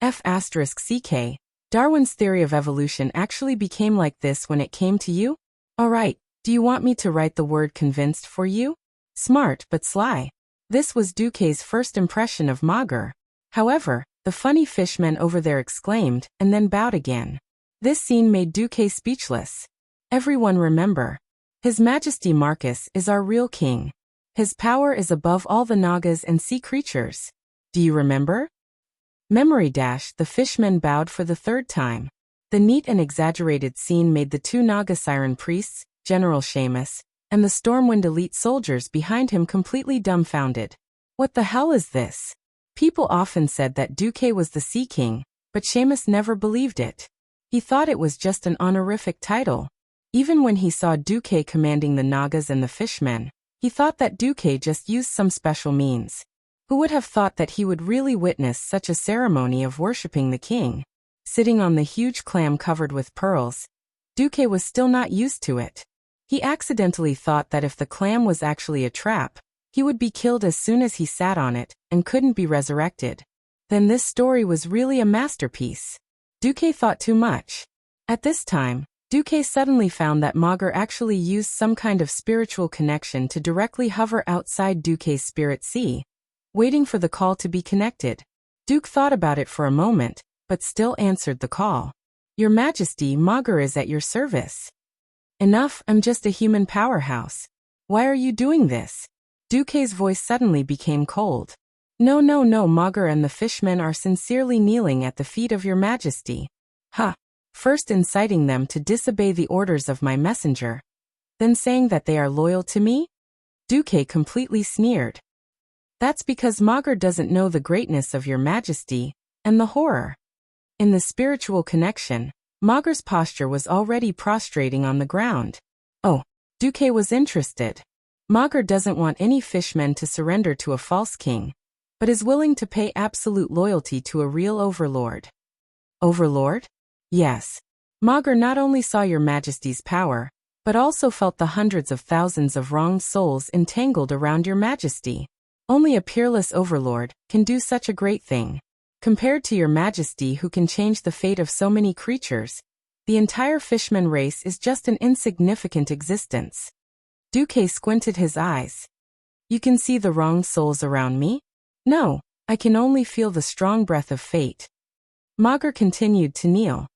F***ck. Darwin's theory of evolution actually became like this when it came to you? Alright, do you want me to write the word convinced for you? Smart but sly. This was Duque's first impression of Maugre. However, the funny fishman over there exclaimed, and then bowed again. This scene made Duque speechless. Everyone remember. His Majesty Marcus is our real king. His power is above all the Nagas and sea creatures. Do you remember? Memory dash. The fishman bowed for the third time. The neat and exaggerated scene made the two Naga siren priests, General Seamus, and the Stormwind elite soldiers behind him completely dumbfounded. What the hell is this? People often said that Duque was the Sea King, but Seamus never believed it. He thought it was just an honorific title. Even when he saw Duque commanding the Nagas and the fishmen, he thought that Duque just used some special means. Who would have thought that he would really witness such a ceremony of worshipping the king? Sitting on the huge clam covered with pearls, Duque was still not used to it. He accidentally thought that if the clam was actually a trap, he would be killed as soon as he sat on it, and couldn't be resurrected. Then this story was really a masterpiece. Duque thought too much. At this time, Duque suddenly found that Maugre actually used some kind of spiritual connection to directly hover outside Duque's spirit sea, waiting for the call to be connected. Duke thought about it for a moment, but still answered the call. Your Majesty, Maugre is at your service. Enough, I'm just a human powerhouse. Why are you doing this? Duque's voice suddenly became cold. No, Maugre and the fishmen are sincerely kneeling at the feet of your Majesty. Ha! First inciting them to disobey the orders of my messenger, then saying that they are loyal to me? Duque completely sneered. That's because Maugre doesn't know the greatness of your Majesty, and the horror. In the spiritual connection, Maugre's posture was already prostrating on the ground. Oh, Duque was interested. Maugre doesn't want any fishmen to surrender to a false king, but is willing to pay absolute loyalty to a real overlord. Overlord? Yes. Maugre not only saw your Majesty's power, but also felt the hundreds of thousands of wronged souls entangled around your Majesty. Only a peerless overlord can do such a great thing. Compared to your Majesty who can change the fate of so many creatures, the entire fishman race is just an insignificant existence. Duque squinted his eyes. You can see the wronged souls around me? No, I can only feel the strong breath of fate. Maugre continued to kneel.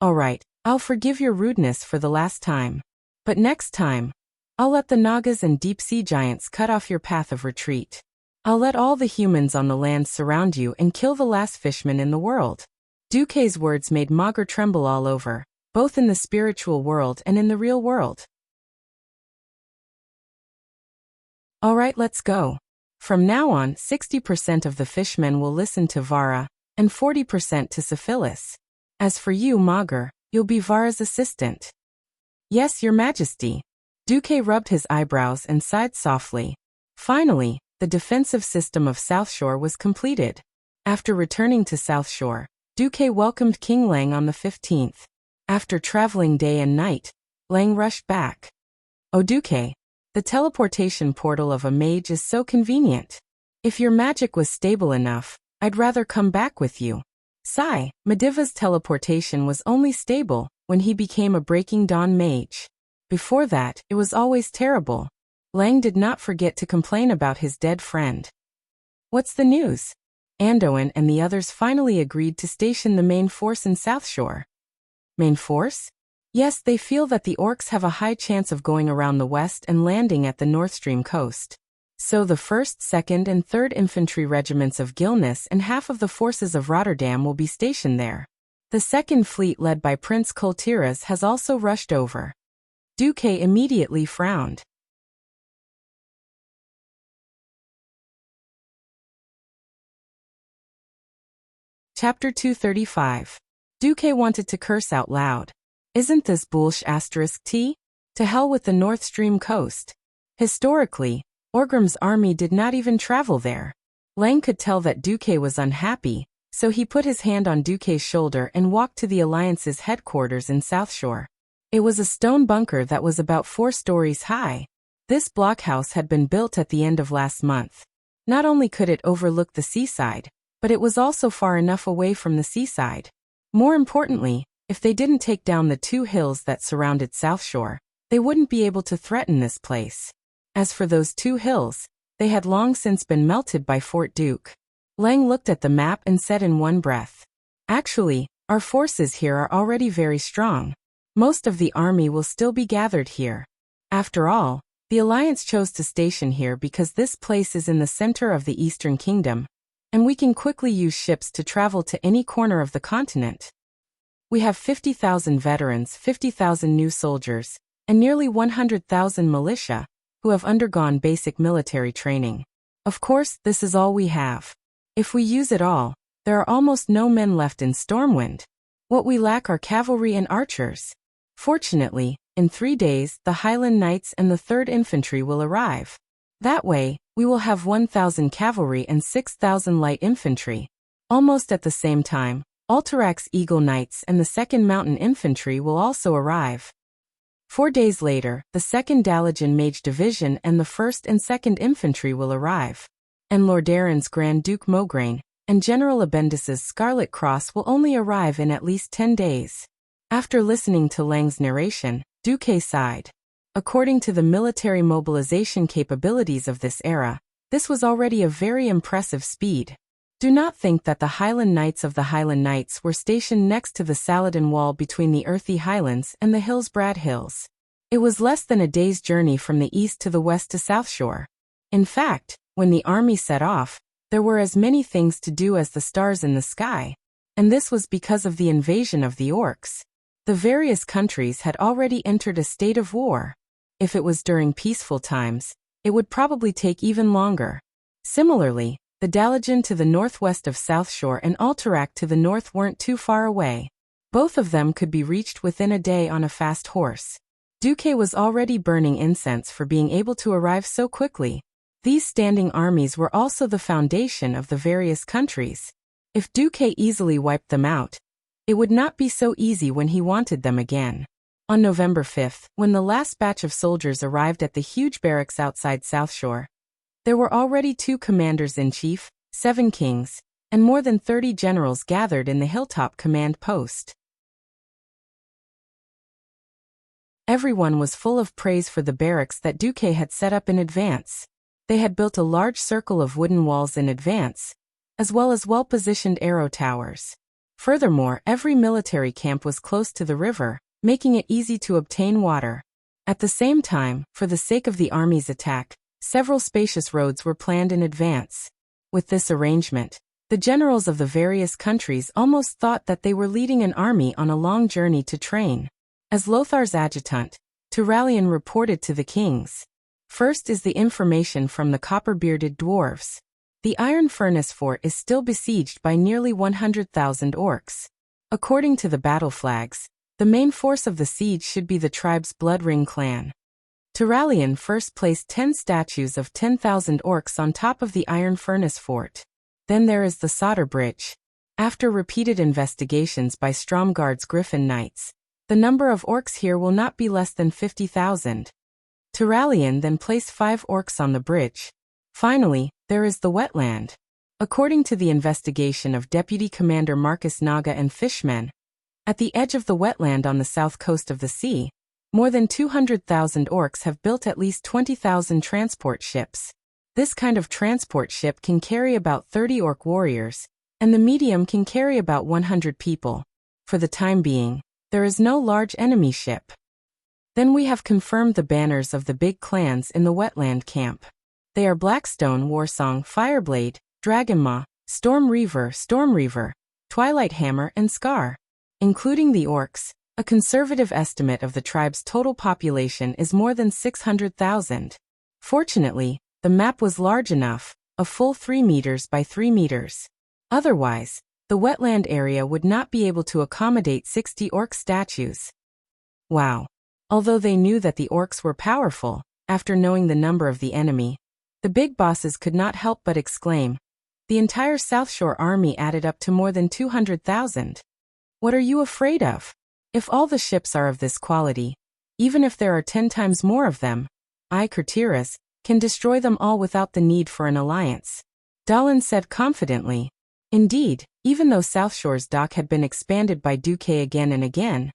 All right, I'll forgive your rudeness for the last time. But next time, I'll let the Nagas and deep-sea giants cut off your path of retreat. I'll let all the humans on the land surround you and kill the last fishman in the world. Duque's words made Maugre tremble all over, both in the spiritual world and in the real world. All right, let's go. From now on, 60% of the fishmen will listen to Vara, and 40% to Syphilis. As for you, Maugre, you'll be Vara's assistant. Yes, your Majesty. Duque rubbed his eyebrows and sighed softly. Finally, the defensive system of South Shore was completed. After returning to South Shore, Duque welcomed King Lang on the 15th. After traveling day and night, Lang rushed back. Oh Duque, the teleportation portal of a mage is so convenient. If your magic was stable enough, I'd rather come back with you. Sigh, Mediva's teleportation was only stable when he became a Breaking Dawn mage. Before that, it was always terrible. Lang did not forget to complain about his dead friend. What's the news? Anduin and the others finally agreed to station the main force in South Shore. Main force? Yes, they feel that the orcs have a high chance of going around the west and landing at the North Stream coast. So the 1st, 2nd and 3rd Infantry Regiments of Gilness and half of the forces of Rotterdam will be stationed there. The 2nd Fleet led by Prince Coltiras has also rushed over. Duque immediately frowned. Chapter 235. Duque wanted to curse out loud. Isn't this bullsh**t? To hell with the North Stream coast. Historically, Orgrim's army did not even travel there. Lang could tell that Duque was unhappy, so he put his hand on Duque's shoulder and walked to the Alliance's headquarters in South Shore. It was a stone bunker that was about 4 stories high. This blockhouse had been built at the end of last month. Not only could it overlook the seaside, but it was also far enough away from the seaside. More importantly, if they didn't take down the 2 hills that surrounded South Shore, they wouldn't be able to threaten this place. As for those 2 hills, they had long since been melted by Fort Duke. Lang looked at the map and said in one breath, "Actually, our forces here are already very strong. Most of the army will still be gathered here. After all, the Alliance chose to station here because this place is in the center of the Eastern Kingdom, and we can quickly use ships to travel to any corner of the continent. We have 50,000 veterans, 50,000 new soldiers, and nearly 100,000 militia, who have undergone basic military training. Of course, this is all we have. If we use it all, there are almost no men left in Stormwind. What we lack are cavalry and archers. Fortunately, in 3 days, the Highland Knights and the 3rd Infantry will arrive. That way, we will have 1,000 cavalry and 6,000 light infantry. Almost at the same time, Alterac's Eagle Knights and the 2nd Mountain Infantry will also arrive. 4 days later, the 2nd Dalagan Mage Division and the 1st and 2nd Infantry will arrive. And Lord Arryn's Grand Duke Mograine and General Abendis's Scarlet Cross will only arrive in at least 10 days. After listening to Lang's narration, Duque sighed. According to the military mobilization capabilities of this era, this was already a very impressive speed. Do not think that the Highland Knights of the Highland Knights were stationed next to the Saladin Wall between the Earthy Highlands and the Hillsbrad Hills. It was less than a day's journey from the east to the west to South Shore. In fact, when the army set off, there were as many things to do as the stars in the sky, and this was because of the invasion of the orcs. The various countries had already entered a state of war. If it was during peaceful times, it would probably take even longer. Similarly, the Dalagan to the northwest of South Shore and Alterac to the north weren't too far away. Both of them could be reached within a day on a fast horse. Duque was already burning incense for being able to arrive so quickly. These standing armies were also the foundation of the various countries. If Duque easily wiped them out, it would not be so easy when he wanted them again. On November 5th, when the last batch of soldiers arrived at the huge barracks outside South Shore, there were already 2 commanders-in-chief, 7 kings, and more than 30 generals gathered in the hilltop command post. Everyone was full of praise for the barracks that Duque had set up in advance. They had built a large circle of wooden walls in advance, as well as well-positioned arrow towers. Furthermore, every military camp was close to the river, making it easy to obtain water. At the same time, for the sake of the army's attack, several spacious roads were planned in advance. With this arrangement, the generals of the various countries almost thought that they were leading an army on a long journey to train. As Lothar's adjutant, Turalian reported to the kings. First is the information from the copper-bearded dwarves. The Iron Furnace Fort is still besieged by nearly 100,000 orcs. According to the battle flags, the main force of the siege should be the tribe's Blood Ring clan. Turalian first placed 10 statues of 10,000 orcs on top of the Iron Furnace Fort. Then there is the Solder Bridge. After repeated investigations by Stromgard's Griffin Knights, the number of orcs here will not be less than 50,000. Turalian then placed 5 orcs on the bridge. Finally, there is the wetland. According to the investigation of Deputy Commander Marcus Naga and Fishmen, at the edge of the wetland on the south coast of the sea, more than 200,000 orcs have built at least 20,000 transport ships. This kind of transport ship can carry about 30 orc warriors, and the medium can carry about 100 people. For the time being, there is no large enemy ship. Then we have confirmed the banners of the big clans in the wetland camp. They are Blackstone, Warsong, Fireblade, Dragonmaw, Stormreaver, Twilight Hammer, and Scar. Including the orcs, a conservative estimate of the tribe's total population is more than 600,000. Fortunately, the map was large enough, a full 3 meters by 3 meters. Otherwise, the wetland area would not be able to accommodate 60 orc statues. Wow. Although they knew that the orcs were powerful, after knowing the number of the enemy, the big bosses could not help but exclaim, The entire South Shore army added up to more than 200,000. What are you afraid of? If all the ships are of this quality, even if there are 10 times more of them, I, Kurtiras, can destroy them all without the need for an alliance. Dahlin said confidently. Indeed, even though South Shore's dock had been expanded by Duque again and again,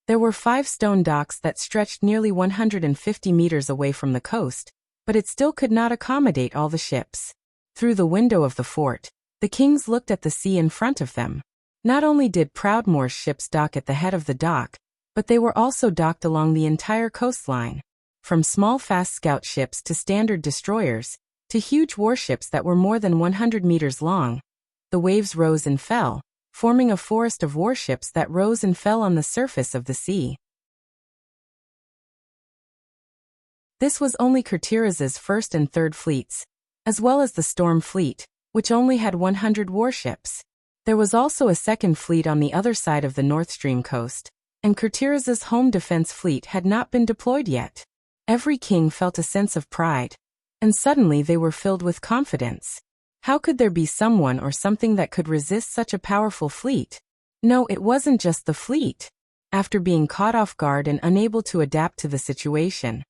there were 5 stone docks that stretched nearly 150 meters away from the coast, but it still could not accommodate all the ships. Through the window of the fort, the kings looked at the sea in front of them. Not only did Proudmoore's ships dock at the head of the dock, but they were also docked along the entire coastline. From small fast scout ships to standard destroyers, to huge warships that were more than 100 meters long, the waves rose and fell, forming a forest of warships that rose and fell on the surface of the sea. This was only Kurtiras's first and third fleets, as well as the Storm Fleet, which only had 100 warships. There was also a second fleet on the other side of the North Stream coast, and Kurtiras's home defense fleet had not been deployed yet. Every king felt a sense of pride, and suddenly they were filled with confidence. How could there be someone or something that could resist such a powerful fleet? No, it wasn't just the fleet. After being caught off guard and unable to adapt to the situation,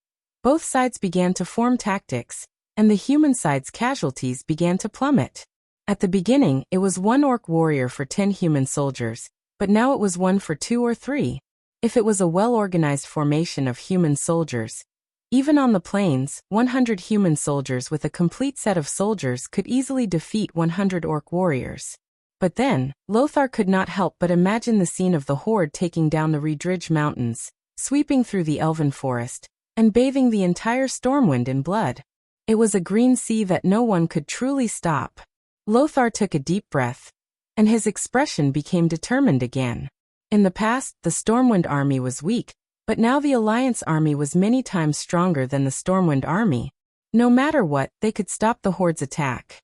both sides began to form tactics, and the human side's casualties began to plummet. At the beginning, it was 1 orc warrior for 10 human soldiers, but now it was 1 for 2 or 3. If it was a well-organized formation of human soldiers, even on the plains, 100 human soldiers with a complete set of soldiers could easily defeat 100 orc warriors. But then, Lothar could not help but imagine the scene of the horde taking down the Redridge Mountains, sweeping through the elven forest, and bathing the entire Stormwind in blood. It was a green sea that no one could truly stop. Lothar took a deep breath, and his expression became determined again. In the past, the Stormwind army was weak, but now the Alliance army was many times stronger than the Stormwind army. No matter what, they could stop the horde's attack.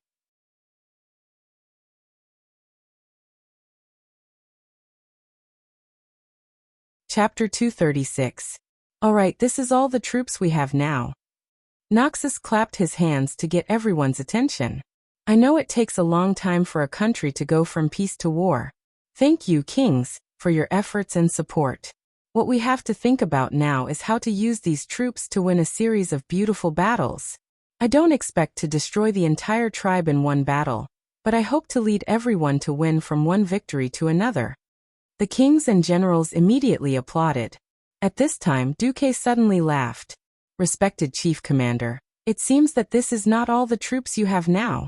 Chapter 236. Alright, this is all the troops we have now. Noxus clapped his hands to get everyone's attention. I know it takes a long time for a country to go from peace to war. Thank you, kings, for your efforts and support. What we have to think about now is how to use these troops to win a series of beautiful battles. I don't expect to destroy the entire tribe in one battle, but I hope to lead everyone to win from one victory to another. The kings and generals immediately applauded. At this time, Duque suddenly laughed. Respected Chief Commander, it seems that this is not all the troops you have now.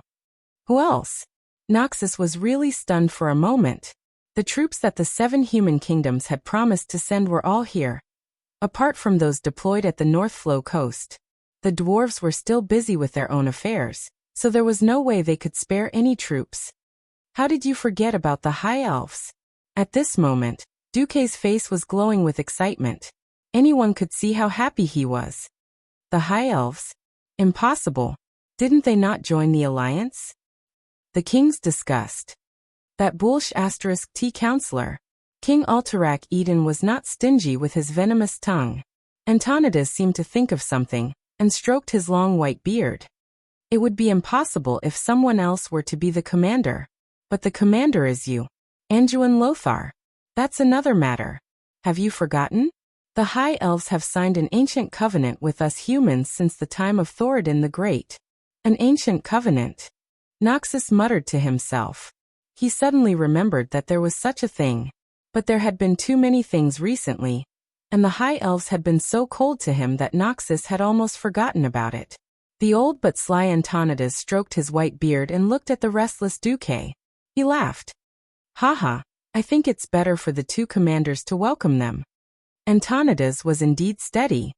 Who else? Noxus was really stunned for a moment. The troops that the 7 human kingdoms had promised to send were all here. Apart from those deployed at the North Flow coast, the dwarves were still busy with their own affairs, so there was no way they could spare any troops. How did you forget about the High Elves? At this moment, Duque's face was glowing with excitement. Anyone could see how happy he was. The High Elves? Impossible. Didn't they not join the alliance? The kings discussed. That Bulsh *T counselor. King Alterac Eden was not stingy with his venomous tongue. Antonidas seemed to think of something, and stroked his long white beard. It would be impossible if someone else were to be the commander. But the commander is you. Anduin Lothar. That's another matter. Have you forgotten? The High Elves have signed an ancient covenant with us humans since the time of Thoradin the Great. An ancient covenant. Noxus muttered to himself. He suddenly remembered that there was such a thing. But there had been too many things recently, and the High Elves had been so cold to him that Noxus had almost forgotten about it. The old but sly Antonidas stroked his white beard and looked at the restless Duque. He laughed. Haha, I think it's better for the 2 commanders to welcome them. Antonidas was indeed steady.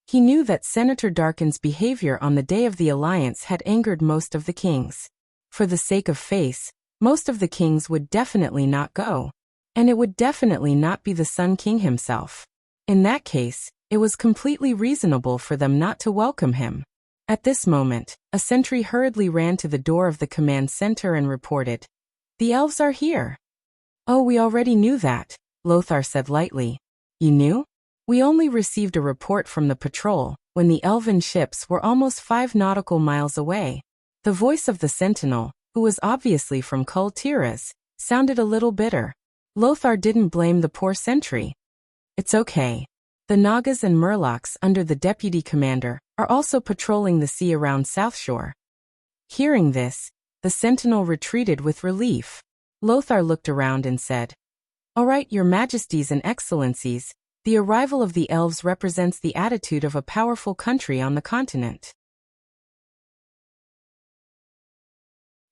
He knew that Senator Darkin's behavior on the day of the alliance had angered most of the kings. For the sake of face, most of the kings would definitely not go. And it would definitely not be the Sun King himself. In that case, it was completely reasonable for them not to welcome him. At this moment, a sentry hurriedly ran to the door of the command center and reported, "The elves are here." "Oh, we already knew that," Lothar said lightly. "You knew?" "We only received a report from the patrol, when the elven ships were almost 5 nautical miles away." The voice of the sentinel, who was obviously from Kul Tiras, sounded a little bitter. Lothar didn't blame the poor sentry. It's okay. The Nagas and Murlocs under the deputy commander are also patrolling the sea around South Shore. Hearing this, the sentinel retreated with relief. Lothar looked around and said, "All right, your majesties and excellencies, the arrival of the elves represents the attitude of a powerful country on the continent.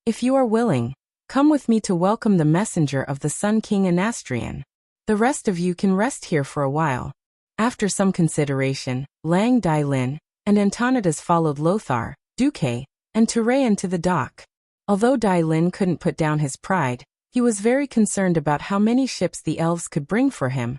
If you are willing, come with me to welcome the messenger of the Sun King Anastrian. The rest of you can rest here for a while." After some consideration, Lang Dailin and Antonidas followed Lothar, Duque, and Turayan to the dock. Although Dailin couldn't put down his pride, he was very concerned about how many ships the elves could bring for him,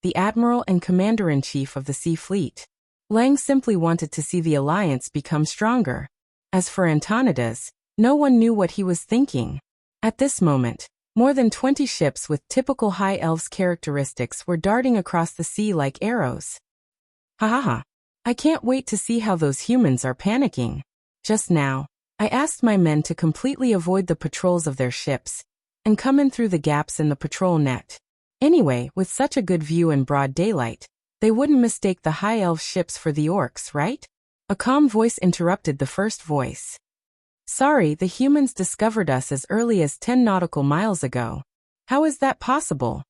the admiral and commander-in-chief of the sea fleet. Lang simply wanted to see the alliance become stronger. As for Antonidas, no one knew what he was thinking. At this moment, more than 20 ships with typical High Elves characteristics were darting across the sea like arrows. Ha ha ha. I can't wait to see how those humans are panicking. Just now, I asked my men to completely avoid the patrols of their ships and come in through the gaps in the patrol net. Anyway, with such a good view in broad daylight, they wouldn't mistake the High Elf ships for the orcs, right? A calm voice interrupted the first voice. Sorry, the humans discovered us as early as 10 nautical miles ago. How is that possible?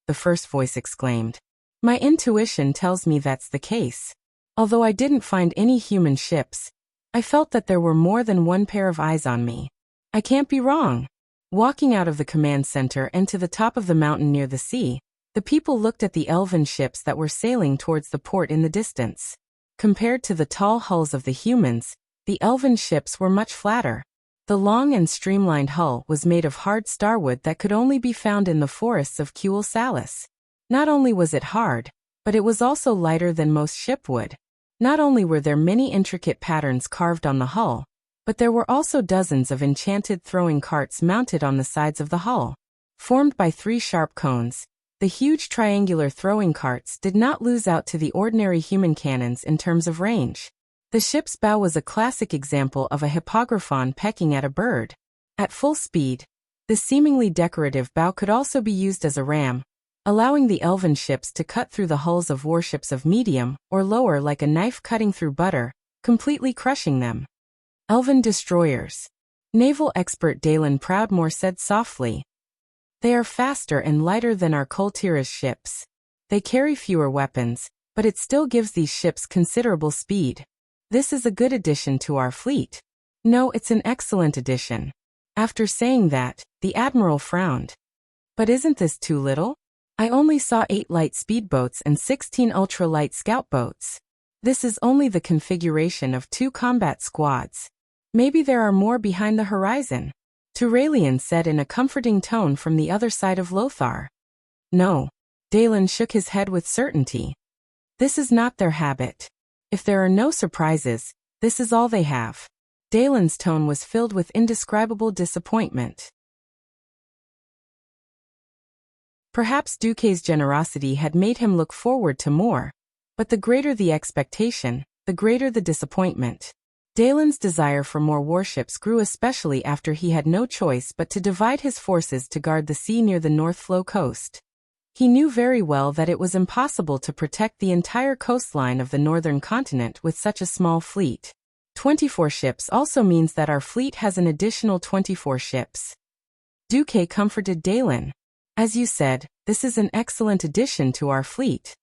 The first voice exclaimed. My intuition tells me that's the case. Although I didn't find any human ships, I felt that there were more than one pair of eyes on me. I can't be wrong. Walking out of the command center and to the top of the mountain near the sea, the people looked at the elven ships that were sailing towards the port in the distance. Compared to the tall hulls of the humans, the elven ships were much flatter. The long and streamlined hull was made of hard starwood that could only be found in the forests of Kuel Salis. Not only was it hard, but it was also lighter than most shipwood. Not only were there many intricate patterns carved on the hull, but there were also dozens of enchanted throwing carts mounted on the sides of the hull. Formed by 3 sharp cones, the huge triangular throwing carts did not lose out to the ordinary human cannons in terms of range. The ship's bow was a classic example of a hippogriffon pecking at a bird. At full speed, the seemingly decorative bow could also be used as a ram, allowing the elven ships to cut through the hulls of warships of medium or lower like a knife cutting through butter, completely crushing them. Elven destroyers. Naval expert Dalen Proudmore said softly. They are faster and lighter than our Kul Tiras ships. They carry fewer weapons, but it still gives these ships considerable speed. This is a good addition to our fleet. No, it's an excellent addition. After saying that, the admiral frowned. But isn't this too little? I only saw 8 light speedboats and 16 ultra-light scout boats. This is only the configuration of 2 combat squads. Maybe there are more behind the horizon. Turalian said in a comforting tone from the other side of Lothar. No. Dalen shook his head with certainty. This is not their habit. If there are no surprises, this is all they have. Dalen's tone was filled with indescribable disappointment. Perhaps Duque's generosity had made him look forward to more, but the greater the expectation, the greater the disappointment. Dalen's desire for more warships grew especially after he had no choice but to divide his forces to guard the sea near the North Flow coast. He knew very well that it was impossible to protect the entire coastline of the northern continent with such a small fleet. 24 ships also means that our fleet has an additional 24 ships. Duque comforted Dalen. As you said, this is an excellent addition to our fleet.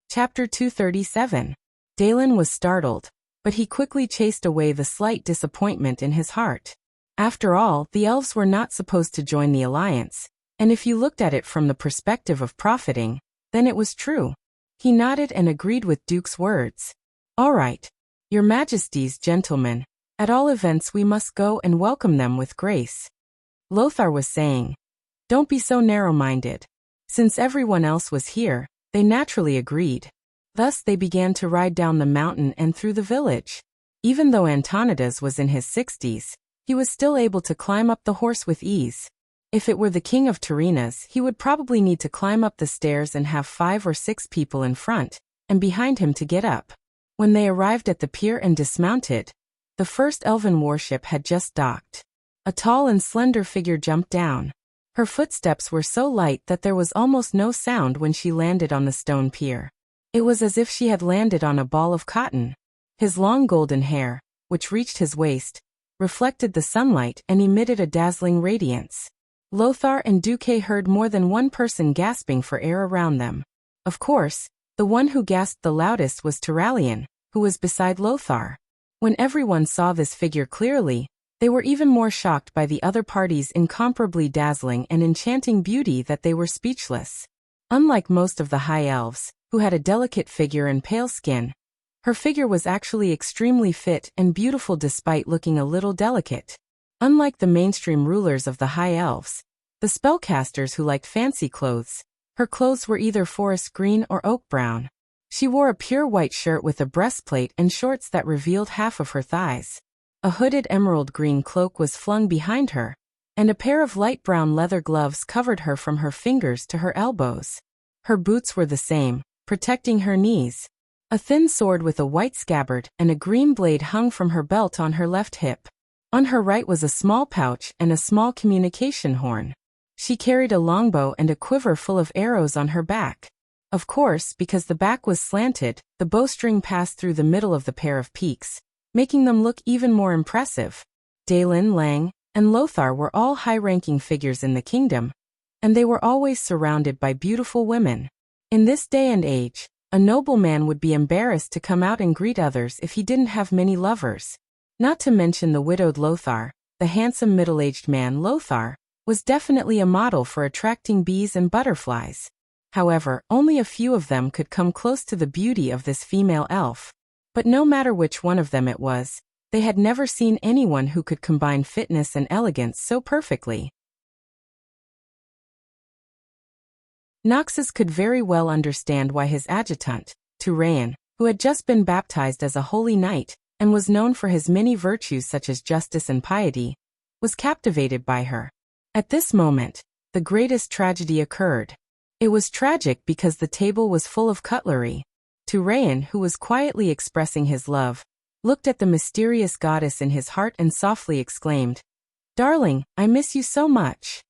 Chapter 237. Dalen was startled, but he quickly chased away the slight disappointment in his heart. After all, the elves were not supposed to join the alliance, and if you looked at it from the perspective of profiting, then it was true. He nodded and agreed with Duke's words. All right. Your Majesties, gentlemen, at all events we must go and welcome them with grace. Lothar was saying. Don't be so narrow-minded. Since everyone else was here, they naturally agreed. Thus they began to ride down the mountain and through the village. Even though Antonidas was in his 60s, he was still able to climb up the horse with ease. If it were the king of Turinas, he would probably need to climb up the stairs and have 5 or 6 people in front, and behind him to get up. When they arrived at the pier and dismounted, the first elven warship had just docked. A tall and slender figure jumped down. Her footsteps were so light that there was almost no sound when she landed on the stone pier. It was as if she had landed on a ball of cotton. His long golden hair, which reached his waist, reflected the sunlight and emitted a dazzling radiance. Lothar and Duque heard more than one person gasping for air around them. Of course, the one who gasped the loudest was Turalyon, who was beside Lothar. When everyone saw this figure clearly, they were even more shocked by the other party's incomparably dazzling and enchanting beauty that they were speechless. Unlike most of the high elves, who had a delicate figure and pale skin, her figure was actually extremely fit and beautiful despite looking a little delicate. Unlike the mainstream rulers of the high elves, the spellcasters who liked fancy clothes, her clothes were either forest green or oak brown. She wore a pure white shirt with a breastplate and shorts that revealed half of her thighs. A hooded emerald green cloak was flung behind her, and a pair of light brown leather gloves covered her from her fingers to her elbows. Her boots were the same, protecting her knees. A thin sword with a white scabbard and a green blade hung from her belt on her left hip. On her right was a small pouch and a small communication horn. She carried a longbow and a quiver full of arrows on her back. Of course, because the back was slanted, the bowstring passed through the middle of the pair of peaks, making them look even more impressive. Dalen, Lang, and Lothar were all high-ranking figures in the kingdom, and they were always surrounded by beautiful women. In this day and age, a nobleman would be embarrassed to come out and greet others if he didn't have many lovers. Not to mention the widowed Lothar, the handsome middle-aged man Lothar, was definitely a model for attracting bees and butterflies. However, only a few of them could come close to the beauty of this female elf. But no matter which one of them it was, they had never seen anyone who could combine fitness and elegance so perfectly. Noxus could very well understand why his adjutant, Turalyon, who had just been baptized as a holy knight, and was known for his many virtues such as justice and piety, was captivated by her. At this moment, the greatest tragedy occurred. It was tragic because the table was full of cutlery. Turalyon, who was quietly expressing his love, looked at the mysterious goddess in his heart and softly exclaimed, "Darling, I miss you so much."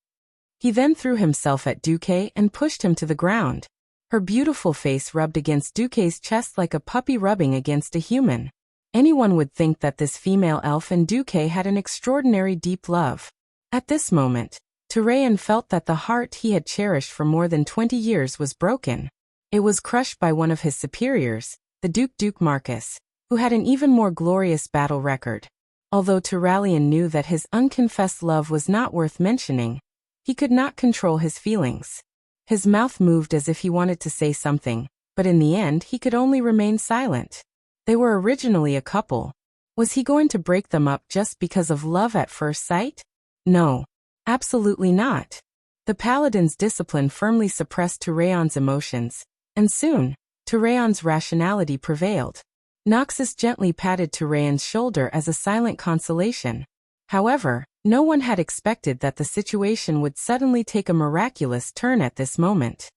He then threw himself at Duque and pushed him to the ground. Her beautiful face rubbed against Duque's chest like a puppy rubbing against a human. Anyone would think that this female elf and Duque had an extraordinary deep love. At this moment, Turalyon felt that the heart he had cherished for more than 20 years was broken. It was crushed by one of his superiors, the Duke Marcus, who had an even more glorious battle record. Although Turalyon knew that his unconfessed love was not worth mentioning, he could not control his feelings. His mouth moved as if he wanted to say something, but in the end he could only remain silent. They were originally a couple. Was he going to break them up just because of love at first sight? No. Absolutely not. The paladin's discipline firmly suppressed Turalyon's emotions, and soon, Turalyon's rationality prevailed. Noxus gently patted Turalyon's shoulder as a silent consolation. However, no one had expected that the situation would suddenly take a miraculous turn at this moment.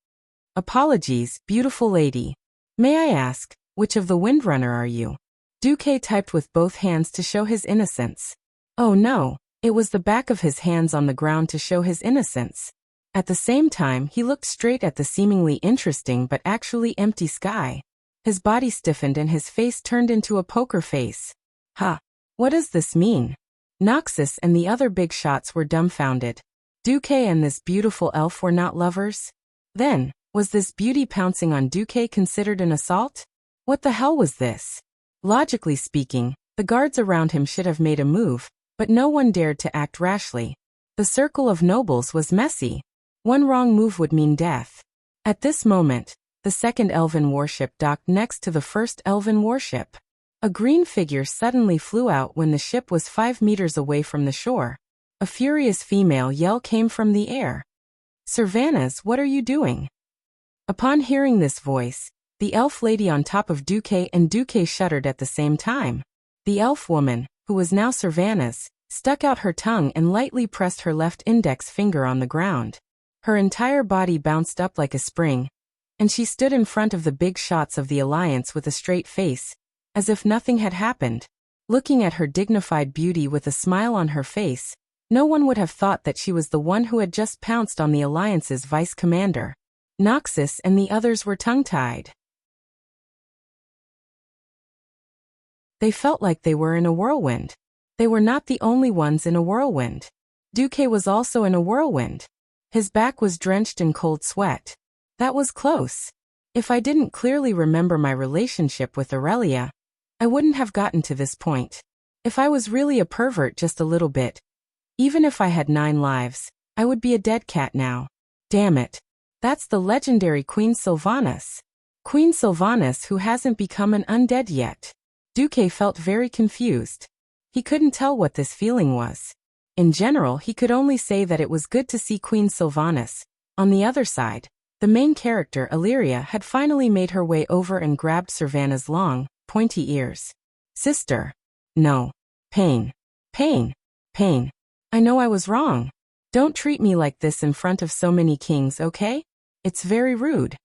"Apologies, beautiful lady. May I ask, which of the Windrunner are you?" Duque typed with both hands to show his innocence. Oh no. It was the back of his hands on the ground to show his innocence. At the same time, he looked straight at the seemingly interesting but actually empty sky. His body stiffened and his face turned into a poker face. "Ha! What does this mean?" Noxus and the other big shots were dumbfounded. Duque and this beautiful elf were not lovers? Then, was this beauty pouncing on Duque considered an assault? What the hell was this? Logically speaking, the guards around him should have made a move, but no one dared to act rashly. The circle of nobles was messy. One wrong move would mean death. At this moment, the second elven warship docked next to the first elven warship. A green figure suddenly flew out when the ship was 5 meters away from the shore. A furious female yell came from the air. "Servanas, what are you doing?" Upon hearing this voice, the elf lady on top of Duque and Duque shuddered at the same time. The elf woman, who was now Servanas, stuck out her tongue and lightly pressed her left index finger on the ground. Her entire body bounced up like a spring, and she stood in front of the big shots of the Alliance with a straight face, as if nothing had happened. Looking at her dignified beauty with a smile on her face, no one would have thought that she was the one who had just pounced on the Alliance's vice commander. Noxus and the others were tongue-tied. They felt like they were in a whirlwind. They were not the only ones in a whirlwind. Duque was also in a whirlwind. His back was drenched in cold sweat. That was close. If I didn't clearly remember my relationship with Aurelia, I wouldn't have gotten to this point. If I was really a pervert just a little bit, even if I had 9 lives, I would be a dead cat now. Damn it. That's the legendary Queen Sylvanas. Queen Sylvanas who hasn't become an undead yet. Duque felt very confused. He couldn't tell what this feeling was. In general, he could only say that it was good to see Queen Sylvanas. On the other side, the main character, Illyria, had finally made her way over and grabbed Sylvanas' long, pointy ears. Sister. No. Pain. Pain. Pain. I know I was wrong. Don't treat me like this in front of so many kings, okay? It's very rude.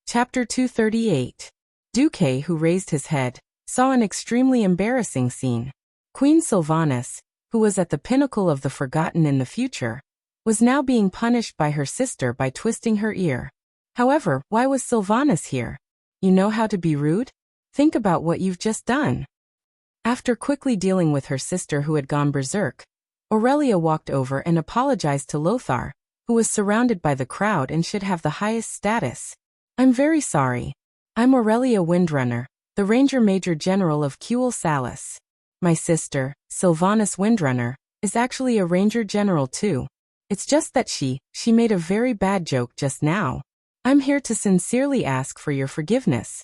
Chapter 238. Duque, who raised his head, saw an extremely embarrassing scene. Queen Sylvanas, who was at the pinnacle of the forgotten in the future, was now being punished by her sister by twisting her ear. However, why was Sylvanas here? You know how to be rude? Think about what you've just done. After quickly dealing with her sister who had gone berserk, Aurelia walked over and apologized to Lothar, who was surrounded by the crowd and should have the highest status. I'm very sorry. I'm Aurelia Windrunner, the Ranger Major General of Kuel Salis. My sister, Sylvanas Windrunner, is actually a Ranger General too. It's just that she made a very bad joke just now. I'm here to sincerely ask for your forgiveness.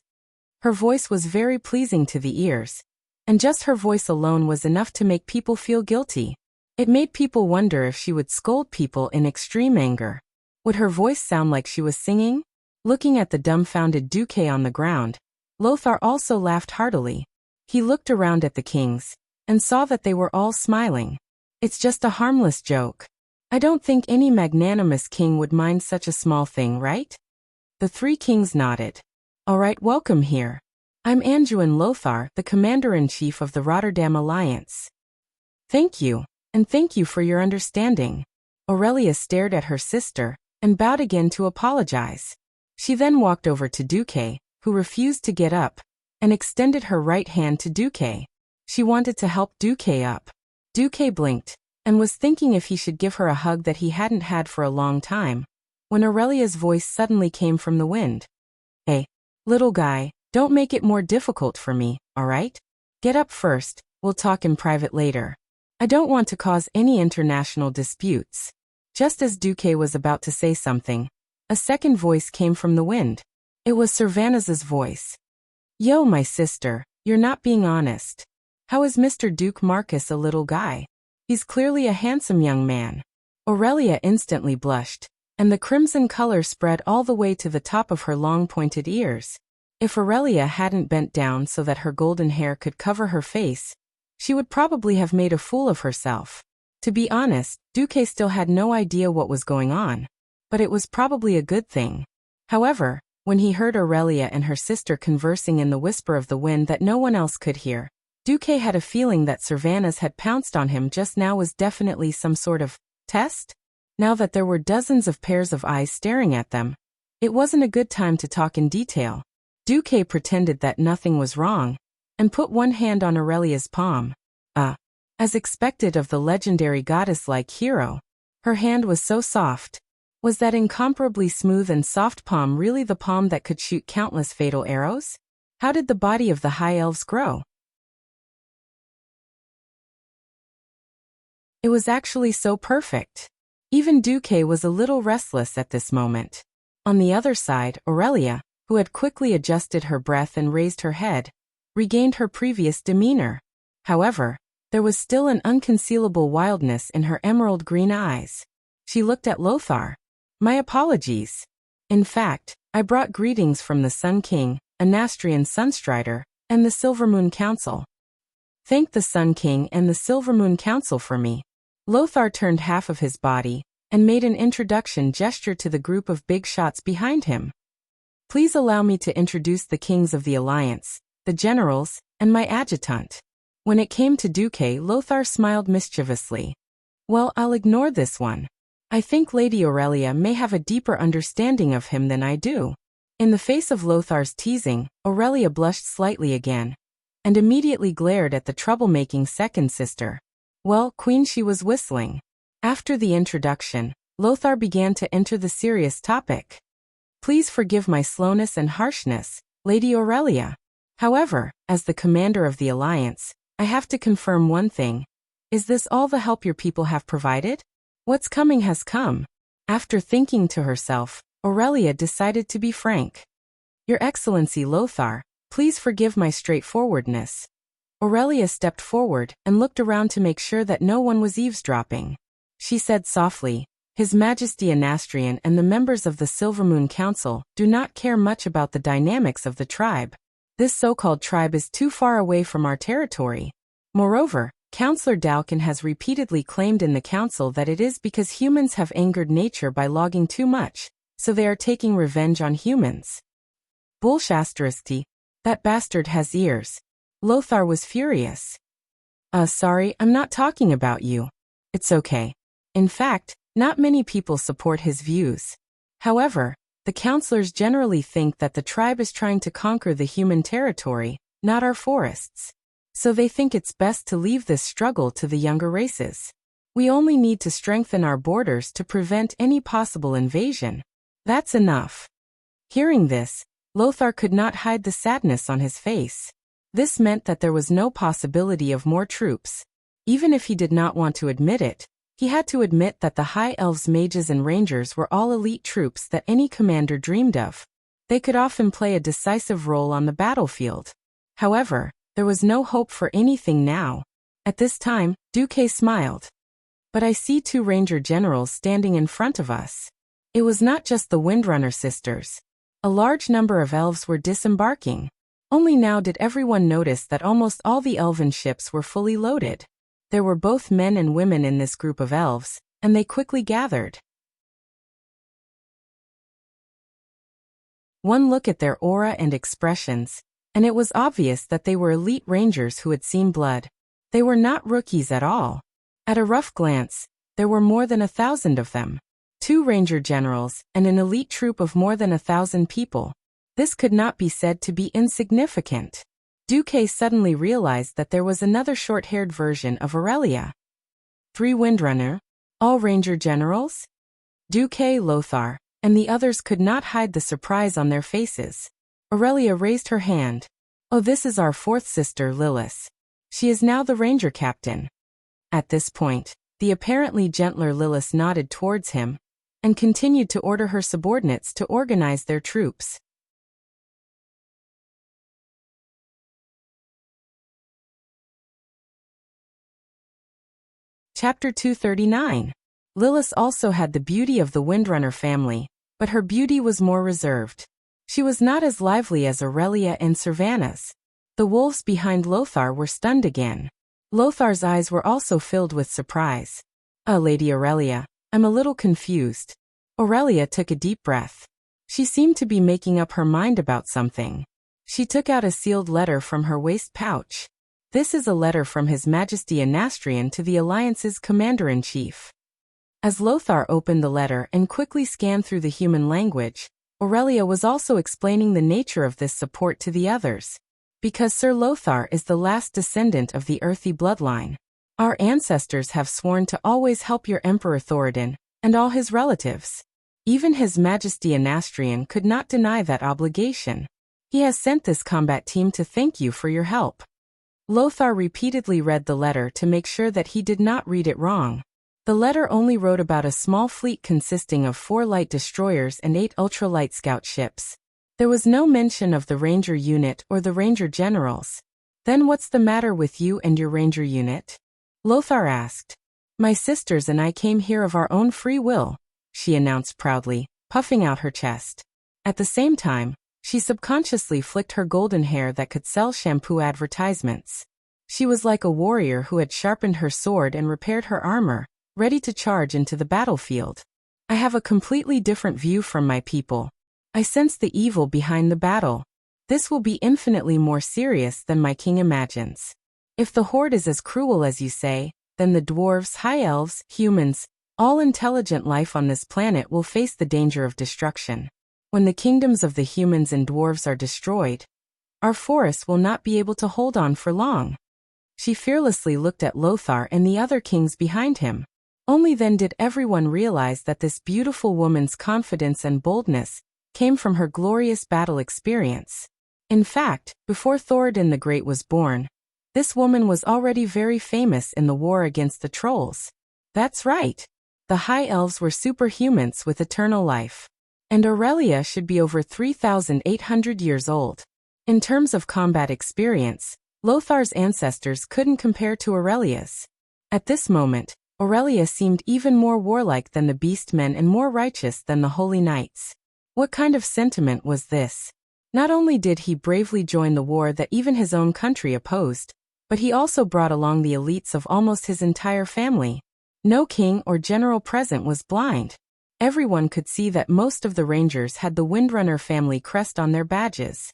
Her voice was very pleasing to the ears, and just her voice alone was enough to make people feel guilty. It made people wonder if she would scold people in extreme anger. Would her voice sound like she was singing? Looking at the dumbfounded Duque on the ground, Lothar also laughed heartily. He looked around at the kings, and saw that they were all smiling. It's just a harmless joke. I don't think any magnanimous king would mind such a small thing, right? The 3 kings nodded. Alright, welcome here. I'm Anduin Lothar, the Commander-in-Chief of the Rotterdam Alliance. Thank you, and thank you for your understanding. Aurelia stared at her sister, and bowed again to apologize. She then walked over to Duque, who refused to get up, and extended her right hand to Duque. She wanted to help Duque up. Duque blinked, and was thinking if he should give her a hug that he hadn't had for a long time, when Aurelia's voice suddenly came from the wind. Hey, little guy, don't make it more difficult for me, alright? Get up first, we'll talk in private later. I don't want to cause any international disputes. Just as Duque was about to say something, a second voice came from the wind. It was Sylvanas's voice. Yo, my sister, you're not being honest. How is Mr. Duke Marcus a little guy? He's clearly a handsome young man. Aurelia instantly blushed, and the crimson color spread all the way to the top of her long pointed ears. If Aurelia hadn't bent down so that her golden hair could cover her face, she would probably have made a fool of herself. To be honest, Duque still had no idea what was going on, but it was probably a good thing. However, when he heard Aurelia and her sister conversing in the whisper of the wind that no one else could hear, Duque had a feeling that Sylvanas had pounced on him just now was definitely some sort of test. Now that there were dozens of pairs of eyes staring at them, it wasn't a good time to talk in detail. Duque pretended that nothing was wrong, and put one hand on Aurelia's palm. As expected of the legendary goddess-like hero, her hand was so soft. Was that incomparably smooth and soft palm really the palm that could shoot countless fatal arrows? How did the body of the high elves grow? It was actually so perfect. Even Duque was a little restless at this moment. On the other side, Aurelia, who had quickly adjusted her breath and raised her head, regained her previous demeanor. However, there was still an unconcealable wildness in her emerald green eyes. She looked at Lothar. My apologies. In fact, I brought greetings from the Sun King, Anastrian Sunstrider, and the Silvermoon Council. Thank the Sun King and the Silvermoon Council for me. Lothar turned half of his body and made an introduction gesture to the group of big shots behind him. Please allow me to introduce the kings of the Alliance, the generals, and my adjutant. When it came to Duque, Lothar smiled mischievously. Well, I'll ignore this one. I think Lady Aurelia may have a deeper understanding of him than I do. In the face of Lothar's teasing, Aurelia blushed slightly again, and immediately glared at the troublemaking second sister. Well, Queen, she was whistling. After the introduction, Lothar began to enter the serious topic. Please forgive my slowness and harshness, Lady Aurelia. However, as the commander of the Alliance, I have to confirm one thing. Is this all the help your people have provided? What's coming has come. After thinking to herself, Aurelia decided to be frank. Your Excellency Lothar, please forgive my straightforwardness. Aurelia stepped forward and looked around to make sure that no one was eavesdropping. She said softly, His Majesty Anastrian and the members of the Silvermoon Council do not care much about the dynamics of the tribe. This so-called tribe is too far away from our territory. Moreover, Councillor Dalkin has repeatedly claimed in the council that it is because humans have angered nature by logging too much, so they are taking revenge on humans. Bullshastristy. That bastard has ears. Lothar was furious. Sorry, I'm not talking about you. It's okay. In fact, not many people support his views. However, the councillors generally think that the tribe is trying to conquer the human territory, not our forests. So they think it's best to leave this struggle to the younger races. We only need to strengthen our borders to prevent any possible invasion. That's enough. Hearing this, Lothar could not hide the sadness on his face. This meant that there was no possibility of more troops. Even if he did not want to admit it, he had to admit that the High Elves, mages and rangers were all elite troops that any commander dreamed of. They could often play a decisive role on the battlefield. However, there was no hope for anything now. At this time, Duque smiled. But I see 2 ranger generals standing in front of us. It was not just the Windrunner sisters. A large number of elves were disembarking. Only now did everyone notice that almost all the elven ships were fully loaded. There were both men and women in this group of elves, and they quickly gathered. One look at their aura and expressions, and it was obvious that they were elite rangers who had seen blood. They were not rookies at all. At a rough glance, there were more than 1,000 of them. 2 ranger generals and an elite troop of more than 1,000 people. This could not be said to be insignificant. Duque suddenly realized that there was another short-haired version of Aurelia. 3 Windrunner? All ranger generals? Duque, Lothar, and the others could not hide the surprise on their faces. Aurelia raised her hand. Oh, this is our 4th sister, Lilith. She is now the ranger captain. At this point, the apparently gentler Lilith nodded towards him and continued to order her subordinates to organize their troops. Chapter 239. Lilith also had the beauty of the Windrunner family, but her beauty was more reserved. She was not as lively as Aurelia and Servanas. The wolves behind Lothar were stunned again. Lothar's eyes were also filled with surprise. Lady Aurelia, I'm a little confused. Aurelia took a deep breath. She seemed to be making up her mind about something. She took out a sealed letter from her waist pouch. This is a letter from His Majesty Anastrian to the Alliance's Commander-in-Chief. As Lothar opened the letter and quickly scanned through the human language, Aurelia was also explaining the nature of this support to the others. Because Sir Lothar is the last descendant of the earthy bloodline. Our ancestors have sworn to always help your Emperor Thoradin and all his relatives. Even His Majesty Anastrian could not deny that obligation. He has sent this combat team to thank you for your help. Lothar repeatedly read the letter to make sure that he did not read it wrong. The letter only wrote about a small fleet consisting of 4 light destroyers and 8 ultralight scout ships. There was no mention of the ranger unit or the ranger generals. Then what's the matter with you and your ranger unit? Lothar asked. My sisters and I came here of our own free will, she announced proudly, puffing out her chest. At the same time, she subconsciously flicked her golden hair that could sell shampoo advertisements. She was like a warrior who had sharpened her sword and repaired her armor, ready to charge into the battlefield. I have a completely different view from my people. I sense the evil behind the battle. This will be infinitely more serious than my king imagines. If the horde is as cruel as you say, then the dwarves, high elves, humans, all intelligent life on this planet will face the danger of destruction. When the kingdoms of the humans and dwarves are destroyed, our forests will not be able to hold on for long. She fearlessly looked at Lothar and the other kings behind him. Only then did everyone realize that this beautiful woman's confidence and boldness came from her glorious battle experience. In fact, before Thoradin the Great was born, this woman was already very famous in the war against the trolls. That's right. The High Elves were superhumans with eternal life. And Aurelia should be over 3,800 years old. In terms of combat experience, Lothar's ancestors couldn't compare to Aurelia's. At this moment, Aurelia seemed even more warlike than the beastmen and more righteous than the holy knights. What kind of sentiment was this? Not only did he bravely join the war that even his own country opposed, but he also brought along the elites of almost his entire family. No king or general present was blind. Everyone could see that most of the rangers had the Windrunner family crest on their badges.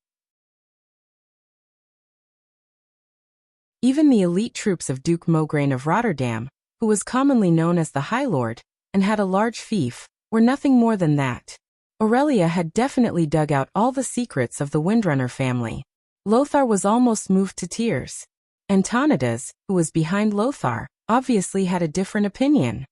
Even the elite troops of Duke Mograine of Rotterdam, who was commonly known as the High Lord, and had a large fief, were nothing more than that. Aurelia had definitely dug out all the secrets of the Windrunner family. Lothar was almost moved to tears. Antonidas, who was behind Lothar, obviously had a different opinion.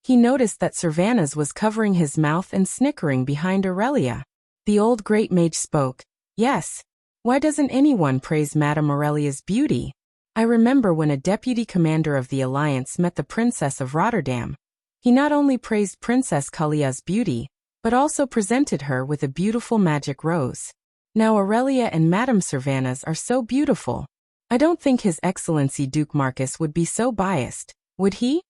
He noticed that Servanas was covering his mouth and snickering behind Aurelia. The old great mage spoke. Yes. Why doesn't anyone praise Madame Aurelia's beauty? I remember when a deputy commander of the Alliance met the Princess of Rotterdam. He not only praised Princess Kalia's beauty, but also presented her with a beautiful magic rose. Now Aurelia and Madame Servanas are so beautiful. I don't think His Excellency Duke Marcus would be so biased, would he?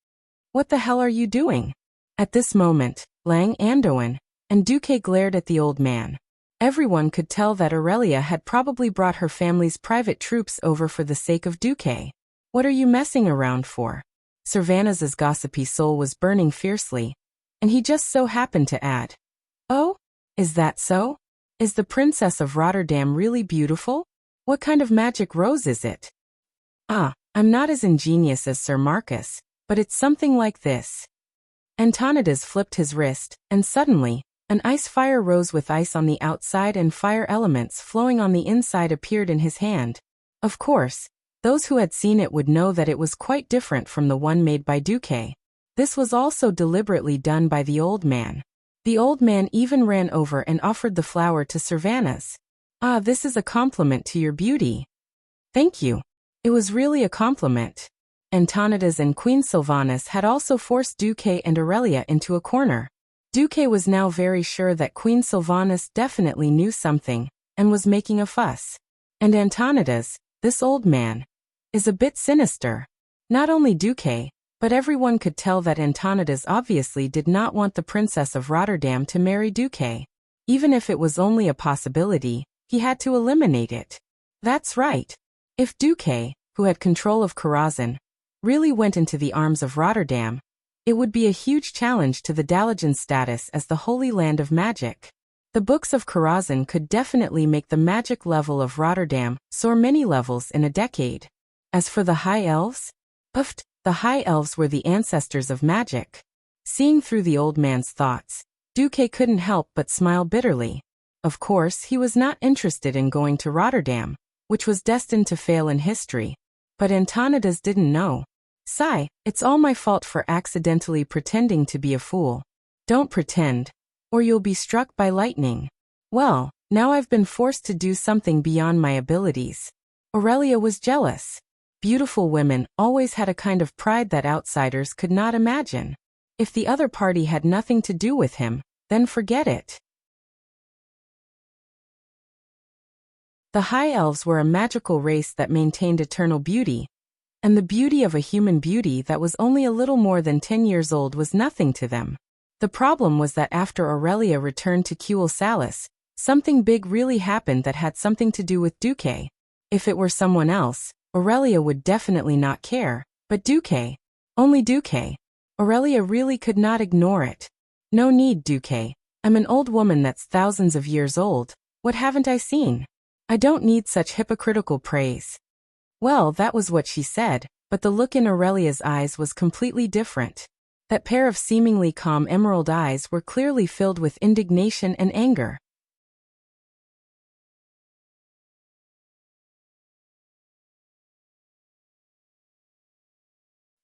What the hell are you doing? At this moment, Lang Andoin and Duque glared at the old man. Everyone could tell that Aurelia had probably brought her family's private troops over for the sake of Duque. What are you messing around for? Servanas's gossipy soul was burning fiercely, and he just so happened to add, "Oh? Is that so? Is the Princess of Rotterdam really beautiful? What kind of magic rose is it?" "Ah, I'm not as ingenious as Sir Marcus, but it's something like this." Antonidas flipped his wrist, and suddenly, an ice fire rose with ice on the outside and fire elements flowing on the inside appeared in his hand. Of course, those who had seen it would know that it was quite different from the one made by Duque. This was also deliberately done by the old man. The old man even ran over and offered the flower to Servanas. "Ah, this is a compliment to your beauty." "Thank you." It was really a compliment. Antonidas and Queen Sylvanas had also forced Duque and Aurelia into a corner. Duque was now very sure that Queen Sylvanas definitely knew something, and was making a fuss. And Antonidas, this old man, is a bit sinister. Not only Duque, but everyone could tell that Antonidas obviously did not want the Princess of Rotterdam to marry Duque. Even if it was only a possibility, he had to eliminate it. That's right. If Duque, who had control of Karazhan, really went into the arms of Rotterdam, it would be a huge challenge to the Dalajan's status as the Holy Land of Magic. The books of Karazhan could definitely make the magic level of Rotterdam soar many levels in a decade. As for the High Elves? The High Elves were the ancestors of magic. Seeing through the old man's thoughts, Duque couldn't help but smile bitterly. Of course, he was not interested in going to Rotterdam, which was destined to fail in history. But Antonidas didn't know. "Sigh, it's all my fault for accidentally pretending to be a fool." "Don't pretend, or you'll be struck by lightning." "Well, now I've been forced to do something beyond my abilities." Aurelia was jealous. Beautiful women always had a kind of pride that outsiders could not imagine. If the other party had nothing to do with him, then forget it. The High Elves were a magical race that maintained eternal beauty, and the beauty of a human beauty that was only a little more than 10 years old was nothing to them. The problem was that after Aurelia returned to Cuel Salis, something big really happened that had something to do with Duque. If it were someone else, Aurelia would definitely not care, but Duque, only Duque. Aurelia really could not ignore it. No need, Duque. I'm an old woman that's thousands of years old. What haven't I seen? I don't need such hypocritical praise. Well, that was what she said, but the look in Aurelia's eyes was completely different. That pair of seemingly calm emerald eyes were clearly filled with indignation and anger.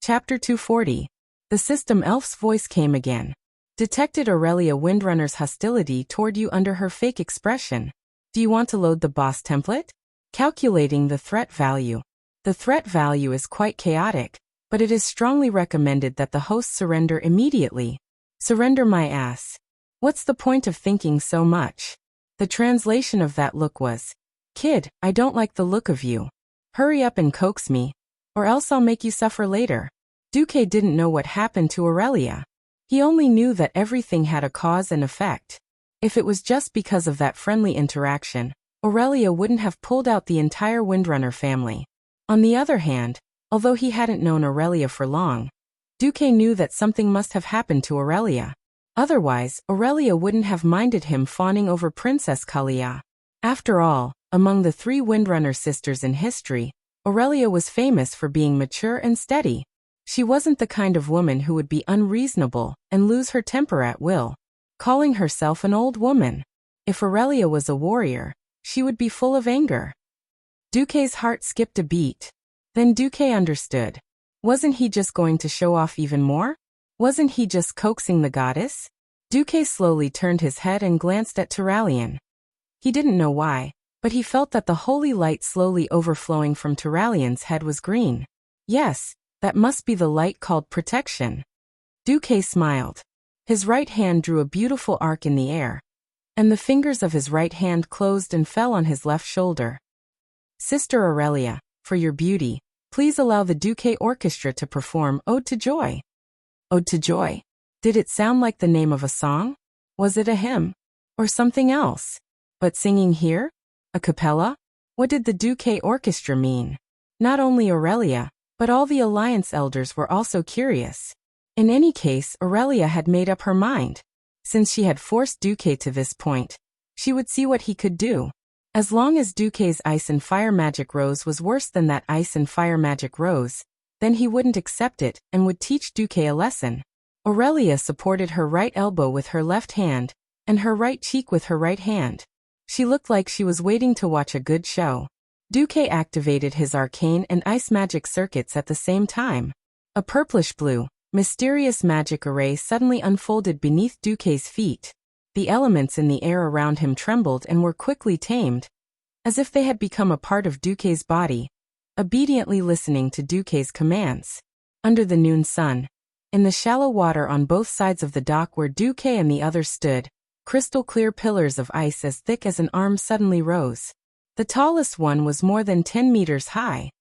Chapter 240. The System Elf's voice came again. Detected Aurelia Windrunner's hostility toward you under her fake expression. Do you want to load the boss template? Calculating the threat value. The threat value is quite chaotic, but it is strongly recommended that the host surrender immediately. Surrender my ass. What's the point of thinking so much? The translation of that look was, Kid, I don't like the look of you. Hurry up and coax me, or else I'll make you suffer later. Duque didn't know what happened to Aurelia. He only knew that everything had a cause and effect. If it was just because of that friendly interaction, Aurelia wouldn't have pulled out the entire Windrunner family. On the other hand, although he hadn't known Aurelia for long, Duque knew that something must have happened to Aurelia. Otherwise, Aurelia wouldn't have minded him fawning over Princess Kalia. After all, among the 3 Windrunner sisters in history, Aurelia was famous for being mature and steady. She wasn't the kind of woman who would be unreasonable and lose her temper at will, calling herself an old woman. If Aurelia was a warrior, she would be full of anger. Duque's heart skipped a beat. Then Duque understood. Wasn't he just going to show off even more? Wasn't he just coaxing the goddess? Duque slowly turned his head and glanced at Turalyon. He didn't know why, but he felt that the holy light slowly overflowing from Turalyon's head was green. Yes, that must be the light called protection. Duque smiled. His right hand drew a beautiful arc in the air, and the fingers of his right hand closed and fell on his left shoulder. Sister Aurelia, for your beauty, please allow the Duque Orchestra to perform Ode to Joy. Ode to Joy. Did it sound like the name of a song? Was it a hymn? Or something else? But singing here? A cappella? What did the Duque Orchestra mean? Not only Aurelia, but all the Alliance elders were also curious. In any case, Aurelia had made up her mind. Since she had forced Duque to this point, she would see what he could do. As long as Duque's ice and fire magic rose was worse than that ice and fire magic rose, then he wouldn't accept it and would teach Duque a lesson. Aurelia supported her right elbow with her left hand, and her right cheek with her right hand. She looked like she was waiting to watch a good show. Duque activated his arcane and ice magic circuits at the same time. A purplish-blue, mysterious magic array suddenly unfolded beneath Duque's feet. The elements in the air around him trembled and were quickly tamed, as if they had become a part of Duque's body, obediently listening to Duque's commands. Under the noon sun, in the shallow water on both sides of the dock where Duque and the others stood, crystal-clear pillars of ice as thick as an arm suddenly rose. The tallest one was more than 10 meters high.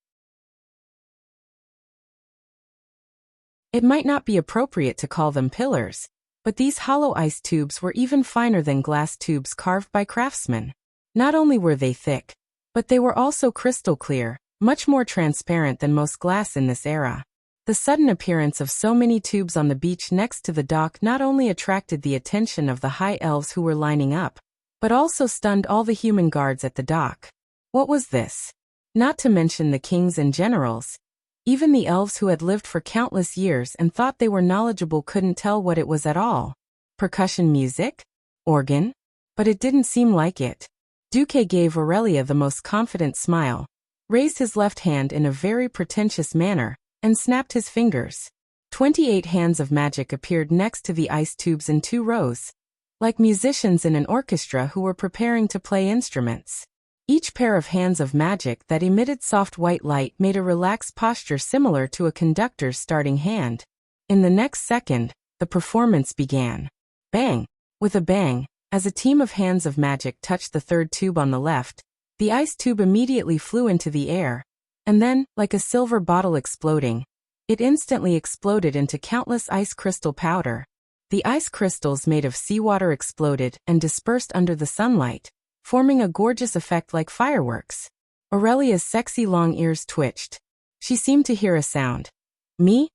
It might not be appropriate to call them pillars, but these hollow ice tubes were even finer than glass tubes carved by craftsmen. Not only were they thick, but they were also crystal clear, much more transparent than most glass in this era. The sudden appearance of so many tubes on the beach next to the dock not only attracted the attention of the high elves who were lining up, but also stunned all the human guards at the dock. What was this? Not to mention the kings and generals. Even the elves who had lived for countless years and thought they were knowledgeable couldn't tell what it was at all. Percussion music? Organ? But it didn't seem like it. Duque gave Aurelia the most confident smile, raised his left hand in a very pretentious manner, and snapped his fingers. 28 hands of magic appeared next to the ice tubes in 2 rows, like musicians in an orchestra who were preparing to play instruments. Each pair of hands of magic that emitted soft white light made a relaxed posture similar to a conductor's starting hand. In the next second, the performance began. Bang! With a bang, as a team of hands of magic touched the 3rd tube on the left, the ice tube immediately flew into the air, and then, like a silver bottle exploding, it instantly exploded into countless ice crystal powder. The ice crystals made of seawater exploded and dispersed under the sunlight, forming a gorgeous effect like fireworks. Aurelia's sexy long ears twitched. She seemed to hear a sound. Me?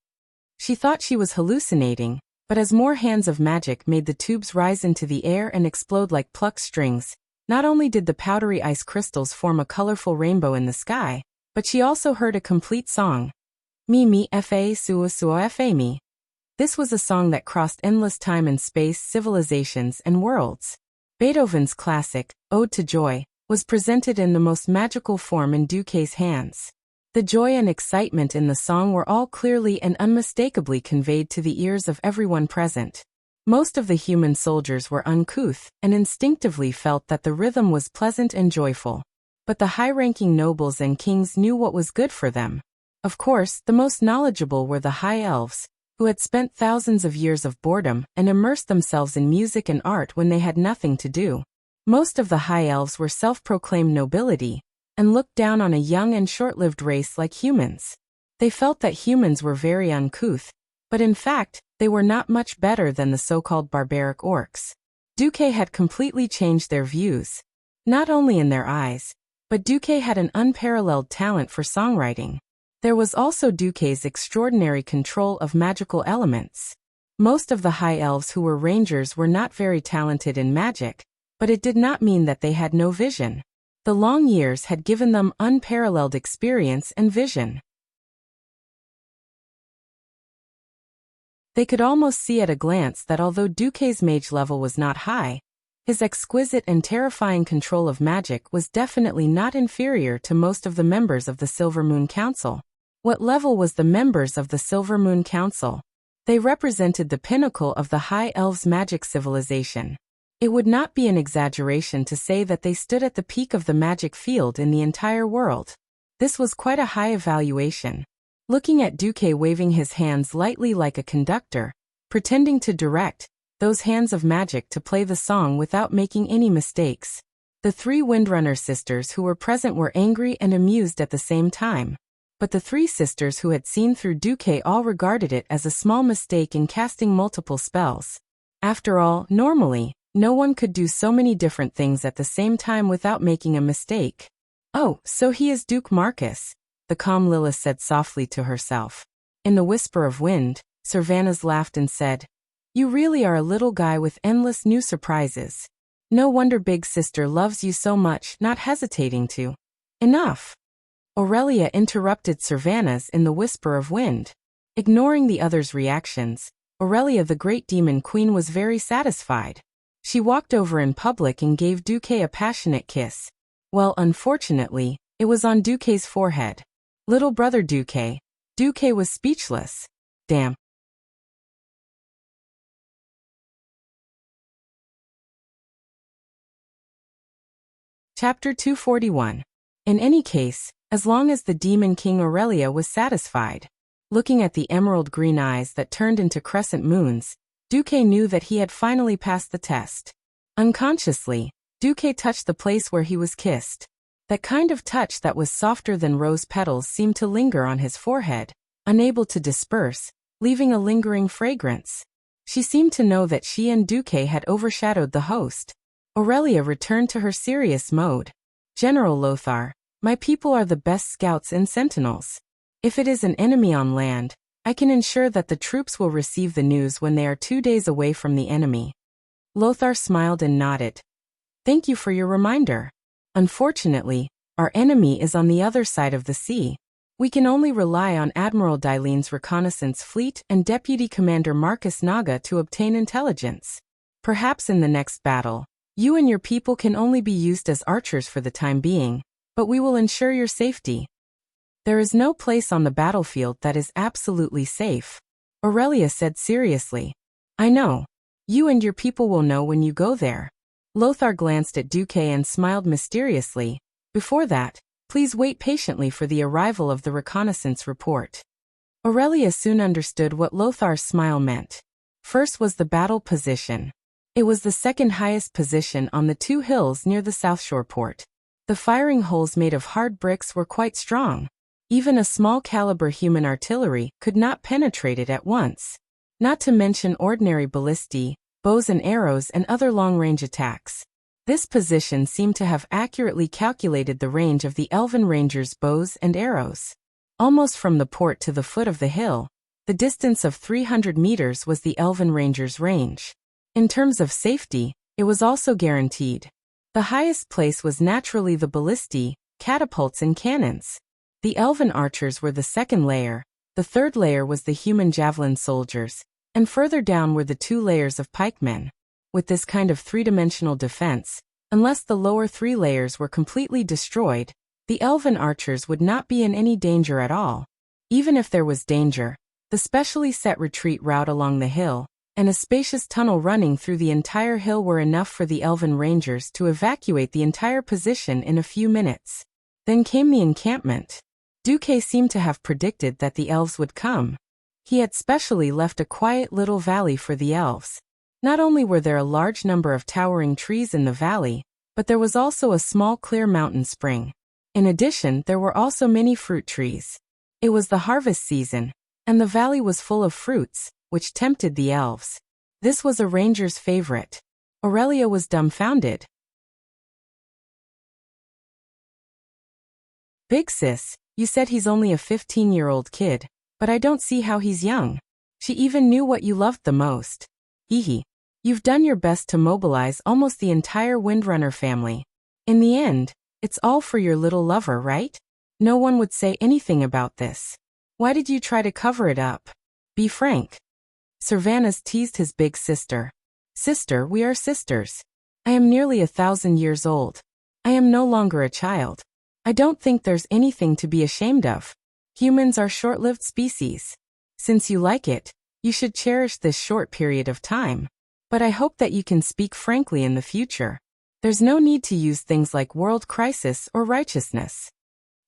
She thought she was hallucinating, but as more hands of magic made the tubes rise into the air and explode like plucked strings, not only did the powdery ice crystals form a colorful rainbow in the sky, but she also heard a complete song. Mi mi fa suo suo fa mi. This was a song that crossed endless time and space, civilizations, and worlds. Beethoven's classic, Ode to Joy, was presented in the most magical form in Duque's hands. The joy and excitement in the song were all clearly and unmistakably conveyed to the ears of everyone present. Most of the human soldiers were uncouth and instinctively felt that the rhythm was pleasant and joyful. But the high-ranking nobles and kings knew what was good for them. Of course, the most knowledgeable were the high elves, who had spent thousands of years of boredom and immersed themselves in music and art when they had nothing to do. Most of the high elves were self-proclaimed nobility, and looked down on a young and short-lived race like humans. They felt that humans were very uncouth, but in fact, they were not much better than the so-called barbaric orcs. Duque had completely changed their views. Not only in their eyes, but Duque had an unparalleled talent for songwriting. There was also Duque's extraordinary control of magical elements. Most of the high elves who were rangers were not very talented in magic, but it did not mean that they had no vision. The long years had given them unparalleled experience and vision. They could almost see at a glance that although Duque's mage level was not high, his exquisite and terrifying control of magic was definitely not inferior to most of the members of the Silver Moon Council. What level was the members of the Silver Moon Council? They represented the pinnacle of the High Elves' magic civilization. It would not be an exaggeration to say that they stood at the peak of the magic field in the entire world. This was quite a high evaluation. Looking at Duque waving his hands lightly like a conductor, pretending to direct those hands of magic to play the song without making any mistakes. The three Windrunner sisters who were present were angry and amused at the same time. But the three sisters who had seen through Duque all regarded it as a small mistake in casting multiple spells. After all, normally, no one could do so many different things at the same time without making a mistake. Oh, so he is Duke Marcus, the calm Lilith said softly to herself. In the whisper of wind, Servanas laughed and said, "You really are a little guy with endless new surprises. No wonder Big Sister loves you so much," not hesitating to. Enough! Aurelia interrupted Servanas in the whisper of wind. Ignoring the others' reactions, Aurelia the Great Demon Queen was very satisfied. She walked over in public and gave Duque a passionate kiss. Well, unfortunately, it was on Duque's forehead. Little brother Duque. Duque was speechless. Damn. Chapter 241. In any case, as long as the Demon King Aurelia was satisfied. Looking at the emerald green eyes that turned into crescent moons, Duque knew that he had finally passed the test. Unconsciously, Duque touched the place where he was kissed. That kind of touch that was softer than rose petals seemed to linger on his forehead, unable to disperse, leaving a lingering fragrance. She seemed to know that she and Duque had overshadowed the host. Aurelia returned to her serious mode. "General Lothar, my people are the best scouts and sentinels. If it is an enemy on land, I can ensure that the troops will receive the news when they are 2 days away from the enemy." Lothar smiled and nodded. "Thank you for your reminder. Unfortunately, our enemy is on the other side of the sea. We can only rely on Admiral Dylene's reconnaissance fleet and Deputy Commander Marcus Naga to obtain intelligence. Perhaps in the next battle, you and your people can only be used as archers for the time being, but we will ensure your safety. There is no place on the battlefield that is absolutely safe," Aurelia said seriously. "I know. You and your people will know when you go there." Lothar glanced at Duque and smiled mysteriously. "Before that, please wait patiently for the arrival of the reconnaissance report." Aurelia soon understood what Lothar's smile meant. First was the battle position. It was the second highest position on the 2 hills near the South Shore port. The firing holes made of hard bricks were quite strong. Even a small-caliber human artillery could not penetrate it at once. Not to mention ordinary ballistae, bows and arrows and other long-range attacks. This position seemed to have accurately calculated the range of the Elven Rangers' bows and arrows. Almost from the port to the foot of the hill, The distance of 300 meters was the Elven Ranger's range. In terms of safety, it was also guaranteed. The highest place was naturally the ballistae, catapults and cannons. The Elven archers were the second layer, the third layer was the human javelin soldiers, and further down were the 2 layers of pikemen. With this kind of three-dimensional defense, unless the lower 3 layers were completely destroyed, the Elven archers would not be in any danger at all. Even if there was danger, the specially set retreat route along the hill, and a spacious tunnel running through the entire hill were enough for the Elven Rangers to evacuate the entire position in a few minutes. Then came the encampment. Duque seemed to have predicted that the elves would come. He had specially left a quiet little valley for the elves. Not only were there a large number of towering trees in the valley, but there was also a small clear mountain spring. In addition, there were also many fruit trees. It was the harvest season, and the valley was full of fruits, which tempted the elves. This was a ranger's favorite. Aurelia was dumbfounded. Big sis, you said he's only a 15-year-old kid, but I don't see how he's young. She even knew what you loved the most. Hehe. You've done your best to mobilize almost the entire Windrunner family. In the end, it's all for your little lover, right? No one would say anything about this. Why did you try to cover it up? Be frank. Servanas teased his big sister. Sister, we are sisters. I am nearly 1,000 years old. I am no longer a child. I don't think there's anything to be ashamed of. Humans are short-lived species. Since you like it, you should cherish this short period of time. But I hope that you can speak frankly in the future. There's no need to use things like world crisis or righteousness.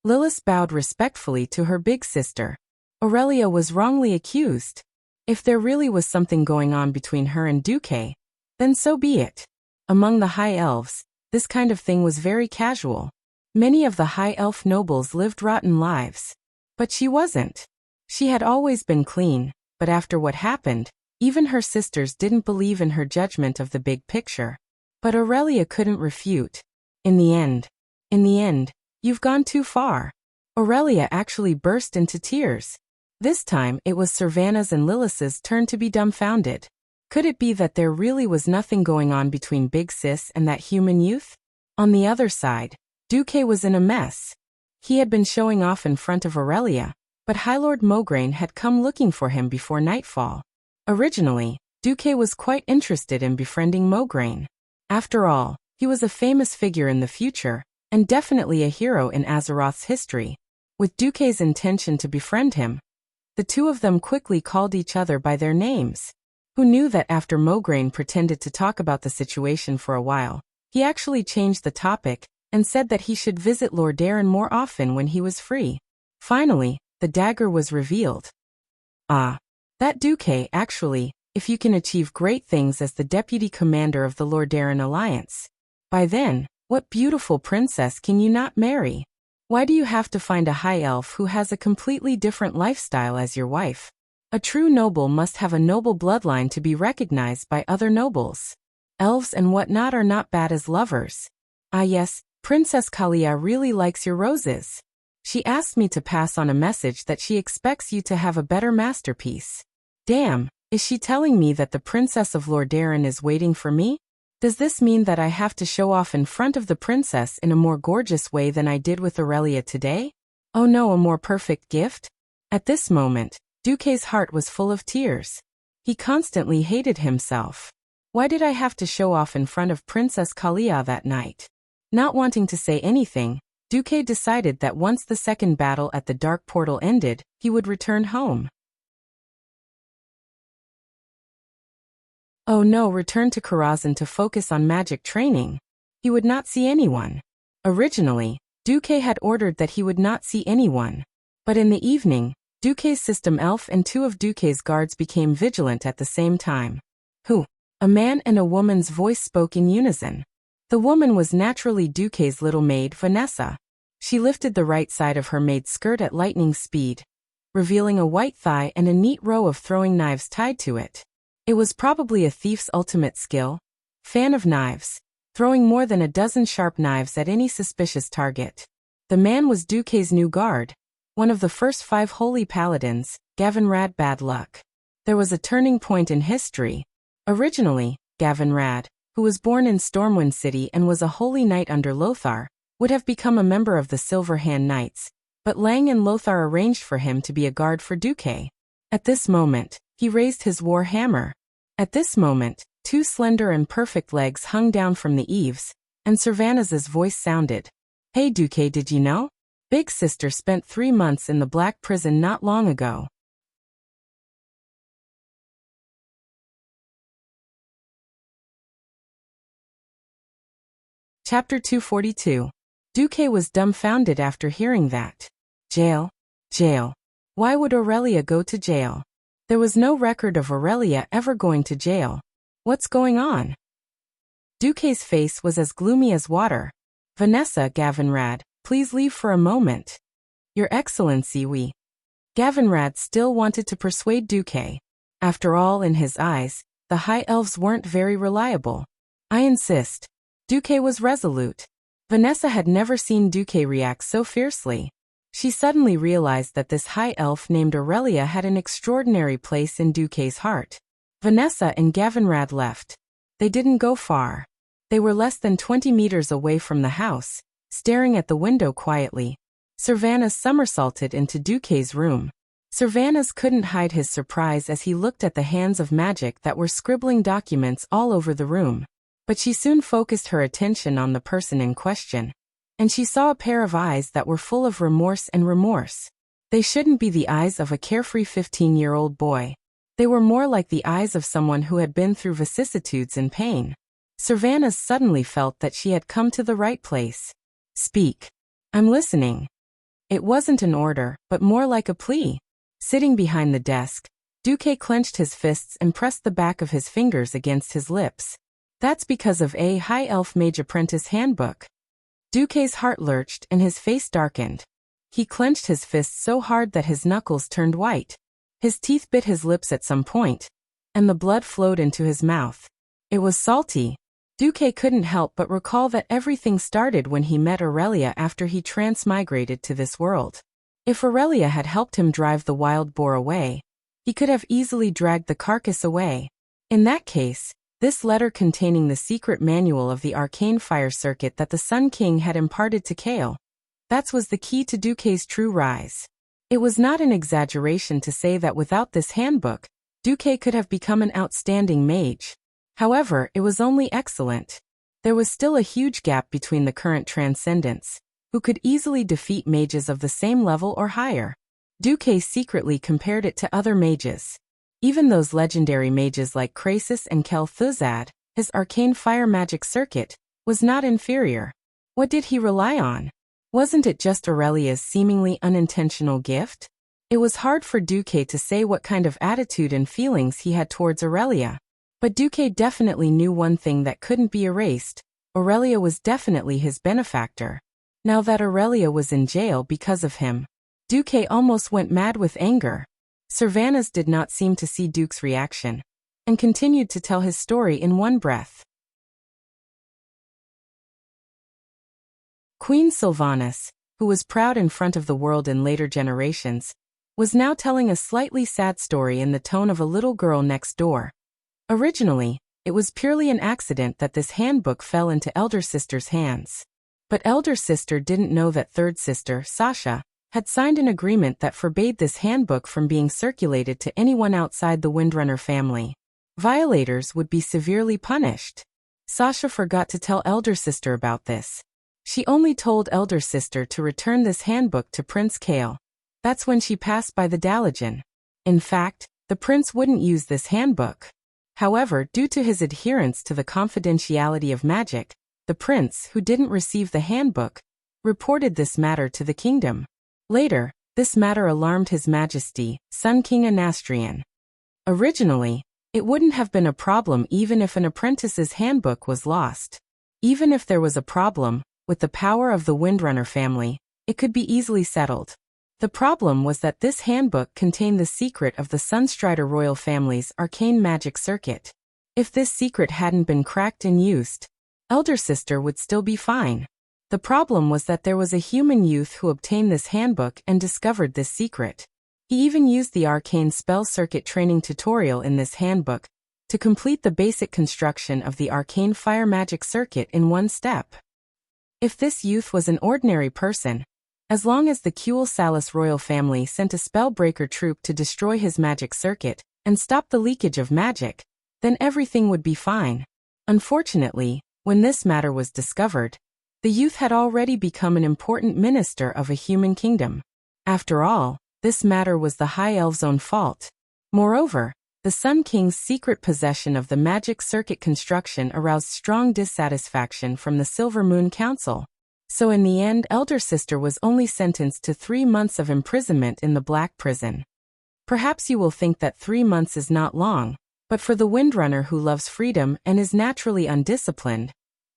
Lilith bowed respectfully to her big sister. Aurelia was wrongly accused. If there really was something going on between her and Duque, then so be it. Among the High Elves, this kind of thing was very casual. Many of the High Elf nobles lived rotten lives. But she wasn't. She had always been clean, but after what happened, even her sisters didn't believe in her judgment of the big picture. But Aurelia couldn't refute. In the end, you've gone too far. Aurelia actually burst into tears. This time it was Servanas and Lilith's turn to be dumbfounded. Could it be that there really was nothing going on between Big Sis and that human youth? On the other side, Duque was in a mess. He had been showing off in front of Aurelia, but High Lord Mograine had come looking for him before nightfall. Originally, Duque was quite interested in befriending Mograine. After all, he was a famous figure in the future, and definitely a hero in Azeroth's history. With Duque's intention to befriend him, the two of them quickly called each other by their names. Who knew that after Mograine pretended to talk about the situation for a while, he actually changed the topic and said that he should visit Lordaeron more often when he was free. Finally, the dagger was revealed. Ah. That Duque, actually, if you can achieve great things as the deputy commander of the Lordaeron Alliance. By then, what beautiful princess can you not marry? Why do you have to find a high elf who has a completely different lifestyle as your wife? A true noble must have a noble bloodline to be recognized by other nobles. Elves and whatnot are not bad as lovers. Ah yes, Princess Kalia really likes your roses. She asked me to pass on a message that she expects you to have a better masterpiece. Damn, is she telling me that the Princess of Lordaeron is waiting for me? Does this mean that I have to show off in front of the princess in a more gorgeous way than I did with Aurelia today? Oh no, a more perfect gift? At this moment, Duque's heart was full of tears. He constantly hated himself. Why did I have to show off in front of Princess Kalia that night? Not wanting to say anything, Duque decided that once the second battle at the Dark Portal ended, he would return home. Oh no, return to Karazhan to focus on magic training. He would not see anyone. Originally, Duque had ordered that he would not see anyone. But in the evening, Duque's system elf and 2 of Duque's guards became vigilant at the same time. Who? A man and a woman's voice spoke in unison. The woman was naturally Duque's little maid, Vanessa. She lifted the right side of her maid's skirt at lightning speed, revealing a white thigh and a neat row of throwing knives tied to it. It was probably a thief's ultimate skill. Fan of knives, throwing more than a dozen sharp knives at any suspicious target. The man was Duque's new guard. one of the first 5 holy paladins, Gavinrad Bad Luck. There was a turning point in history. Originally, Gavinrad, who was born in Stormwind City and was a holy knight under Lothar, would have become a member of the Silver Hand Knights, but Lang and Lothar arranged for him to be a guard for Duque. At this moment, he raised his war hammer. At this moment, 2 slender and perfect legs hung down from the eaves, and Servanaz's voice sounded. Hey Duque, did you know? Big Sister spent 3 months in the Black Prison not long ago. Chapter 242. Duque was dumbfounded after hearing that. Jail? Jail. Why would Aurelia go to jail? There was no record of Aurelia ever going to jail. What's going on? Duque's face was as gloomy as water. Vanessa, Gavinrad, please leave for a moment. Your Excellency, we. Gavinrad still wanted to persuade Duque. After all, in his eyes, the High Elves weren't very reliable. I insist. Duque was resolute. Vanessa had never seen Duque react so fiercely. She suddenly realized that this high elf named Aurelia had an extraordinary place in Duque's heart. Vanessa and Gavinrad left. They didn't go far. They were less than 20 meters away from the house, staring at the window quietly. Servanaz somersaulted into Duque's room. Servanaz couldn't hide his surprise as he looked at the hands of magic that were scribbling documents all over the room. But she soon focused her attention on the person in question, and she saw a pair of eyes that were full of remorse and remorse. They shouldn't be the eyes of a carefree 15-year-old boy. They were more like the eyes of someone who had been through vicissitudes and pain. Servanaz suddenly felt that she had come to the right place. Speak. I'm listening. It wasn't an order, but more like a plea. Sitting behind the desk, Duque clenched his fists and pressed the back of his fingers against his lips. That's because of a High Elf Mage Apprentice Handbook. Duque's heart lurched and his face darkened. He clenched his fists so hard that his knuckles turned white. His teeth bit his lips at some point, and the blood flowed into his mouth. It was salty. Duque couldn't help but recall that everything started when he met Aurelia after he transmigrated to this world. If Aurelia had helped him drive the wild boar away, he could have easily dragged the carcass away. In that case, this letter containing the secret manual of the arcane fire circuit that the Sun King had imparted to Kale. That was the key to Duque's true rise. It was not an exaggeration to say that without this handbook, Duque could have become an outstanding mage. However, it was only excellent. There was still a huge gap between the current transcendents, who could easily defeat mages of the same level or higher. Duque secretly compared it to other mages. Even those legendary mages like Krasis and Kel'Thuzad, his arcane fire magic circuit, was not inferior. What did he rely on? Wasn't it just Aurelia's seemingly unintentional gift? It was hard for Duque to say what kind of attitude and feelings he had towards Aurelia. But Duque definitely knew one thing that couldn't be erased. Aurelia was definitely his benefactor. Now that Aurelia was in jail because of him, Duque almost went mad with anger. Servanaz did not seem to see Duque's reaction, and continued to tell his story in one breath. Queen Sylvanas, who was proud in front of the world in later generations, was now telling a slightly sad story in the tone of a little girl next door. Originally, it was purely an accident that this handbook fell into Elder Sister's hands. But Elder Sister didn't know that Third Sister, Sasha, had signed an agreement that forbade this handbook from being circulated to anyone outside the Windrunner family. Violators would be severely punished. Sasha forgot to tell Elder Sister about this. She only told Elder Sister to return this handbook to Prince Kale. That's when she passed by the Dalajan. In fact, the prince wouldn't use this handbook. However, due to his adherence to the confidentiality of magic, the prince, who didn't receive the handbook, reported this matter to the kingdom. Later, this matter alarmed His Majesty, Sun King Anastrian. Originally, it wouldn't have been a problem even if an apprentice's handbook was lost. Even if there was a problem, with the power of the Windrunner family, it could be easily settled. The problem was that this handbook contained the secret of the Sunstrider royal family's arcane magic circuit. If this secret hadn't been cracked and used, Elder Sister would still be fine. The problem was that there was a human youth who obtained this handbook and discovered this secret. He even used the arcane spell circuit training tutorial in this handbook to complete the basic construction of the arcane fire magic circuit in one step. If this youth was an ordinary person, as long as the Kuel Salus royal family sent a spellbreaker troop to destroy his magic circuit and stop the leakage of magic, then everything would be fine. Unfortunately, when this matter was discovered, the youth had already become an important minister of a human kingdom. After all, this matter was the High Elf's own fault. Moreover, the Sun King's secret possession of the magic circuit construction aroused strong dissatisfaction from the Silver Moon Council. So in the end, Elder Sister was only sentenced to 3 months of imprisonment in the Black Prison. Perhaps you will think that 3 months is not long, but for the Windrunner who loves freedom and is naturally undisciplined,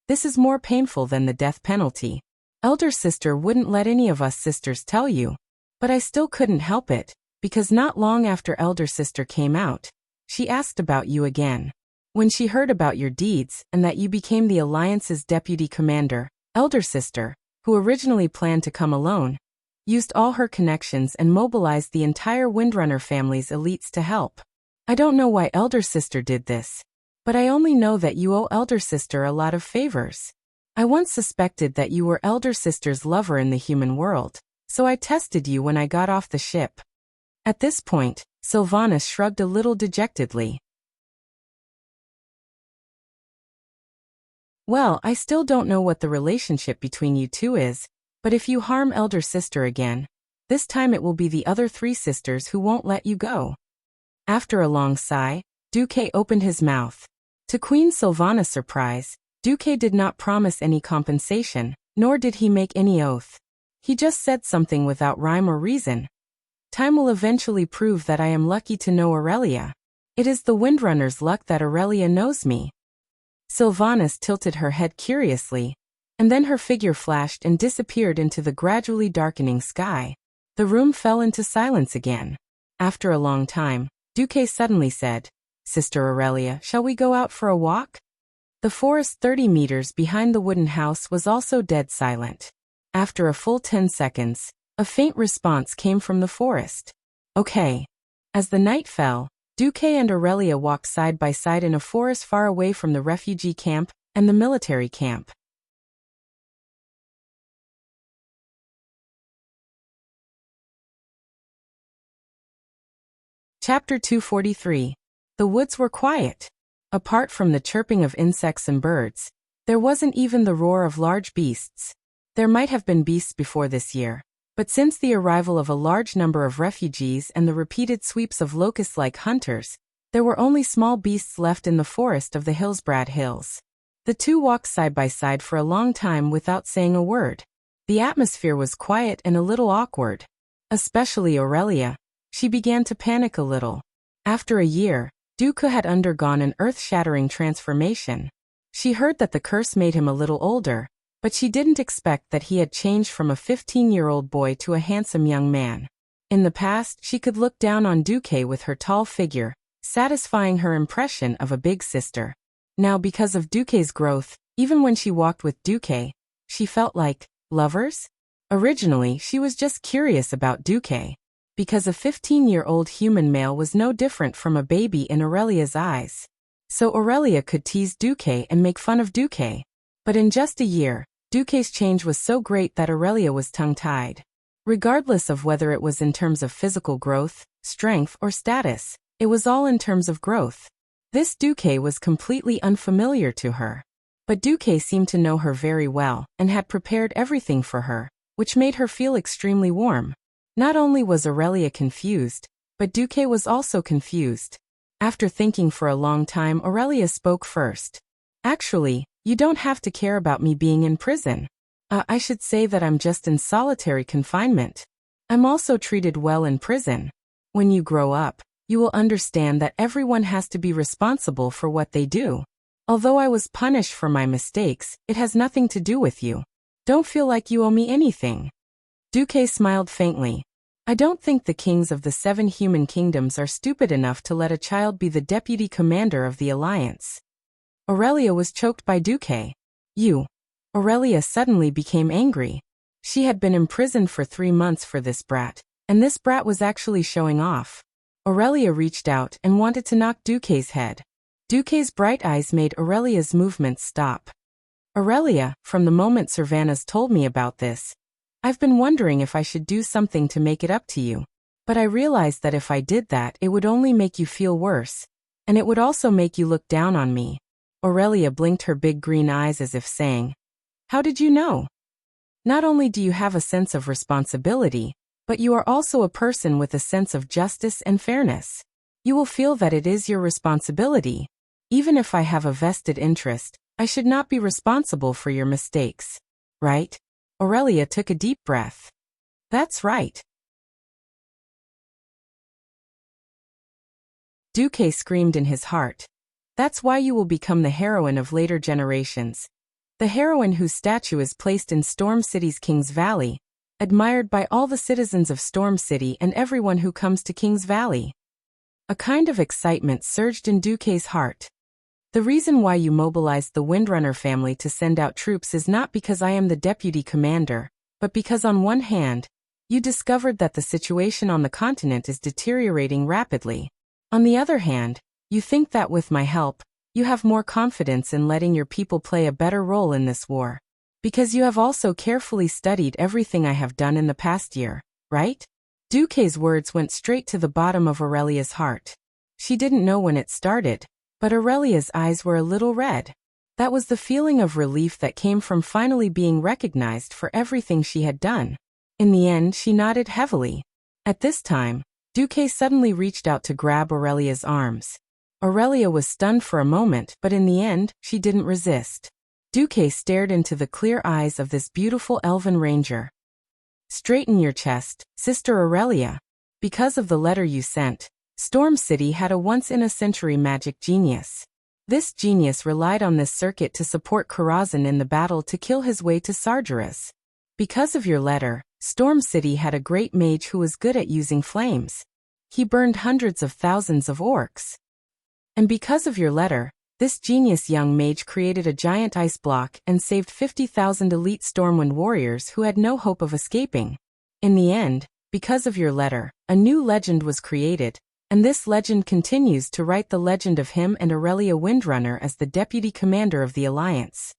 this is more painful than the death penalty. Elder Sister wouldn't let any of us sisters tell you, but I still couldn't help it, because not long after Elder Sister came out, she asked about you again. When she heard about your deeds and that you became the Alliance's deputy commander, Elder Sister, who originally planned to come alone, used all her connections and mobilized the entire Windrunner family's elites to help. I don't know why Elder Sister did this, but I only know that you owe Elder Sister a lot of favors. I once suspected that you were Elder Sister's lover in the human world, so I tested you when I got off the ship. At this point, Sylvanas shrugged a little dejectedly. Well, I still don't know what the relationship between you two is, but if you harm Elder Sister again, this time it will be the other 3 sisters who won't let you go. After a long sigh, Duque opened his mouth. To Queen Sylvanas' surprise, Duque did not promise any compensation, nor did he make any oath. He just said something without rhyme or reason. Time will eventually prove that I am lucky to know Aurelia. It is the Windrunner's luck that Aurelia knows me. Sylvanas tilted her head curiously, and then her figure flashed and disappeared into the gradually darkening sky. The room fell into silence again. After a long time, Duque suddenly said, "Sister Aurelia, shall we go out for a walk?" The forest 30 meters behind the wooden house was also dead silent. After a full 10 seconds, a faint response came from the forest. Okay. As the night fell, Duque and Aurelia walked side by side in a forest far away from the refugee camp and the military camp. Chapter 243. The woods were quiet. Apart from the chirping of insects and birds, there wasn't even the roar of large beasts. There might have been beasts before this year, but since the arrival of a large number of refugees and the repeated sweeps of locust-like hunters, there were only small beasts left in the forest of the Hillsbrad Hills. The two walked side by side for a long time without saying a word. The atmosphere was quiet and a little awkward. Especially Aurelia. She began to panic a little. After a year, Duque had undergone an earth-shattering transformation. She heard that the curse made him a little older, but she didn't expect that he had changed from a 15-year-old boy to a handsome young man. In the past, she could look down on Duque with her tall figure, satisfying her impression of a big sister. Now, because of Duque's growth, even when she walked with Duque, she felt like lovers? Originally, she was just curious about Duque, because a 15-year-old human male was no different from a baby in Aurelia's eyes. So Aurelia could tease Duque and make fun of Duque. But in just a year, Duque's change was so great that Aurelia was tongue-tied. Regardless of whether it was in terms of physical growth, strength, or status, it was all in terms of growth. This Duque was completely unfamiliar to her. But Duque seemed to know her very well and had prepared everything for her, which made her feel extremely warm. Not only was Aurelia confused, but Duque was also confused. After thinking for a long time, Aurelia spoke first. Actually, you don't have to care about me being in prison. I should say that I'm just in solitary confinement. I'm also treated well in prison. When you grow up, you will understand that everyone has to be responsible for what they do. Although I was punished for my mistakes, it has nothing to do with you. Don't feel like you owe me anything. Duque smiled faintly. I don't think the kings of the 7 human kingdoms are stupid enough to let a child be the deputy commander of the Alliance. Aurelia was choked by Duque. You. Aurelia suddenly became angry. She had been imprisoned for 3 months for this brat, and this brat was actually showing off. Aurelia reached out and wanted to knock Duque's head. Duque's bright eyes made Aurelia's movements stop. Aurelia, from the moment Servanas told me about this, I've been wondering if I should do something to make it up to you. But I realized that if I did that, it would only make you feel worse, and it would also make you look down on me. Aurelia blinked her big green eyes as if saying, "How did you know? Not only do you have a sense of responsibility, but you are also a person with a sense of justice and fairness. You will feel that it is your responsibility. Even if I have a vested interest, I should not be responsible for your mistakes. Right?" Aurelia took a deep breath. "That's right." Duque screamed in his heart. "That's why you will become the heroine of later generations. The heroine whose statue is placed in Storm City's King's Valley, admired by all the citizens of Storm City and everyone who comes to King's Valley." A kind of excitement surged in Duque's heart. "The reason why you mobilized the Windrunner family to send out troops is not because I am the deputy commander, but because on one hand, you discovered that the situation on the continent is deteriorating rapidly. On the other hand, you think that with my help, you have more confidence in letting your people play a better role in this war. Because you have also carefully studied everything I have done in the past year, right?" Duque's words went straight to the bottom of Aurelia's heart. She didn't know when it started, but Aurelia's eyes were a little red. That was the feeling of relief that came from finally being recognized for everything she had done. In the end, she nodded heavily. At this time, Duque suddenly reached out to grab Aurelia's arms. Aurelia was stunned for a moment, but in the end, she didn't resist. Duque stared into the clear eyes of this beautiful elven ranger. "Straighten your chest, Sister Aurelia. Because of the letter you sent, Storm City had a once-in-a-century magic genius. This genius relied on this circuit to support Karazhan in the battle to kill his way to Sargeras. Because of your letter, Storm City had a great mage who was good at using flames. He burned hundreds of thousands of orcs. And because of your letter, this genius young mage created a giant ice block and saved 50,000 elite Stormwind warriors who had no hope of escaping. In the end, because of your letter, a new legend was created, and this legend continues to write the legend of him and Aurelia Windrunner as the deputy commander of the Alliance.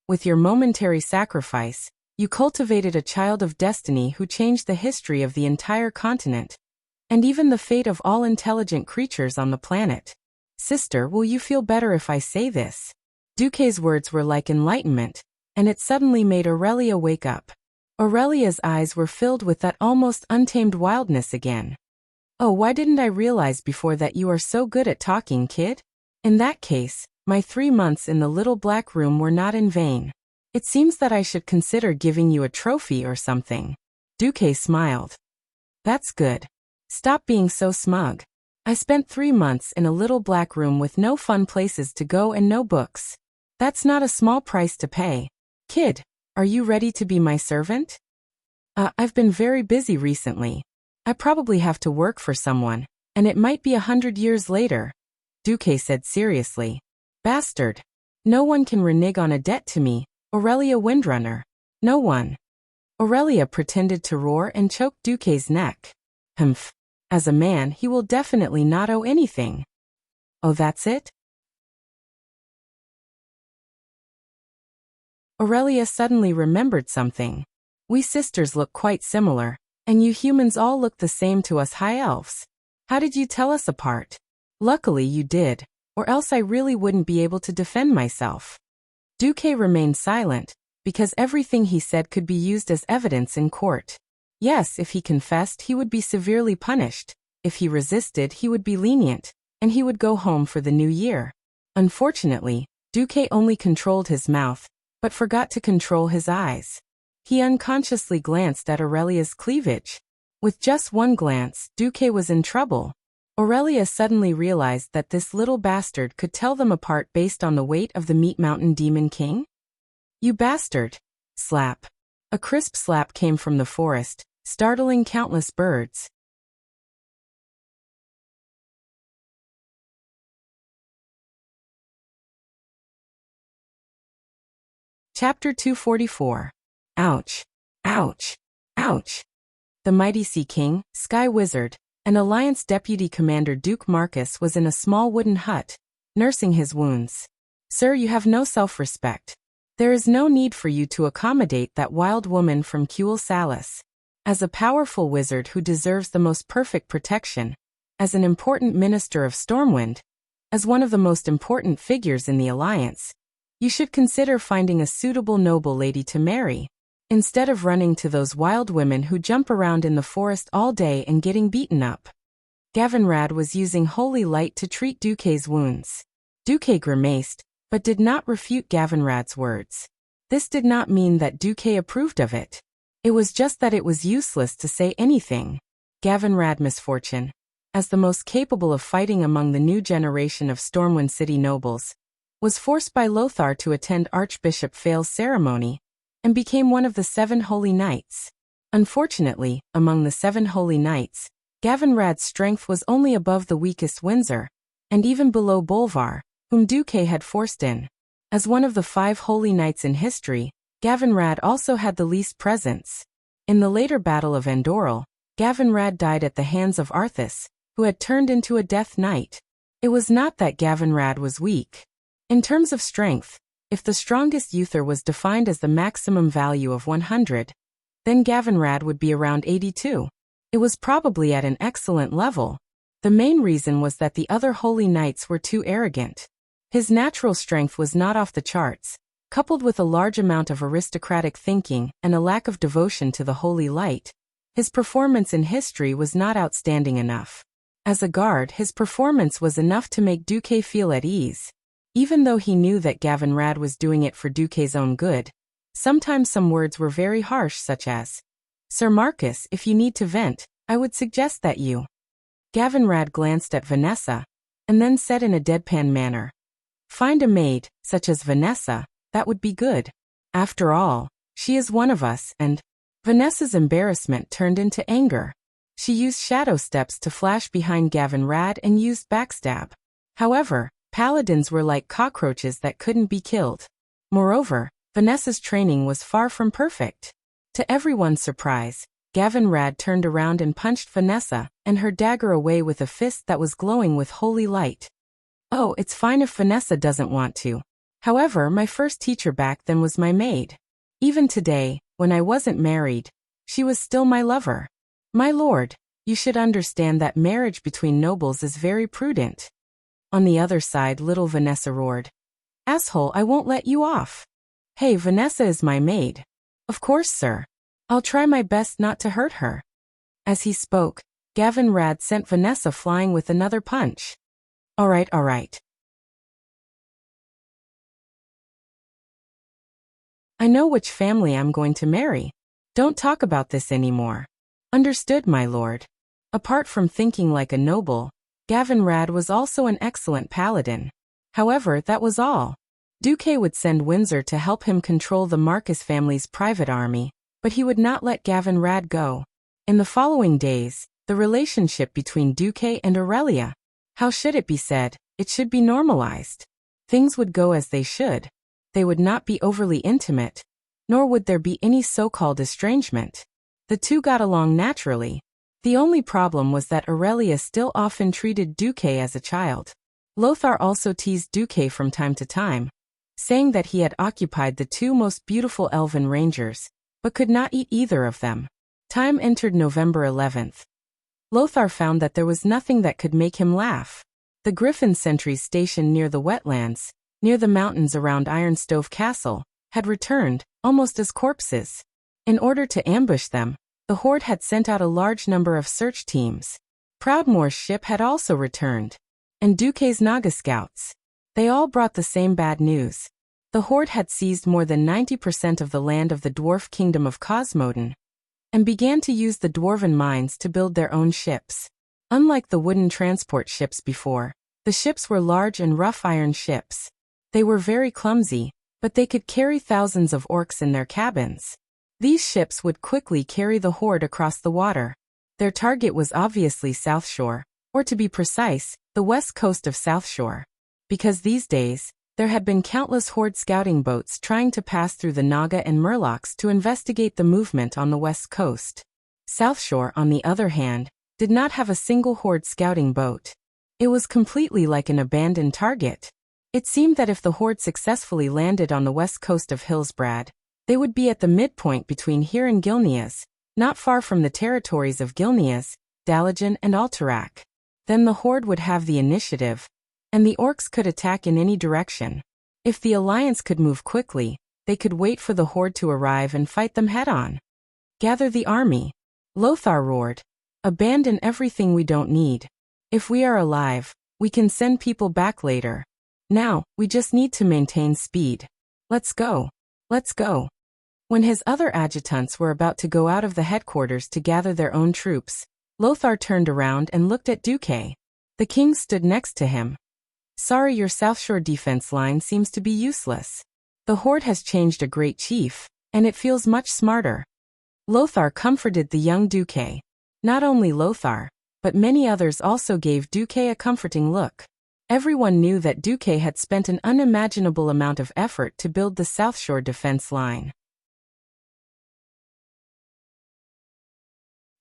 With your momentary sacrifice, you cultivated a child of destiny who changed the history of the entire continent, and even the fate of all intelligent creatures on the planet. Sister, will you feel better if I say this?" Duque's words were like enlightenment, and it suddenly made Aurelia wake up. Aurelia's eyes were filled with that almost untamed wildness again. "Oh, why didn't I realize before that you are so good at talking, kid? In that case, my 3 months in the little black room were not in vain. It seems that I should consider giving you a trophy or something." Duque smiled. "That's good. Stop being so smug. I spent 3 months in a little black room with no fun places to go and no books. That's not a small price to pay. Kid, are you ready to be my servant?" I've been very busy recently. I probably have to work for someone, and it might be 100 years later," Duque said seriously. "Bastard. No one can renege on a debt to me, Aurelia Windrunner. No one." Aurelia pretended to roar and choked Duque's neck. "Humph. As a man, he will definitely not owe anything." "Oh, that's it?" Aurelia suddenly remembered something. "We sisters look quite similar, and you humans all look the same to us high elves. How did you tell us apart?" "Luckily you did, or else I really wouldn't be able to defend myself." Duque remained silent, because everything he said could be used as evidence in court. Yes, if he confessed, he would be severely punished. If he resisted, he would be lenient, and he would go home for the new year. Unfortunately, Duque only controlled his mouth, but forgot to control his eyes. He unconsciously glanced at Aurelia's cleavage. With just one glance, Duque was in trouble. Aurelia suddenly realized that this little bastard could tell them apart based on the weight of the Meat Mountain Demon King. "You bastard!" Slap. A crisp slap came from the forest, startling countless birds. Chapter 244. Ouch. Ouch. Ouch. The mighty Sea King, Sky Wizard, and Alliance Deputy Commander Duke Marcus was in a small wooden hut, nursing his wounds. Sir, you have no self-respect. There is no need for you to accommodate that wild woman from Kuel Salis. As a powerful wizard who deserves the most perfect protection, as an important minister of Stormwind, as one of the most important figures in the Alliance, you should consider finding a suitable noble lady to marry, instead of running to those wild women who jump around in the forest all day and getting beaten up. Gavinrad was using holy light to treat Duque's wounds. Duque grimaced, but did not refute Gavinrad's words. This did not mean that Duque approved of it. It was just that it was useless to say anything. Gavinrad Misfortune, as the most capable of fighting among the new generation of Stormwind City nobles, was forced by Lothar to attend Archbishop Fael's ceremony, and became one of the 7 Holy Knights. Unfortunately, among the 7 Holy Knights, Gavinrad's strength was only above the weakest Windsor, and even below Bolvar, whom Duque had forced in. As one of the 5 Holy Knights in history, Gavinrad also had the least presence. In the later Battle of Andoril, Gavinrad died at the hands of Arthas, who had turned into a Death Knight. It was not that Gavinrad was weak. In terms of strength, if the strongest Uther was defined as the maximum value of 100, then Gavinrad would be around 82. It was probably at an excellent level. The main reason was that the other Holy Knights were too arrogant. His natural strength was not off the charts, coupled with a large amount of aristocratic thinking and a lack of devotion to the Holy Light. His performance in history was not outstanding enough. As a guard, his performance was enough to make Duque feel at ease. Even though he knew that Gavinrad was doing it for Duque's own good, sometimes some words were very harsh, such as, "Sir Marcus, if you need to vent, I would suggest that you." Gavinrad glanced at Vanessa, and then said in a deadpan manner, "Find a maid, such as Vanessa, that would be good. After all, she is one of us," and Vanessa's embarrassment turned into anger. She used shadow steps to flash behind Gavinrad and used backstab. However, paladins were like cockroaches that couldn't be killed. Moreover, Vanessa's training was far from perfect. To everyone's surprise, Gavinrad turned around and punched Vanessa and her dagger away with a fist that was glowing with holy light. "Oh, it's fine if Vanessa doesn't want to. However, my first teacher back then was my maid. Even today, when I wasn't married, she was still my lover. My lord, you should understand that marriage between nobles is very prudent." On the other side, little Vanessa roared, "Asshole, I won't let you off. Hey, Vanessa is my maid." "Of course, sir. I'll try my best not to hurt her." As he spoke, Gavinrad sent Vanessa flying with another punch. All right. I know which family I'm going to marry. Don't talk about this anymore." "Understood, my lord." Apart from thinking like a noble, Gavinrad was also an excellent paladin. However, that was all. Duque would send Windsor to help him control the Marcus family's private army, but he would not let Gavinrad go. In the following days, the relationship between Duque and Aurelia, how should it be said, it should be normalized. Things would go as they should. They would not be overly intimate, nor would there be any so-called estrangement. The two got along naturally. The only problem was that Aurelia still often treated Duque as a child. Lothar also teased Duque from time to time, saying that he had occupied the 2 most beautiful elven rangers, but could not eat either of them. Time entered November 11th. Lothar found that there was nothing that could make him laugh. The Griffin sentries stationed near the wetlands, near the mountains around Ironstove Castle, had returned, almost as corpses. In order to ambush them, the Horde had sent out a large number of search teams. Proudmoore's ship had also returned, and Duque's Naga scouts. They all brought the same bad news. The Horde had seized more than 90% of the land of the dwarf kingdom of Cosmoden, and began to use the dwarven mines to build their own ships. Unlike the wooden transport ships before, the ships were large and rough iron ships. They were very clumsy, but they could carry thousands of orcs in their cabins. These ships would quickly carry the Horde across the water. Their target was obviously South Shore, or to be precise, the west coast of South Shore. Because these days, There had been countless horde scouting boats trying to pass through the Naga and Murlocs to investigate the movement on the west coast. South Shore, on the other hand, did not have a single horde scouting boat. It was completely like an abandoned target. It seemed that if the horde successfully landed on the west coast of Hillsbrad, they would be at the midpoint between here and Gilneas, not far from the territories of Gilneas, Dalajan and Alterac. Then the horde would have the initiative, and the orcs could attack in any direction. If the alliance could move quickly, they could wait for the horde to arrive and fight them head-on. Gather the army. Lothar roared. Abandon everything we don't need. If we are alive, we can send people back later. Now, we just need to maintain speed. Let's go. Let's go. When his other adjutants were about to go out of the headquarters to gather their own troops, Lothar turned around and looked at Duque. The king stood next to him. Sorry, your South Shore defense line seems to be useless. The horde has changed a great chief, and it feels much smarter. Lothar comforted the young Duque. Not only Lothar, but many others also gave Duque a comforting look. Everyone knew that Duque had spent an unimaginable amount of effort to build the South Shore defense line.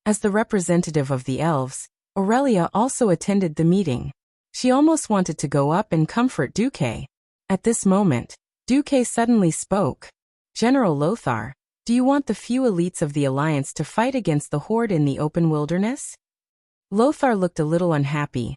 As the representative of the elves, Aurelia also attended the meeting. She almost wanted to go up and comfort Duque. At this moment, Duque suddenly spoke. General Lothar, do you want the few elites of the Alliance to fight against the horde in the open wilderness? Lothar looked a little unhappy.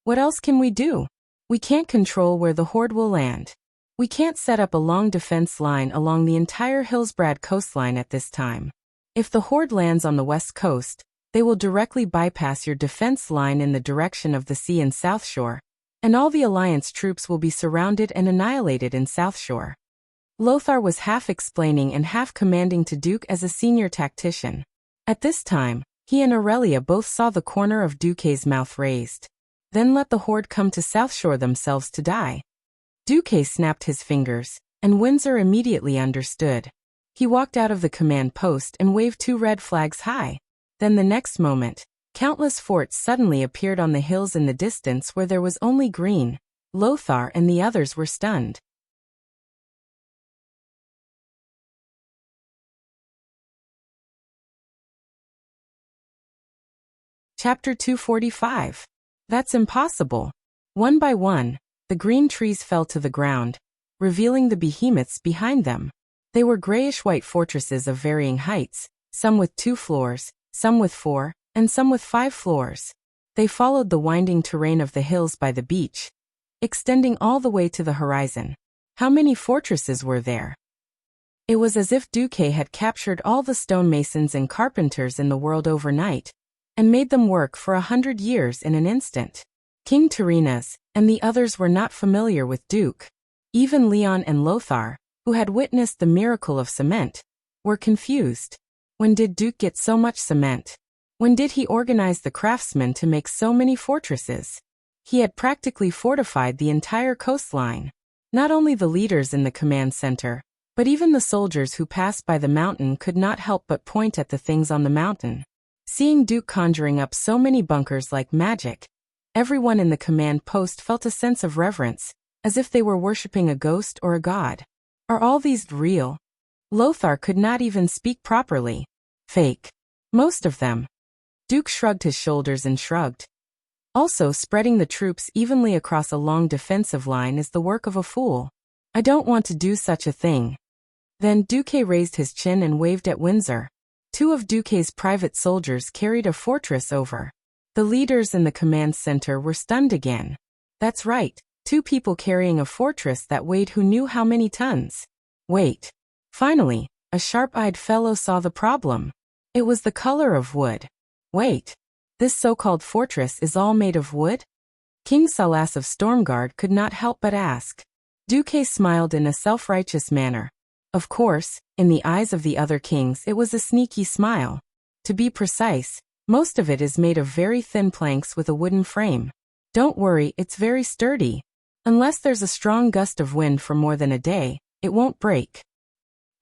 What else can we do? We can't control where the horde will land. We can't set up a long defense line along the entire Hillsbrad coastline at this time. If the horde lands on the west coast, they will directly bypass your defense line in the direction of the sea and South Shore, and all the Alliance troops will be surrounded and annihilated in South Shore. Lothar was half explaining and half commanding to Duke as a senior tactician. At this time, he and Aurelia both saw the corner of Duque's mouth raised. Then let the horde come to South Shore themselves to die. Duque snapped his fingers, and Windsor immediately understood. He walked out of the command post and waved 2 red flags high. Then the next moment, countless forts suddenly appeared on the hills in the distance where there was only green. Lothar and the others were stunned. Chapter 245. That's impossible. One by one, the green trees fell to the ground, revealing the behemoths behind them. They were grayish-white fortresses of varying heights, some with 2 floors, some with 4, and some with 5 floors. They followed the winding terrain of the hills by the beach, extending all the way to the horizon. How many fortresses were there? It was as if Duque had captured all the stonemasons and carpenters in the world overnight, and made them work for 100 years in an instant. King Terenas and the others were not familiar with Duke. Even Leon and Lothar, who had witnessed the miracle of cement, were confused. When did Duke get so much cement? When did he organize the craftsmen to make so many fortresses? He had practically fortified the entire coastline. Not only the leaders in the command center, but even the soldiers who passed by the mountain could not help but point at the things on the mountain. Seeing Duke conjuring up so many bunkers like magic, everyone in the command post felt a sense of reverence, as if they were worshipping a ghost or a god. Are all these real? Lothar could not even speak properly. Fake. Most of them. Duke shrugged his shoulders and shrugged. Also, spreading the troops evenly across a long defensive line is the work of a fool. I don't want to do such a thing. Then Duque raised his chin and waved at Windsor. 2 of Duque's private soldiers carried a fortress over. The leaders in the command center were stunned again. That's right, 2 people carrying a fortress that weighed who knew how many tons. Wait. Finally, a sharp-eyed fellow saw the problem. It was the color of wood. Wait. This so-called fortress is all made of wood? King Salas of Stormguard could not help but ask. Duque smiled in a self-righteous manner. Of course, in the eyes of the other kings it was a sneaky smile. To be precise, most of it is made of very thin planks with a wooden frame. Don't worry, it's very sturdy. Unless there's a strong gust of wind for more than a day, it won't break.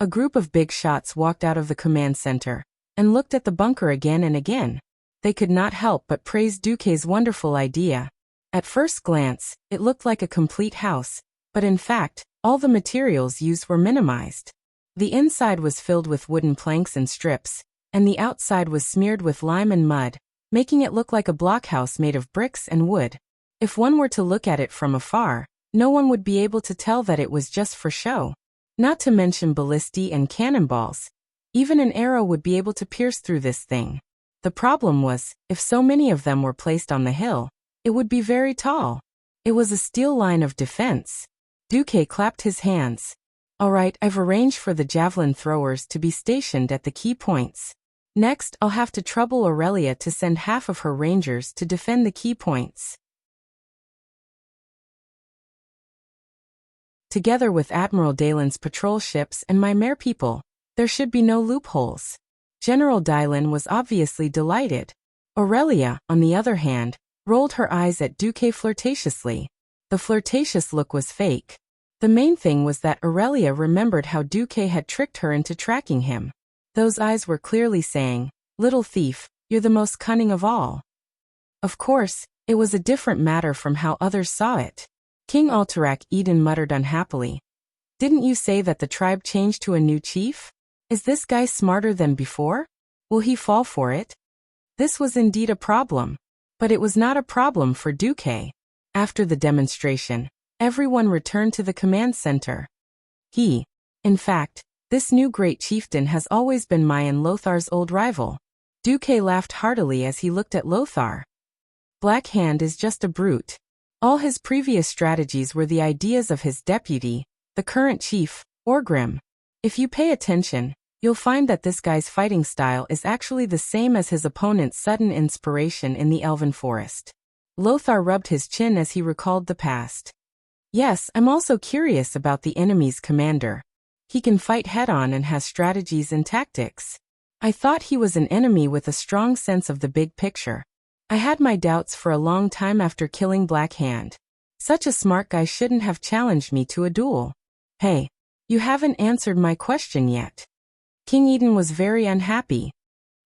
A group of big shots walked out of the command center, and looked at the bunker again and again. They could not help but praise Duque's wonderful idea. At first glance, it looked like a complete house, But in fact, all the materials used were minimized. The inside was filled with wooden planks and strips, and the outside was smeared with lime and mud, making it look like a blockhouse made of bricks and wood. If one were to look at it from afar, no one would be able to tell that it was just for show. Not to mention ballistae and cannonballs. Even an arrow would be able to pierce through this thing. The problem was, if so many of them were placed on the hill, it would be very tall. It was a steel line of defense. Duque clapped his hands. All right, I've arranged for the javelin throwers to be stationed at the key points. Next, I'll have to trouble Aurelia to send half of her rangers to defend the key points. Together with Admiral Dalen's patrol ships and my mere people, there should be no loopholes. General Dylan was obviously delighted. Aurelia, on the other hand, rolled her eyes at Duque flirtatiously. The flirtatious look was fake. The main thing was that Aurelia remembered how Duque had tricked her into tracking him. Those eyes were clearly saying, "Little thief, you're the most cunning of all." Of course, it was a different matter from how others saw it. King Alterac Eden muttered unhappily. "Didn't you say that the tribe changed to a new chief? Is this guy smarter than before? Will he fall for it?" This was indeed a problem. But it was not a problem for Duque. After the demonstration, everyone returned to the command center. In fact, this new great chieftain has always been my and Lothar's old rival. Duque laughed heartily as he looked at Lothar. Black Hand is just a brute. All his previous strategies were the ideas of his deputy, the current chief, Orgrim. If you pay attention, you'll find that this guy's fighting style is actually the same as his opponent's sudden inspiration in the Elven Forest. Lothar rubbed his chin as he recalled the past. Yes, I'm also curious about the enemy's commander. He can fight head-on and has strategies and tactics. I thought he was an enemy with a strong sense of the big picture. I had my doubts for a long time after killing Black Hand. Such a smart guy shouldn't have challenged me to a duel. Hey, you haven't answered my question yet. King Eden was very unhappy.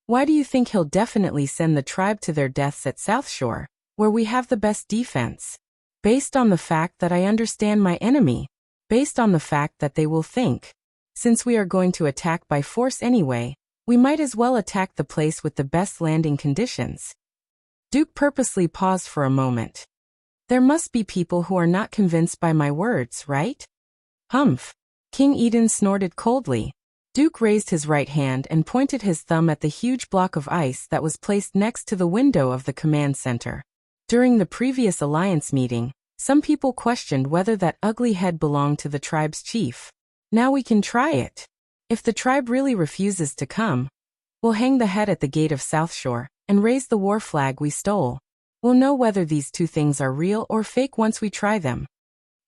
Why do you think he'll definitely send the tribe to their deaths at South Shore, where we have the best defense? Based on the fact that I understand my enemy. Based on the fact that they will think. Since we are going to attack by force anyway, we might as well attack the place with the best landing conditions. Duke purposely paused for a moment. There must be people who are not convinced by my words, right? Humph. King Eden snorted coldly. Duke raised his right hand and pointed his thumb at the huge block of ice that was placed next to the window of the command center. During the previous alliance meeting, some people questioned whether that ugly head belonged to the tribe's chief. Now we can try it. If the tribe really refuses to come, we'll hang the head at the gate of South Shore and raise the war flag we stole. We'll know whether these two things are real or fake once we try them.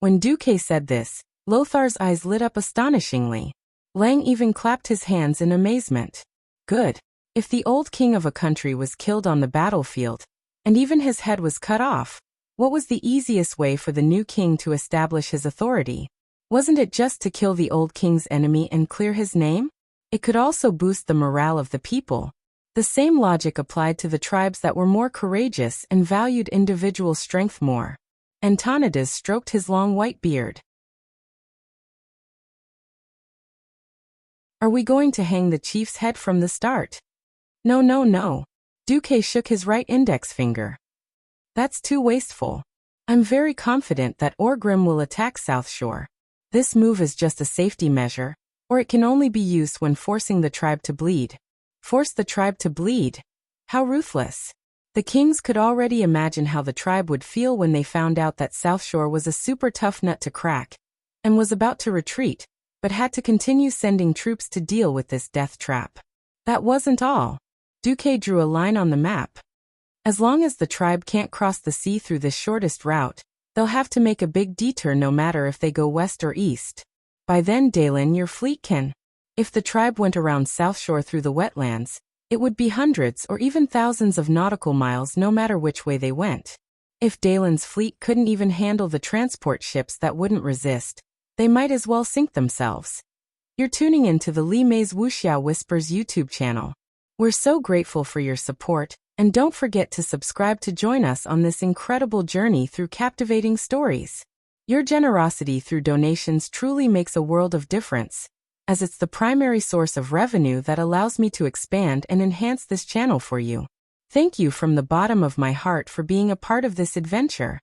When Duque said this, Lothar's eyes lit up astonishingly. Lang even clapped his hands in amazement. Good. If the old king of a country was killed on the battlefield, and even his head was cut off, what was the easiest way for the new king to establish his authority? Wasn't it just to kill the old king's enemy and clear his name? It could also boost the morale of the people. The same logic applied to the tribes that were more courageous and valued individual strength more. Antonidas stroked his long white beard. Are we going to hang the chief's head from the start? No, no, no. Duque shook his right index finger. That's too wasteful. I'm very confident that Orgrim will attack South Shore. This move is just a safety measure, or it can only be used when forcing the tribe to bleed. Force the tribe to bleed? How ruthless. The kings could already imagine how the tribe would feel when they found out that South Shore was a super tough nut to crack, and was about to retreat, but had to continue sending troops to deal with this death trap. That wasn't all. Duque drew a line on the map. As long as the tribe can't cross the sea through this shortest route, they'll have to make a big detour no matter if they go west or east. By then, Dalen, your fleet can. If the tribe went around South Shore through the wetlands, it would be hundreds or even thousands of nautical miles no matter which way they went. If Dalen's fleet couldn't even handle the transport ships that wouldn't resist, they might as well sink themselves. You're tuning in to the Li Mei's Wuxia Whispers YouTube channel. We're so grateful for your support, and don't forget to subscribe to join us on this incredible journey through captivating stories. Your generosity through donations truly makes a world of difference, as it's the primary source of revenue that allows me to expand and enhance this channel for you. Thank you from the bottom of my heart for being a part of this adventure.